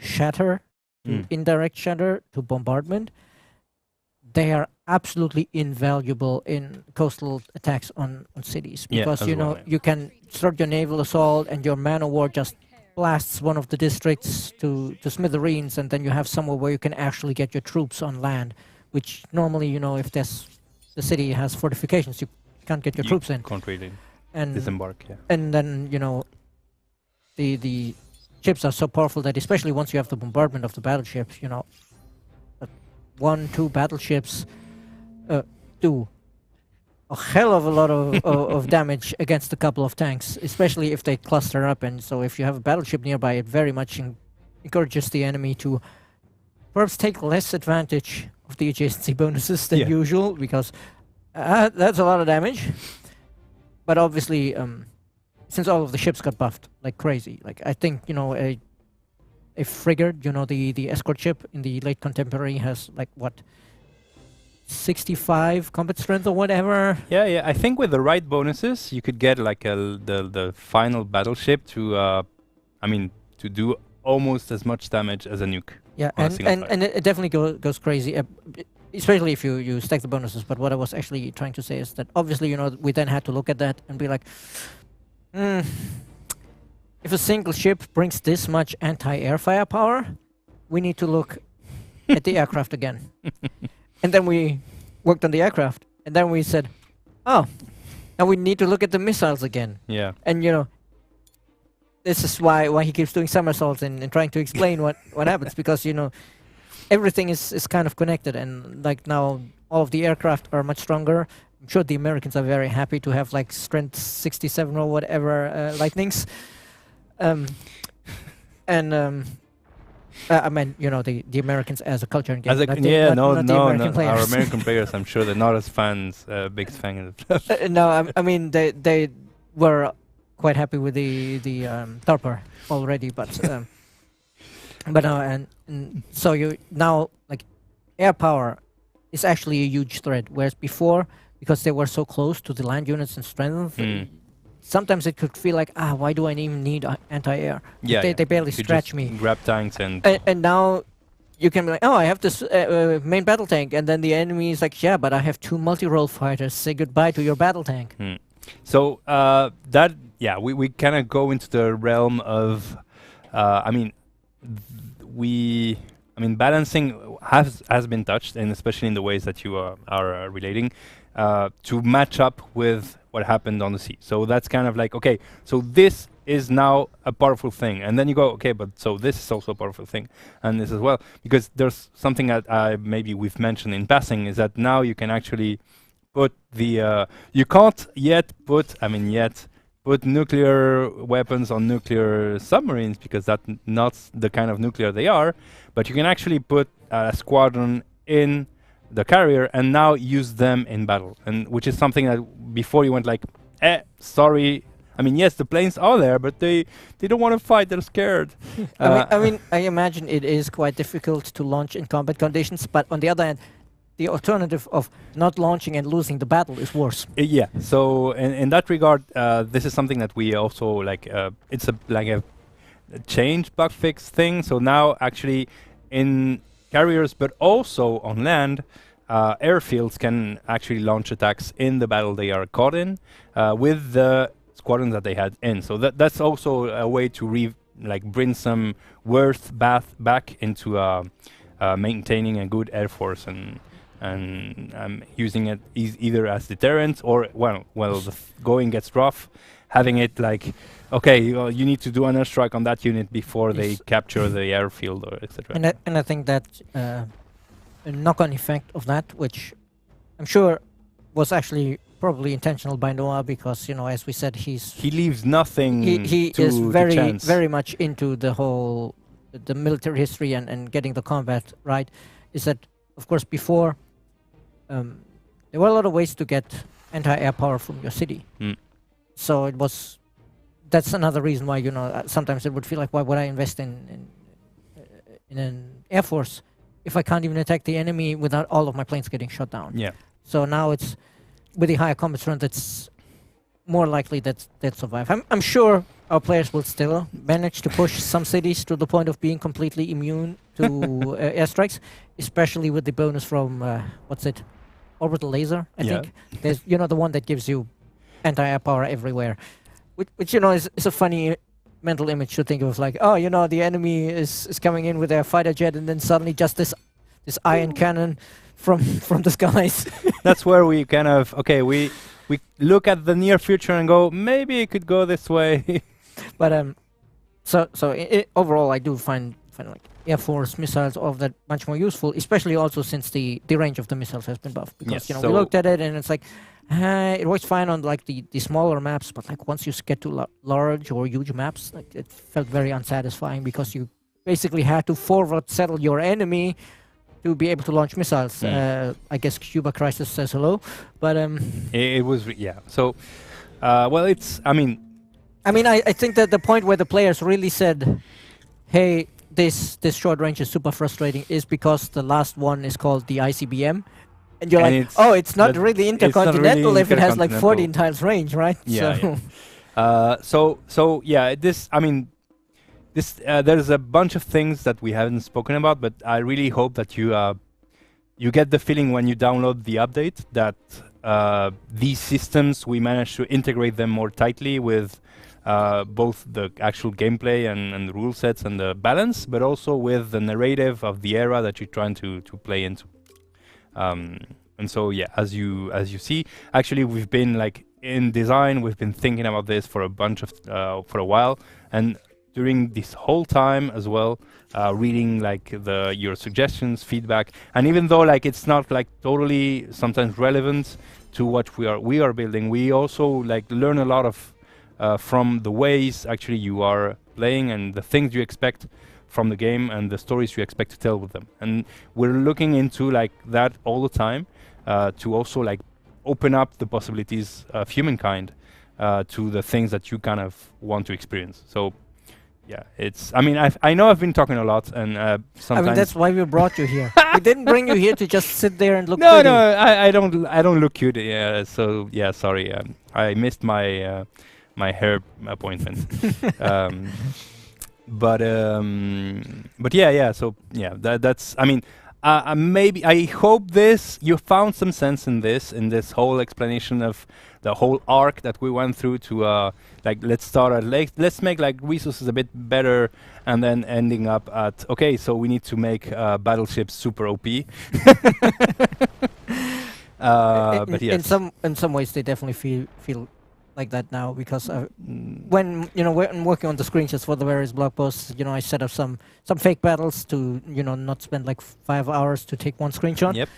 shatter to indirect shatter to bombardment, they are absolutely invaluable in coastal attacks on cities, because, you can start your naval assault and your man of war just blasts one of the districts to smithereens, and then you have somewhere where you can actually get your troops on land, which normally, if the city has fortifications, you can't get your troops in. Can't really and disembark, And then, the ships are so powerful that especially once you have the bombardment of the battleships, 1-2 battleships do a hell of a lot of damage against a couple of tanks, especially if they cluster up. And so if you have a battleship nearby, it very much encourages the enemy to perhaps take less advantage of the adjacency bonuses than usual, because that's a lot of damage. But obviously, since all of the ships got buffed like crazy, I think, a frigate, the escort ship in the late contemporary has 65 combat strength or whatever. Yeah. I think with the right bonuses, you could get the final battleship to, to do almost as much damage as a nuke. Yeah, and it definitely goes crazy, especially if you stack the bonuses. But what I was actually trying to say is that obviously, we then had to look at that and be like, if a single ship brings this much anti-air firepower, we need to look at the aircraft again. And then we worked on the aircraft, and then we said, oh, now we need to look at the missiles again. Yeah. And this is why he keeps doing somersaults and trying to explain what happens, because everything is kind of connected, and like now all of the aircraft are much stronger. I'm sure the Americans are very happy to have like strength 67 or whatever lightnings. I mean, the Americans as a culture and game. Not the American players. Our American players, I'm sure they're not as big fans of stuff. No, I mean they were quite happy with the Tarper already, but no, and so you now like air power is actually a huge threat, whereas before, because they were so close to the land units and strength, sometimes it could feel like, why do I even need anti-air? Yeah, they barely you stretch just me. grab tanks and now you can be like, I have this main battle tank, and then the enemy is like, yeah, but I have 2 multi-role fighters. Say goodbye to your battle tank. So we kind of go into the realm of, balancing has been touched, and especially in the ways that you are relating, to match up with what happened on the sea. So that's kind of like, okay, so this is now a powerful thing, and then you go, okay, but so this is also a powerful thing, and this as well, because there's something that maybe we've mentioned in passing, is that now you can actually put the you can't yet put nuclear weapons on nuclear submarines, because that's not the kind of nuclear they are, but you can actually put a squadron in the carrier and now use them in battle, and which is something that before you went like, sorry, I mean, yes, the planes are there, but they don't want to fight, they're scared. I imagine it is quite difficult to launch in combat conditions, but on the other hand, the alternative of not launching and losing the battle is worse. Yeah, so in that regard, this is something that we also like, it's a change bug fix thing. So now actually in carriers, but also on land, airfields can actually launch attacks in the battle they are caught in with the squadrons that they had in. So that's also a way to bring some worth back into maintaining a good air force and using it either as deterrent or the going gets rough, having it like, okay, you need to do an airstrike on that unit before they capture the airfield or etc. And I think that a knock-on effect of that, which I'm sure was actually probably intentional by Noah, because as we said, he leaves nothing. He to is very chance. very much into the military history and getting the combat right. Is that, of course, before there were a lot of ways to get anti-air power from your city. So that's another reason why sometimes it would feel like, why would I invest in an air force if I can't even attack the enemy without all of my planes getting shot down? Yeah. So now it's with the higher combat strength, it's more likely that they'll survive. I'm sure our players will still manage to push some cities to the point of being completely immune to airstrikes, especially with the bonus from orbital laser. I think there's the one that gives you anti-air power everywhere, which is a funny mental image to think of, like, the enemy is coming in with their fighter jet, and then suddenly just this iron cannon from the skies. That's where we kind of we look at the near future and go, maybe it could go this way. But overall, I do find like Air Force missiles, all of that, much more useful, especially also since the range of the missiles has been buffed, because we looked at it and it's like, it works fine on like the smaller maps, but like once you get to large or huge maps, like it felt very unsatisfying, because you basically had to forward settle your enemy to be able to launch missiles. I guess Cuba Crisis says hello, but it was so it's I think that the point where the players really said, hey, this short range is super frustrating, is because the last one is called the ICBM, and you're like, it's not really intercontinental if it has like 14 times range, right? There's a bunch of things that we haven't spoken about, but I really hope that you get the feeling when you download the update that these systems, we managed to integrate them more tightly with both the actual gameplay and the rule sets and the balance, but also with the narrative of the era that you're trying to play into. And so yeah, as you see, actually we've been like in design, we've been thinking about this for a while, and during this whole time as well, reading like your suggestions, feedback, and even though like it's not like totally sometimes relevant to what we are building, we also like learn a lot of from the ways actually you are playing and the things you expect from the game and the stories you expect to tell with them. And we're looking into like that all the time to also like open up the possibilities of humankind to the things that you kind of want to experience. So yeah, I mean, I know I've been talking a lot, and sometimes. I mean, that's why we brought you here. We didn't bring you here to just sit there and look No, pretty. no, I don't look cute. Yeah, so yeah, sorry. I missed my my hair appointment. But yeah. So yeah, that's. I mean, maybe I hope you found some sense in this whole explanation of the whole arc that we went through to like let's make like resources a bit better, and then ending up at okay, so we need to make battleships super OP. But yes, in some ways they definitely feel like that now, because when when working on the screenshots for the various blog posts, I set up some fake battles to not spend like 5 hours to take one screenshot. Yep.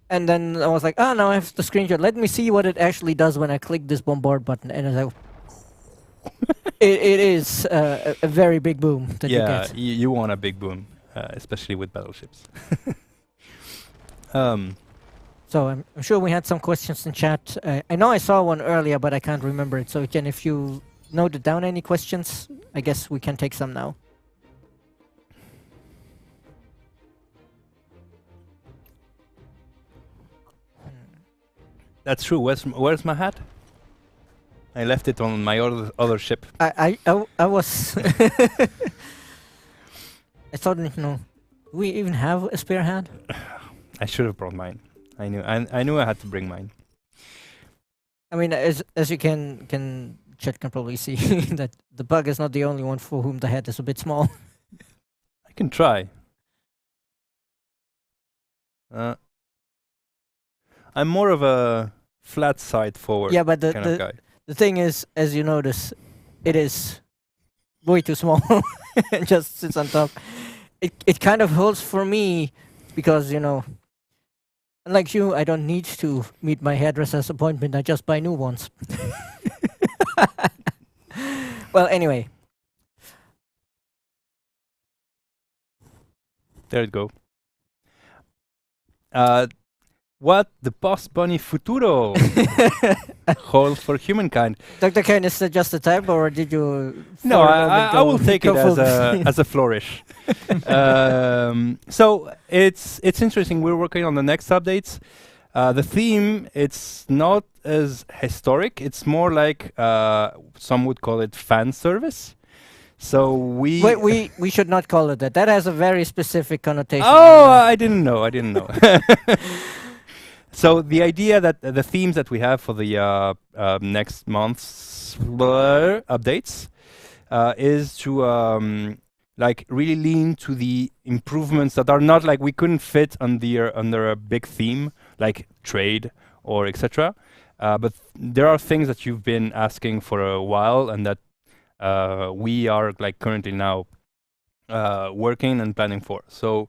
And then I was like, now I have the screenshot. Let me see what it actually does when I click this bombard button. And it's like, it is a very big boom that you yeah, get. you want a big boom, especially with battleships. So I'm sure we had some questions in chat. I know I saw one earlier, but I can't remember it. So Jen, if you noted down any questions, I guess we can take some now. That's true. Where's my hat? I left it on my other ship. I was. I thought, do we even have a spare hat? I should have brought mine. I knew I had to bring mine. I mean, as you chat can probably see that the bug is not the only one for whom the hat is a bit small. I can try. I'm more of a flat side forward Yeah, but kind of guy. the thing is, as you notice, it is way too small and just sits on top. It kind of holds for me because, unlike you, I don't need to meet my hairdresser's appointment. I just buy new ones. Well, anyway. There it go. What the Post Bunny Futuro holds for humankind. Dr. Kane, is that just a typo, or did you... No, I will take it go as a flourish. So it's interesting. We're working on the next updates. The theme, it's not as historic. It's more like some would call it fan service. So we should not call it that. That has a very specific connotation. Oh, I didn't know. So the idea that the themes that we have for the next month's updates is to like really lean to the improvements that are not like we couldn't fit under a big theme like trade or etc. But there are things that you've been asking for a while and that we are like currently now working and planning for. So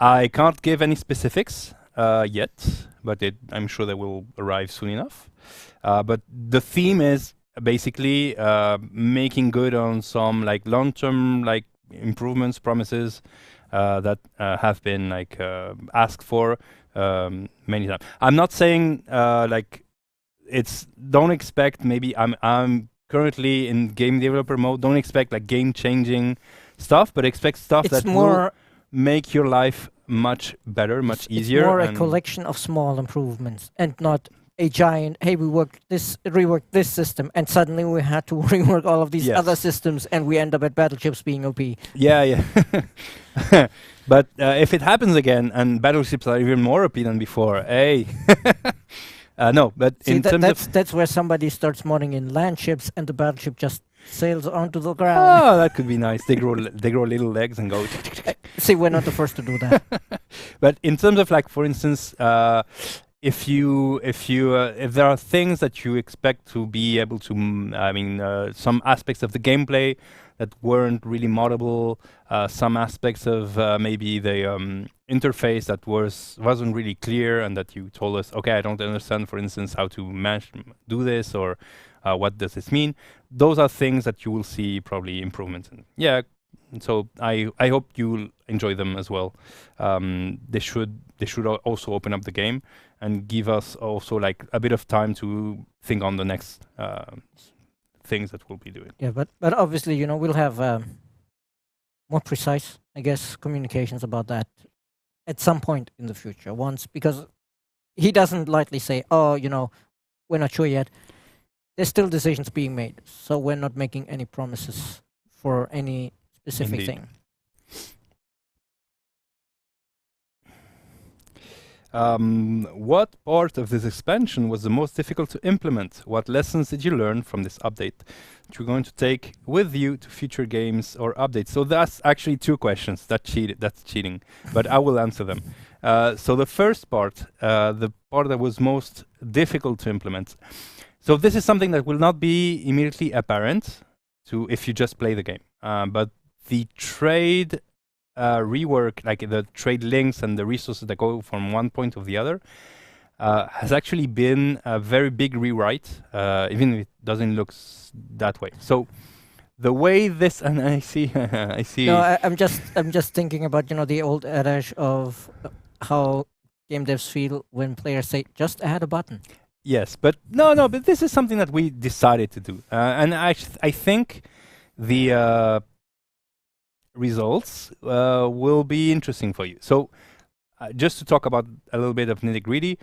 I can't give any specifics yet, but I'm sure they will arrive soon enough. But the theme is basically making good on some like long-term like improvements, promises that have been like asked for many times. I'm not saying like don't expect maybe I'm currently in game developer mode. Don't expect like game-changing stuff, but expect stuff that will make your life much better, much easier. It's more a collection of small improvements and not a giant, hey, we reworked this system and suddenly we had to rework all of these other systems and we end up at battleships being OP. Yeah. But if it happens again and battleships are even more OP than before, hey. No, but See, in terms of... That's where somebody starts modding in land ships and the battleship just sails onto the ground. Oh, that could be nice. They grow little legs and go. See, we're not the first to do that. But in terms of like, for instance, if there are things that you expect to be able to, some aspects of the gameplay that weren't really moddable, some aspects of maybe the interface that wasn't really clear, and that you told us, okay, I don't understand, for instance, how to do this, or what does this mean? Those are things that you will see probably improvements in. Yeah, so I hope you'll enjoy them as well. They should also open up the game and give us also like a bit of time to think on the next things that we'll be doing. Yeah, but obviously, we'll have more precise, I guess, communications about that at some point in the future. Because he doesn't lightly say, "Oh, we're not sure yet." There's still decisions being made, so we're not making any promises for any specific Indeed. thing. What part of this expansion was the most difficult to implement? What lessons did you learn from this update that you're going to take with you to future games or updates? So that's actually two questions. That's cheating, but I will answer them. So the first part, the part that was most difficult to implement. So this is something that will not be immediately apparent to if you just play the game, but the trade rework, like the trade links and the resources that go from one point to the other, has actually been a very big rewrite, even if it doesn't look that way. So the way this, and I see, I see. No, I'm just thinking about the old adage of how game devs feel when players say, "Just add a button." Yes, but no, but this is something that we decided to do, and I think the results will be interesting for you. So just to talk about a little bit of nitty-gritty,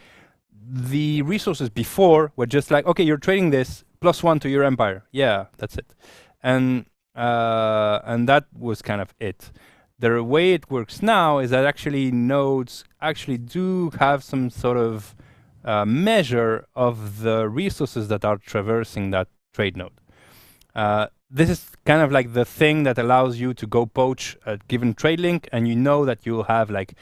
the resources before were just like, okay, you're trading this +1 to your empire. Yeah, that's it. And that was kind of it. The way it works now is that actually nodes actually do have some sort of measure of the resources that are traversing that trade node. This is kind of like the thing that allows you to go poach a given trade link, and you know that you'll have like,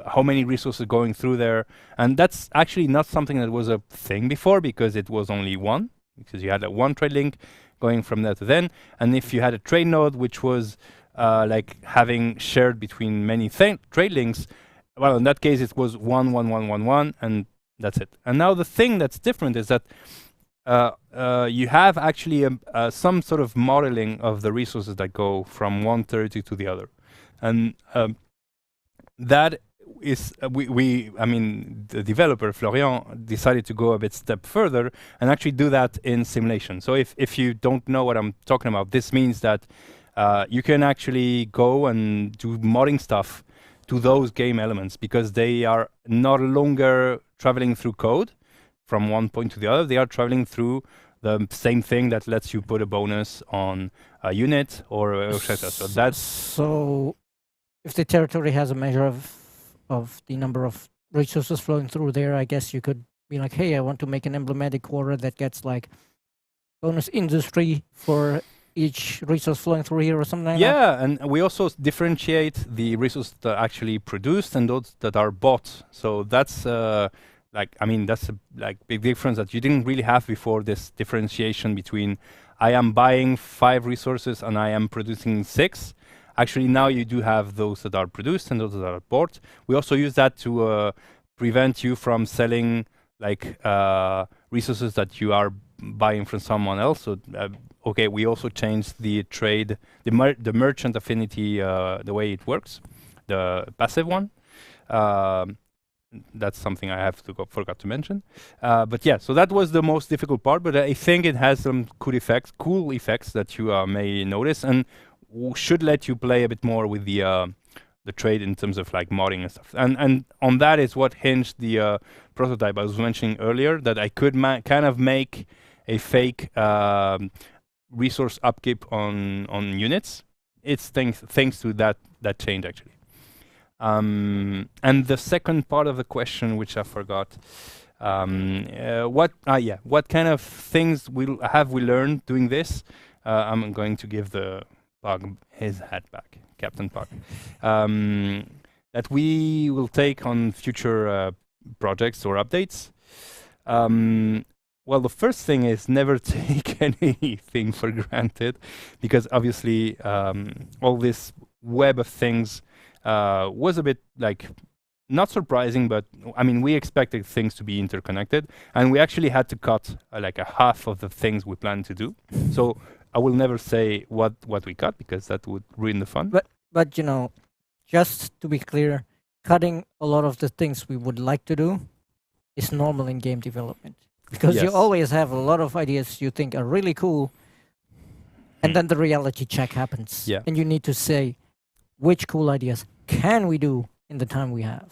how many resources going through there. And that's actually not something that was a thing before, because it was only one, because you had one trade link going from there to then. And if you had a trade node which was like having shared between many trade links, well, in that case it was 1, 1, 1, 1, 1, and that's it. And now the thing that's different is that you have actually some sort of modeling of the resources that go from one territory to the other, and that is the developer Florian decided to go a bit step further and actually do that in simulation. So if you don't know what I'm talking about, this means that you can actually go and do modding stuff to those game elements, because they are no longer traveling through code from one point to the other. They are traveling through the same thing that lets you put a bonus on a unit or etc. So that's so. If the territory has a measure of the number of resources flowing through there, I guess you could be like, hey, I want to make an emblematic quarter that gets like bonus industry for each resource flowing through here or something like that. Yeah, and we also differentiate the resources that are actually produced and those that are bought. So that's that's a big difference that you didn't really have before, this differentiation between I am buying 5 resources and I am producing 6. Actually, now you do have those that are produced and those that are bought. We also use that to prevent you from selling resources that you are buying from someone else. So, we also changed the trade, the merchant affinity, the way it works, the passive one. That's something I forgot to mention. But yeah, so that was the most difficult part. But I think it has some cool effects that you may notice, and should let you play a bit more with the trade in terms of like modding and stuff. And on that is what hinged the prototype I was mentioning earlier, that I could kind of make a fake resource upkeep on units. It's thanks to that change actually. And the second part of the question, which I forgot, What kind of things have we learned doing this? I'm going to give the Pug his hat back, Captain Pug. That we will take on future projects or updates. Well, the first thing is never take anything for granted, because obviously all this web of things was a bit like not surprising, but I mean, we expected things to be interconnected, and we actually had to cut like a half of the things we planned to do. So I will never say what we cut, because that would ruin the fun. But you know, just to be clear, cutting a lot of the things we would like to do is normal in game development, because you Yes. always have a lot of ideas you think are really cool, and then the reality check happens. Yeah. And you need to say, which cool ideas can we do in the time we have?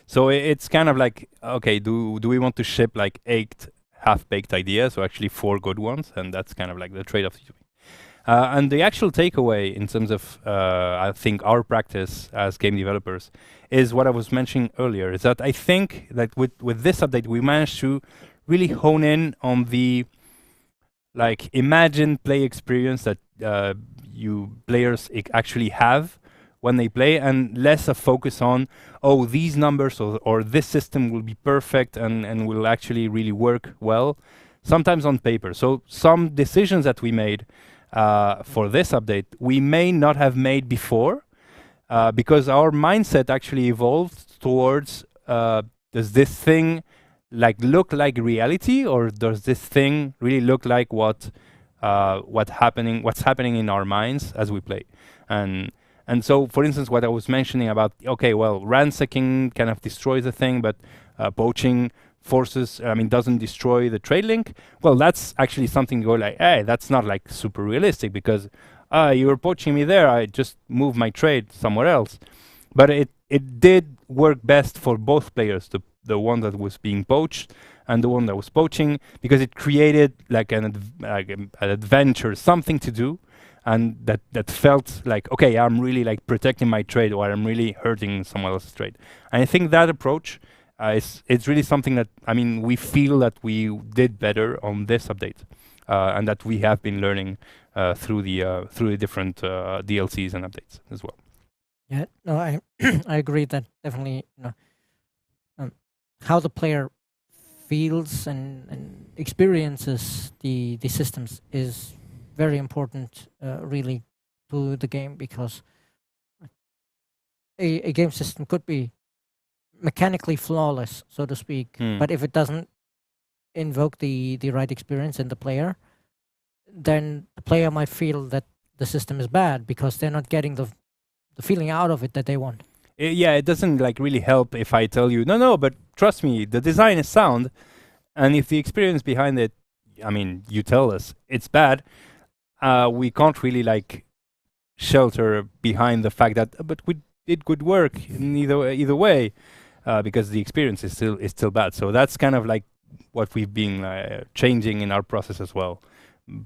So it's kind of like, okay, do we want to ship like 8 half-baked ideas, or actually 4 good ones? And that's kind of like the trade-off. And the actual takeaway in terms of, I think, our practice as game developers is what I was mentioning earlier, is that I think that with this update, we managed to really hone in on the like imagined play experience that you players actually have when they play, and less a focus on, oh, these numbers or this system will be perfect and will actually really work well, sometimes on paper. So some decisions that we made for this update, we may not have made before, because our mindset actually evolved towards, does this thing like look like reality, or does this thing really look like what's happening in our minds as we play? And so, for instance, what I was mentioning about, okay, well, ransacking kind of destroys the thing, but poaching doesn't destroy the trade link. Well, that's actually something you go like, hey, that's not like super realistic, because you were poaching me there, I just moved my trade somewhere else. But it did work best for both players, the one that was being poached and the one that was poaching, because it created like an adventure, something to do, and that felt like, okay, I'm really like protecting my trade, or I'm really hurting someone else's trade. And I think that approach it's really something that, I mean, we feel that we did better on this update, and that we have been learning through the different DLCs and updates as well. Yeah, no, I I agree that definitely, how the player feels and experiences the systems is very important, really, to the game, because a game system could be mechanically flawless, so to speak, but if it doesn't invoke the right experience in the player, then the player might feel that the system is bad because they're not getting the feeling out of it that they want. It doesn't like really help if I tell you, no, but trust me, the design is sound, and if the experience behind it, I mean, you tell us it's bad, we can't really like shelter behind the fact that, but we did good work in either way, because the experience is still bad. So that's kind of like what we've been changing in our process as well,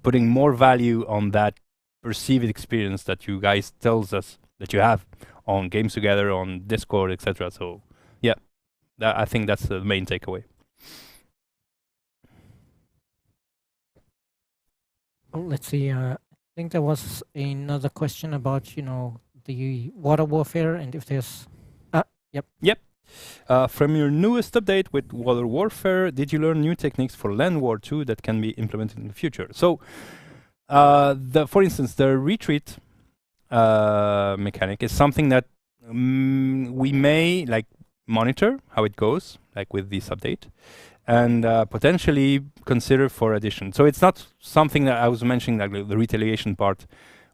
putting more value on that perceived experience that you guys tells us that you have on Games Together, on Discord, etc. So yeah, I think that's the main takeaway. Oh, let's see. I think there was another question about the water warfare, and if there's From your newest update with Water Warfare, did you learn new techniques for Land War 2 that can be implemented in the future? So, for instance, the retreat mechanic is something that we may like monitor how it goes, like with this update, and potentially consider for addition. So it's not something that I was mentioning, like the retaliation part,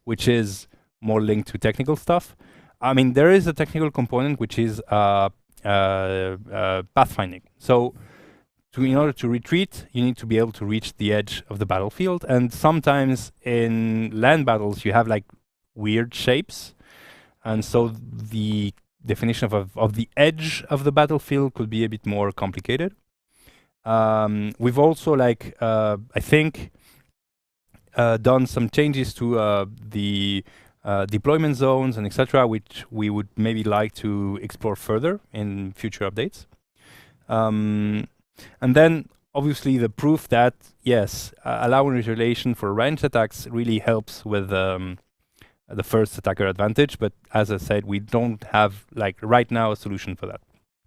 which is more linked to technical stuff. I mean, there is a technical component which is pathfinding. So in order to retreat, you need to be able to reach the edge of the battlefield. And sometimes in land battles, you have like weird shapes. And so the definition of the edge of the battlefield could be a bit more complicated. We've also I think done some changes to the deployment zones and etc., which we would maybe like to explore further in future updates. And then obviously the proof that yes, allowing retaliation for ranged attacks really helps with the first attacker advantage. But as I said, we don't have like right now a solution for that.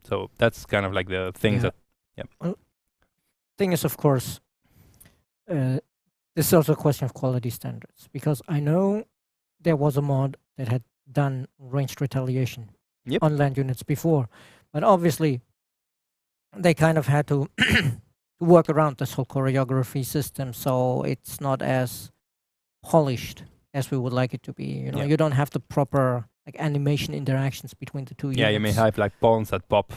So that's kind of like the things Yeah. that Well, thing is, of course, this is also a question of quality standards, because I know there was a mod that had done ranged retaliation Yep. on land units before, but obviously they kind of had to work around this whole choreography system, so it's not as polished as we would like it to be. You know, Yeah. you don't have the proper like animation interactions between the two yeah, units. you may have like pawns that pop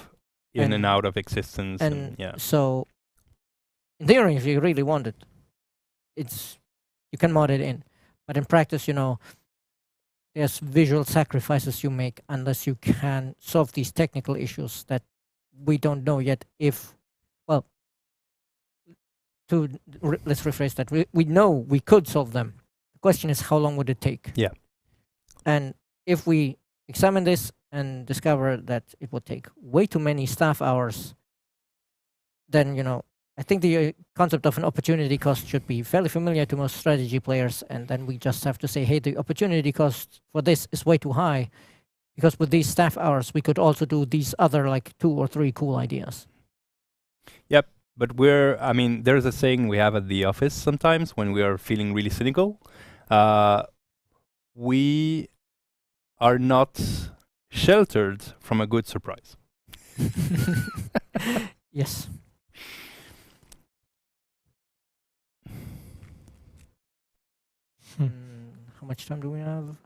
in and And- out of existence. and And yeah. so in theory, if you really want it, it's you can mod it in, but in practice, you know, there's visual sacrifices you make unless you can solve these technical issues that we don't know yet if, well, let's rephrase that. We know we could solve them. The question is, how long would it take? Yeah. And if we examine this and discover that it would take way too many staff hours, then, you know, I think the concept of an opportunity cost should be fairly familiar to most strategy players, and then we just have to say, hey, the opportunity cost for this is way too high, because with these staff hours, we could also do these other like 2 or 3 cool ideas. But I mean, there's a saying we have at the office sometimes when we are feeling really cynical. We are not sheltered from a good surprise. Yes. How much time do we have?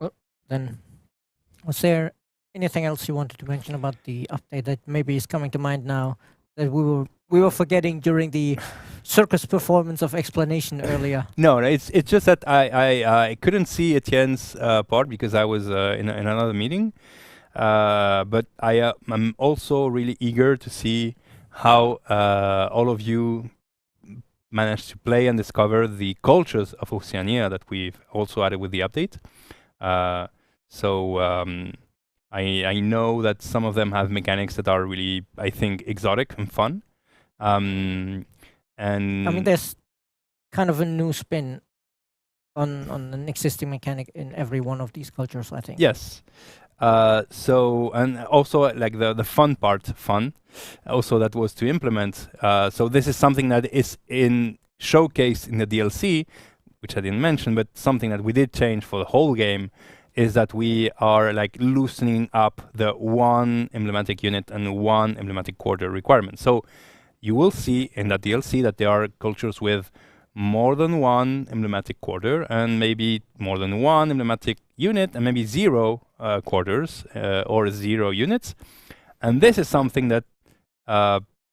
Well, then, was there anything else you wanted to mention about the update that maybe is coming to mind now that we were forgetting during the circus performance of explanation earlier? No, it's just that I couldn't see Etienne's part because I was in another meeting. But I'm also really eager to see how all of you managed to play and discover the cultures of Oceania that we've also added with the update. I know that some of them have mechanics that are really, I think, exotic and fun. And I mean, there's kind of a new spin on an existing mechanic in every one of these cultures, I think. yes. And also like the fun part, also that was to implement. So this is something that is showcased in the DLC, which I didn't mention, but something that we did change for the whole game is that we are like loosening up the 1 emblematic unit and 1 emblematic quarter requirement. So you will see in that DLC that there are cultures with more than 1 emblematic quarter and maybe more than 1 emblematic unit and maybe 0 quarters or 0 units. And this is something that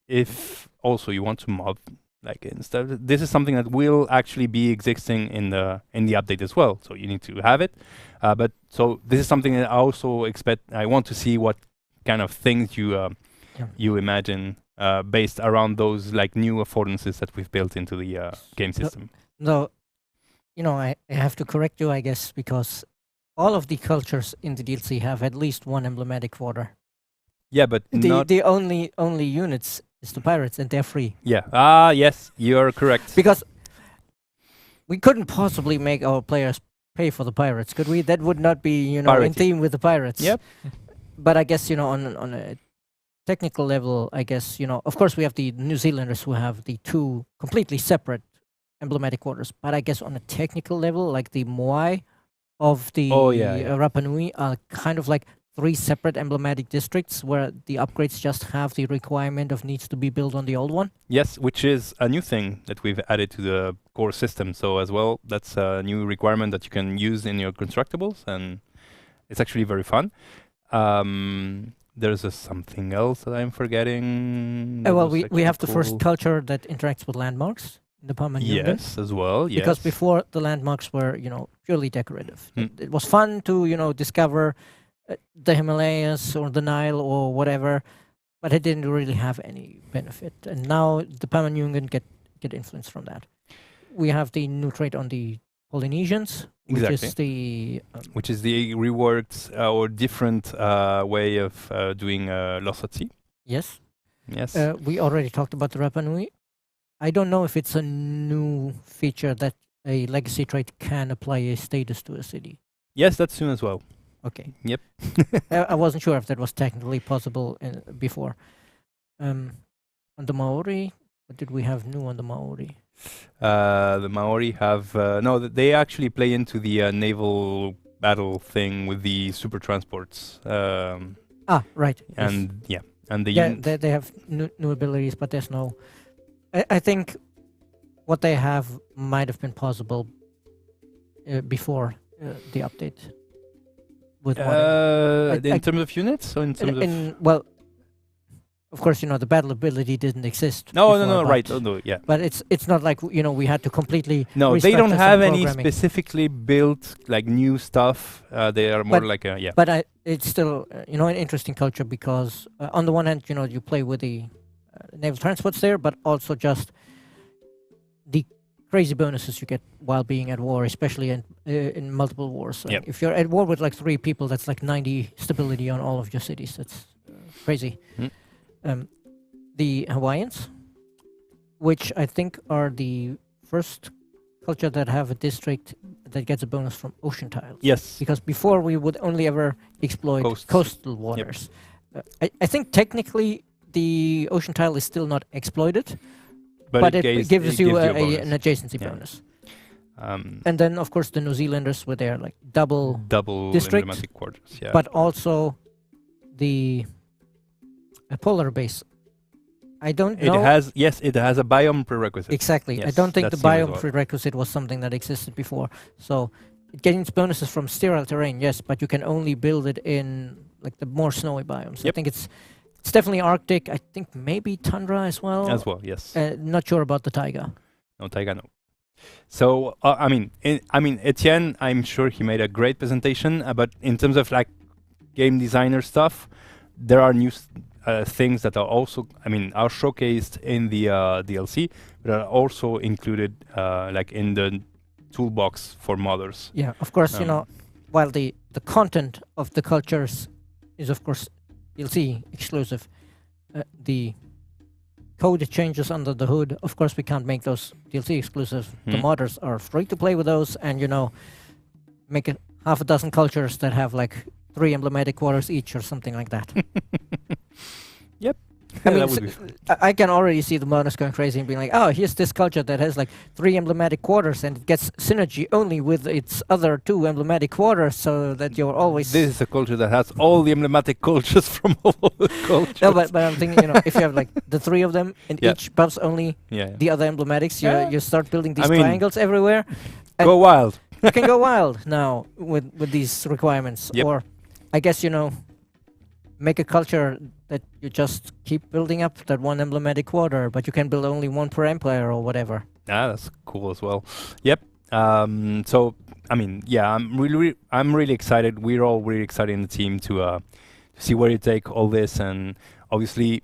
if also you want to mod like instead, this is something that will actually be existing in the update as well. So you need to have it. But so this is something that I also expect. I want to see what kind of things you imagine based around those like new affordances that we've built into the game system. No, you know, I have to correct you, I guess, because all of the cultures in the DLC have at least 1 emblematic quarter. Yeah, but not. The only units is the pirates, and they're free. Yeah. Yes, you're correct. Because we couldn't possibly make our players pay for the pirates, could we? That would not be, you know, in Parity. theme with the pirates. Yep. But I guess, you know, on a technical level, I guess, you know, of course we have the New Zealanders who have the 2 completely separate emblematic quarters. But I guess on a technical level, like the Moai of the Rapa Nui are kind of like 3 separate emblematic districts where the upgrades just have the requirement of needs to be built on the old one. Yes, which is a new thing that we've added to the core system. So as well, that's a new requirement that you can use in your constructibles, and it's actually very fun. There's something else that I'm forgetting. Well, we have the first culture that interacts with landmarks, the Pamanjungan. Yes, as well. Yes. Because before the landmarks were, you know, purely decorative. Mm. It was fun to, you know, discover the Himalayas or the Nile or whatever, but it didn't really have any benefit. And now the Pamanjungan get influence from that. We have the new trait on the Polynesians, which Exactly. is the Which is the reworked or different way of doing Lost at Sea. yes. Yes. We already talked about the Rapa Nui. I don't know if it's a new feature that a legacy trait can apply a status to a city. Yes, that's soon as well. Okay. Yep. I wasn't sure if that was technically possible before. On the Maori, what did we have new on the Maori? The Maori have no. They actually play into the naval battle thing with the super transports. Right. And yes. and the Yeah, units. they have new abilities, but there's no. I think what they have might have been possible before the update. With modern. In terms of units, or in terms of Well, of course, the battle ability didn't exist. no, before, right, but- no, yeah. But it's not like we had to completely. No, they don't restructure some have any programming. specifically built like new stuff. They are more But- like a yeah. But it's still an interesting culture because on the one hand, you play with the naval transports there, but also just the crazy bonuses you get while being at war, especially in multiple wars. Like Yep. if you're at war with like 3 people, that's like 90 stability on all of your cities. That's crazy. Mm. The Hawaiians, which I think are the first culture that have a district that gets a bonus from ocean tiles. Yes. Because before we would only ever exploit Coasts. coastal waters. I think technically the ocean tile is still not exploited, but it gives you a an bonus. adjacency Yeah. bonus. Um, And then, of course, the New Zealanders with their like double, double district, emblematic quarters. Yeah. but also the polar base. I don't it know has it has a biome prerequisite. exactly. I Yes, don't think the that's seen as biome well. prerequisite was something that existed before. So it gains bonuses from sterile terrain, yes, but you can only build it in like the more snowy biomes. I Yep. think it's definitely Arctic. I think maybe tundra as well. As well, yes. Not sure about the taiga. No, Taiga, no. So I mean, Etienne, I'm sure he made a great presentation. But in terms of like game designer stuff, there are new things that are also, are showcased in the DLC, but are also included like in the toolbox for modders. Yeah, of course, while the content of the cultures is of course DLC exclusive, the code changes under the hood. Of course, we can't make those DLC exclusive. The Hmm. modders are free to play with those, and make it half a dozen cultures that have like 3 emblematic quarters each or something like that. Yep. I Yeah, mean, that would be fun. I can already see the modders going crazy and being like, "Oh, here's this culture that has like 3 emblematic quarters, and it gets synergy only with its other 2 emblematic quarters, so that you're always." This is a culture that has all the emblematic cultures from all the cultures. No, but I'm thinking, if you have like the 3 of them, and Yeah. each buffs only yeah. the other emblematics, you start building these I mean, triangles everywhere. and- Go wild. You can go wild now with these requirements, Yep. or I guess make a culture that you just keep building up that 1 emblematic quarter, but you can build only 1 per empire or whatever. That's cool as well. Yep. So I'm really excited. We're all really excited in the team to see where you take all this, and obviously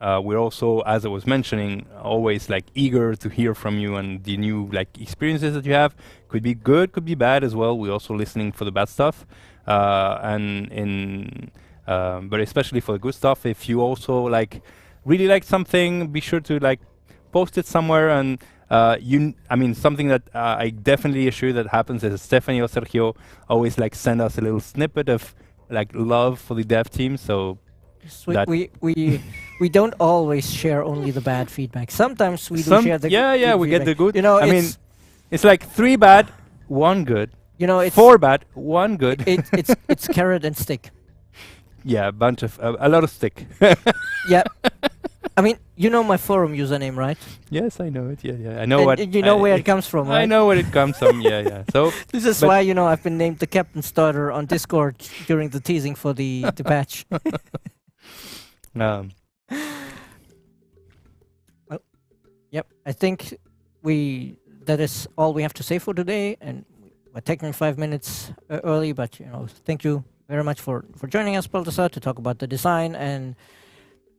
we're also, as I was mentioning, always like eager to hear from you and the new like experiences that you have. Could be good, could be bad as well. We're also listening for the bad stuff, but especially for the good stuff. If you also really like something, be sure to post it somewhere. And something that I definitely assure that happens is Stephanie or Sergio always send us a little snippet of love for the dev team. So So that- we don't always share only the bad feedback. Sometimes we do share the good we get the feedback. good. I mean, It's like 3 bad, 1 good. it's 4 bad, 1 good. it's carrot and stick. Yeah, a lot of stick. Yeah. I mean, my forum username, right? Yes, I know it. Yeah. I know And what. you know where it comes from, right? I know where it comes from. Yeah. So This is but- why I've been named the captain starter on Discord during the teasing for the patch. Yep, I think that is all we have to say for today, and we're taking 5 minutes early, but thank you very much for joining us, Baltasar, to talk about the design and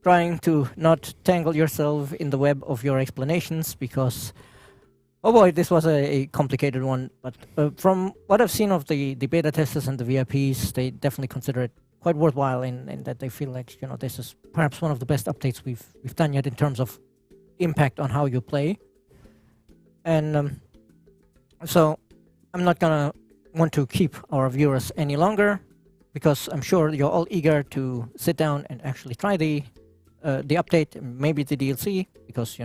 trying to not tangle yourself in the web of your explanations, because Oh boy, this was a complicated one. But from what I've seen of the beta testers and the VIPs, they definitely consider it quite worthwhile in that they feel like this is perhaps one of the best updates we've done yet in terms of impact on how you play. And so I'm not gonna want to keep our viewers any longer, because I'm sure you're all eager to sit down and actually try the update, maybe the DLC, because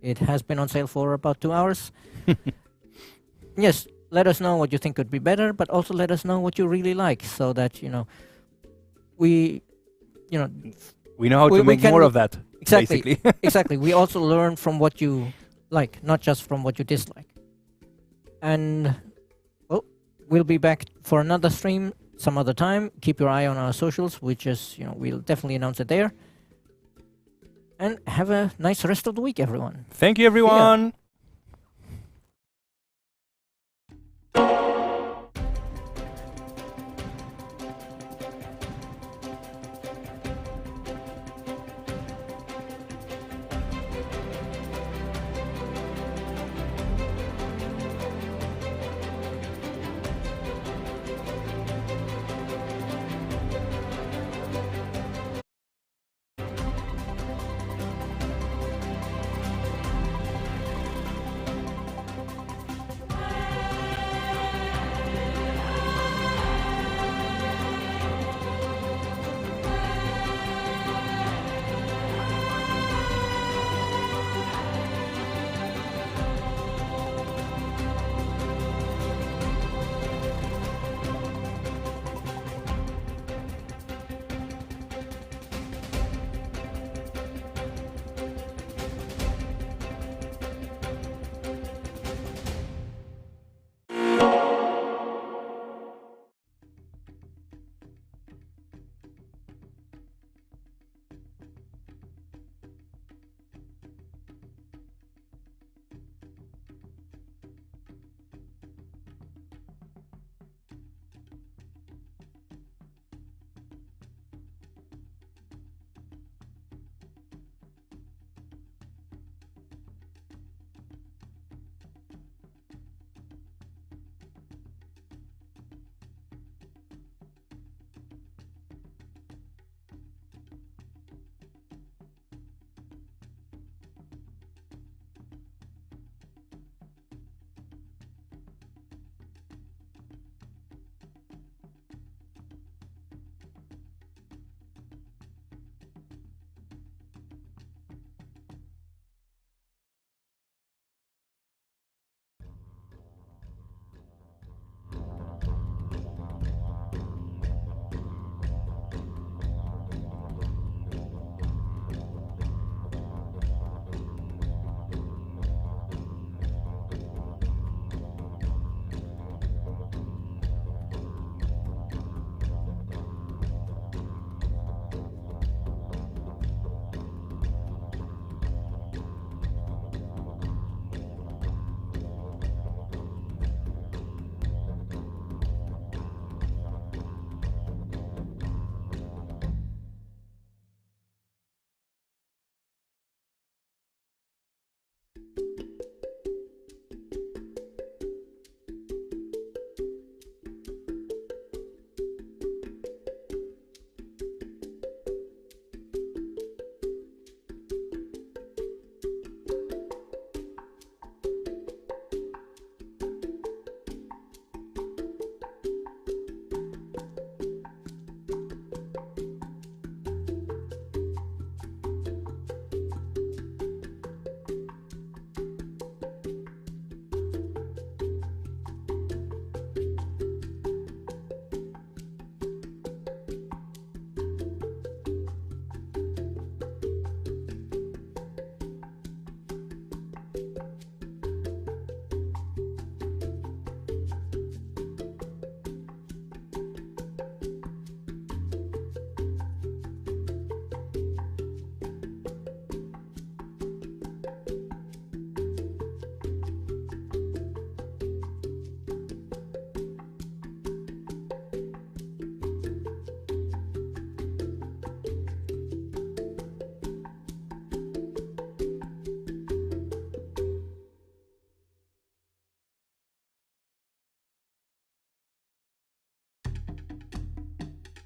it has been on sale for about 2 hours. Yes, let us know what you think could be better, but also let us know what you really like, so that we know how we to make can- more of that. exactly Basically. exactly. We also learn from what you like, not just from what you dislike. And well, we'll be back for another stream some other time. Keep your eye on our socials, which is we'll definitely announce it there. And have a nice rest of the week, everyone. Thank you, everyone.